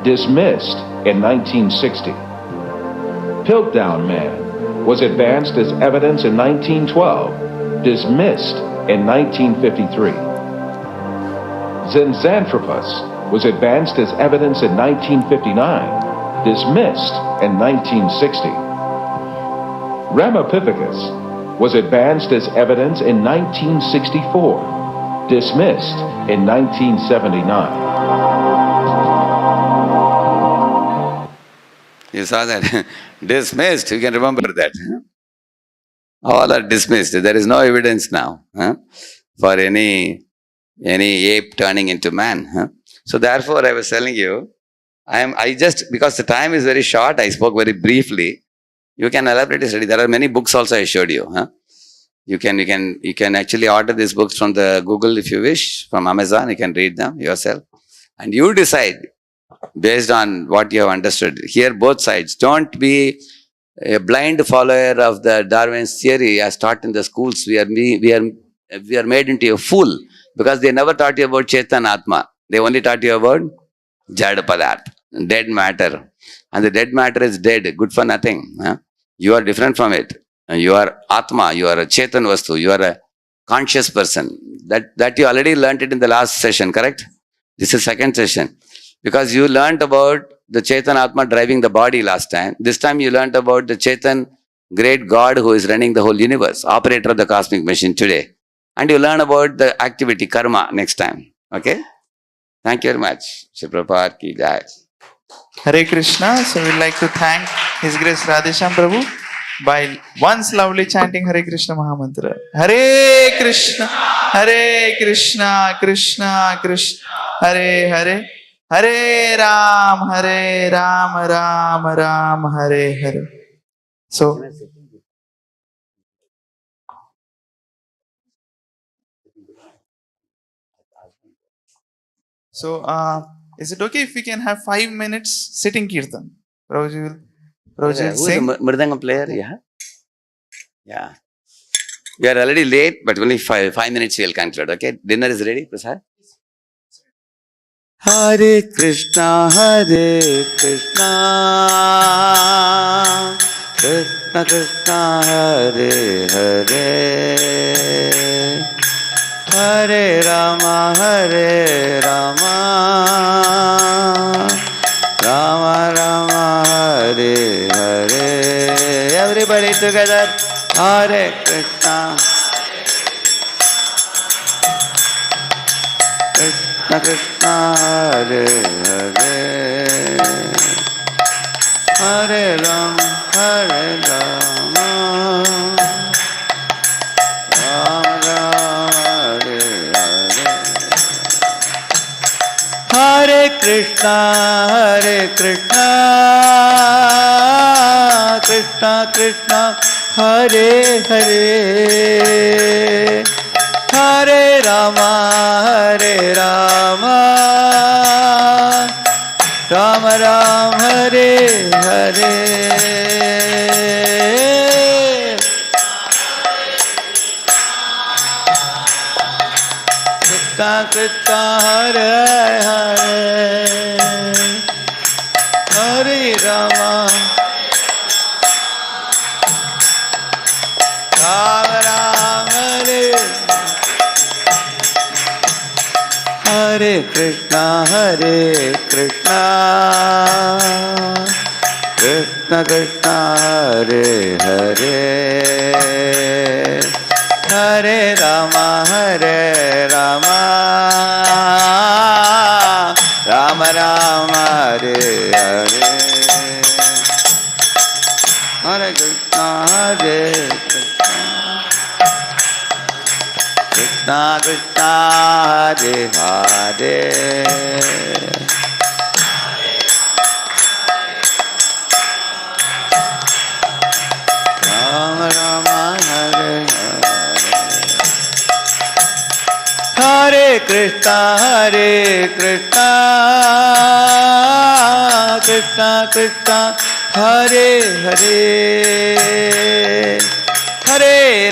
dismissed in 1960. Piltdown man was advanced as evidence in 1912, dismissed in 1953. Zinjanthropus was advanced as evidence in 1959, dismissed in 1960. Ramapithecus was advanced as evidence in 1964, dismissed in 1979. You saw that? Dismissed. You can remember that. All are dismissed. There is no evidence now for any ape turning into man. So therefore, I was telling you, I just, because the time is very short, I spoke very briefly. You can elaborate a study. There are many books also I showed you. You can actually order these books from the Google if you wish, from Amazon. You can read them yourself, and you decide based on what you have understood. Hear both sides. Don't be a blind follower of the Darwin's theory as taught in the schools. We are made into a fool because they never taught you about Chetan Atma. They only taught you about Jad Padarth, dead matter. And the dead matter is dead, good for nothing. You are different from it. You are Atma, you are a Chetan Vastu, you are a conscious person. That you already learnt it in the last session, correct? This is second session. Because you learnt about the Chetan Atma driving the body last time. This time you learnt about the Chetan, great God who is running the whole universe, operator of the cosmic machine today. And you learn about the activity, karma, next time. Okay? Thank you very much. Shri Prabhupada ki jai. Hare Krishna. So we'd like to thank His Grace Radhesham Prabhu by once loudly chanting Hare Krishna Mahamantra. Hare Krishna, Krishna Krishna, Hare Hare, Hare Ram, Ram Ram, Hare Hare. So, is it okay if we can have 5 minutes sitting kirtan? Prabhuji will sing. Who is the Mridangam player? Yeah. Yeah. We are already late, but only 5 minutes we will conclude. Okay? Dinner is ready, Prasad? Hare Krishna, Krishna Krishna, Hare Hare, Hare Rama, Rama Rama, Hare Hare. Everybody together. Hare Krishna, Krishna Krishna, Hare Hare, Hare Rama, Rama Rama, Hare Hare. Hare Krishna, Krishna Krishna, Hare Hare, Hare Rama, Hare Rama, Rama Rama, Hare Hare. Krishna Krishna, Hare Hare, Hare Rama, Rama Rama, Hare Hare Krishna, Krishna Krishna, Hare Hare, Hare Rama, Rama Rama, Hare Hare. Hare Krishna, Krishna Krishna, Hare Hare, Rama Rama, Hare Hare. Hare Krishna, Krishna Krishna, Hare Hare, Hare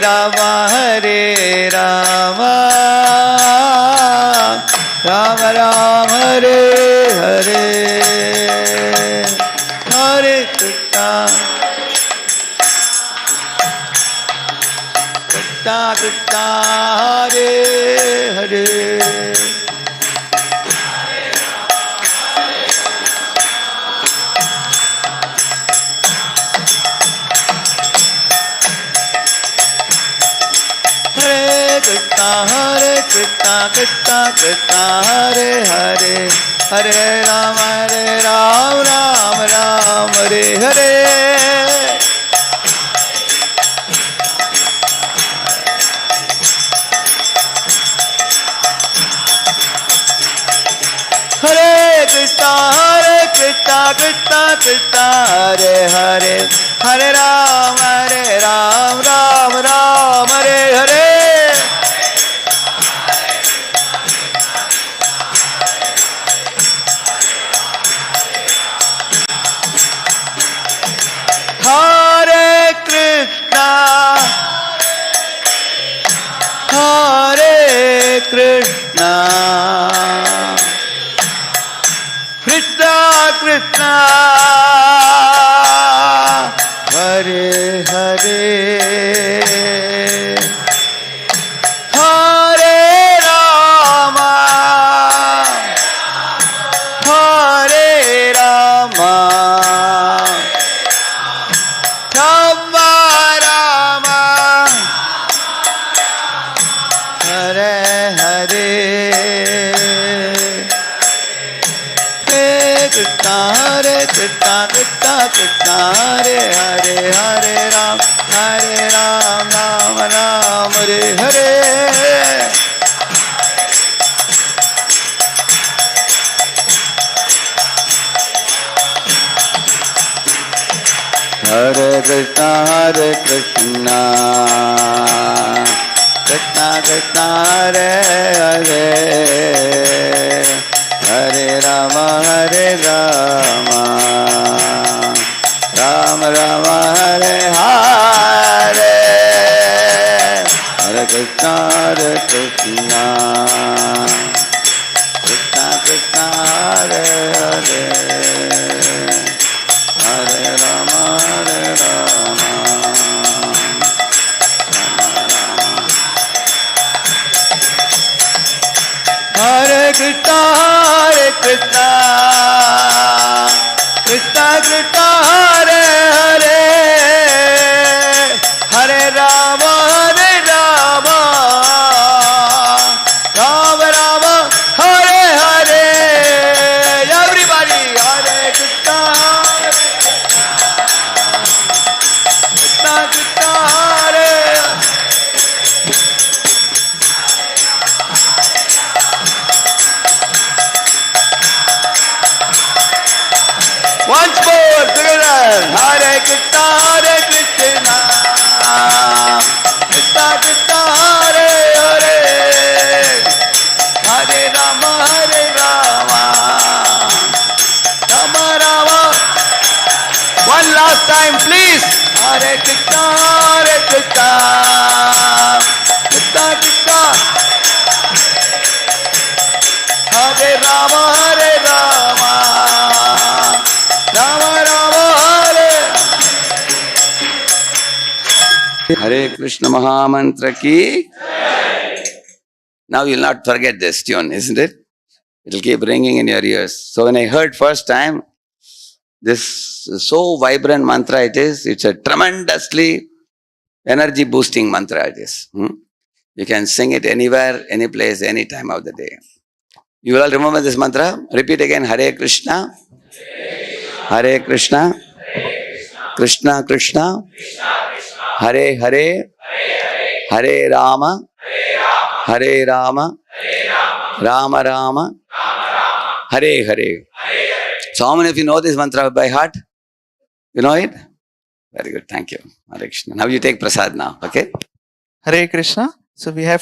Rama, Rama Rama, Hare Hare. Hare Krishna, Krishna Krishna, Hare Hare, Hare Krishna, Krishna Krishna, Hare Hare, Hare Rama, Rama Rama, Hare Hare. Hare Krishna, Krishna Krishna, Hare Hare, Hare Rama, Rama Rama, Hare Hare. Hare Krishna, Hare Krishna, Krishna Krishna, Hare Hare, Hare Rama, Hare Rama, Rama Rama, Hare Hare. Krishna, Krishna Krishna, Hare Hare, Hare Rama, Rama Rama, Hare Hare. Hare Krishna, Krishna Krishna, Hare Hare, Hare Rama, Rama Rama, Hare Hare. Hare Krishna, Krishna Krishna, Hare Hare, Hare Rama, Rama Hare Krishna, Krishna Krishna, Hare Hare, Hare Rama, Rama Rama, Hare Hare. Everybody, Hare Krishna, Krishna Krishna, Hare. Once more together, Hare Krishna, Krishna Krishna Hare Hare Hare Rama Rama Rama. One last time please. Hare Krishna Krishna Krishna Hare Rama Rama Rama Hare. Hare Krishna Mahamantra ki. Now you'll not forget this tune, isn't it? It'll keep ringing in your ears. So when I heard first time, this so vibrant mantra it is, it's a tremendously energy boosting mantra it is. You can sing it anywhere, any place, any time of the day. You will all remember this mantra? Repeat again, Hare Krishna, Hare Krishna, Krishna Krishna, Hare Hare, Hare Rama, Hare Rama, Rama Rama, Hare Hare. So how many of you know this mantra by heart? You know it? Very good, thank you. Hare Krishna. Now you take prasad now, okay? Hare Krishna. So we have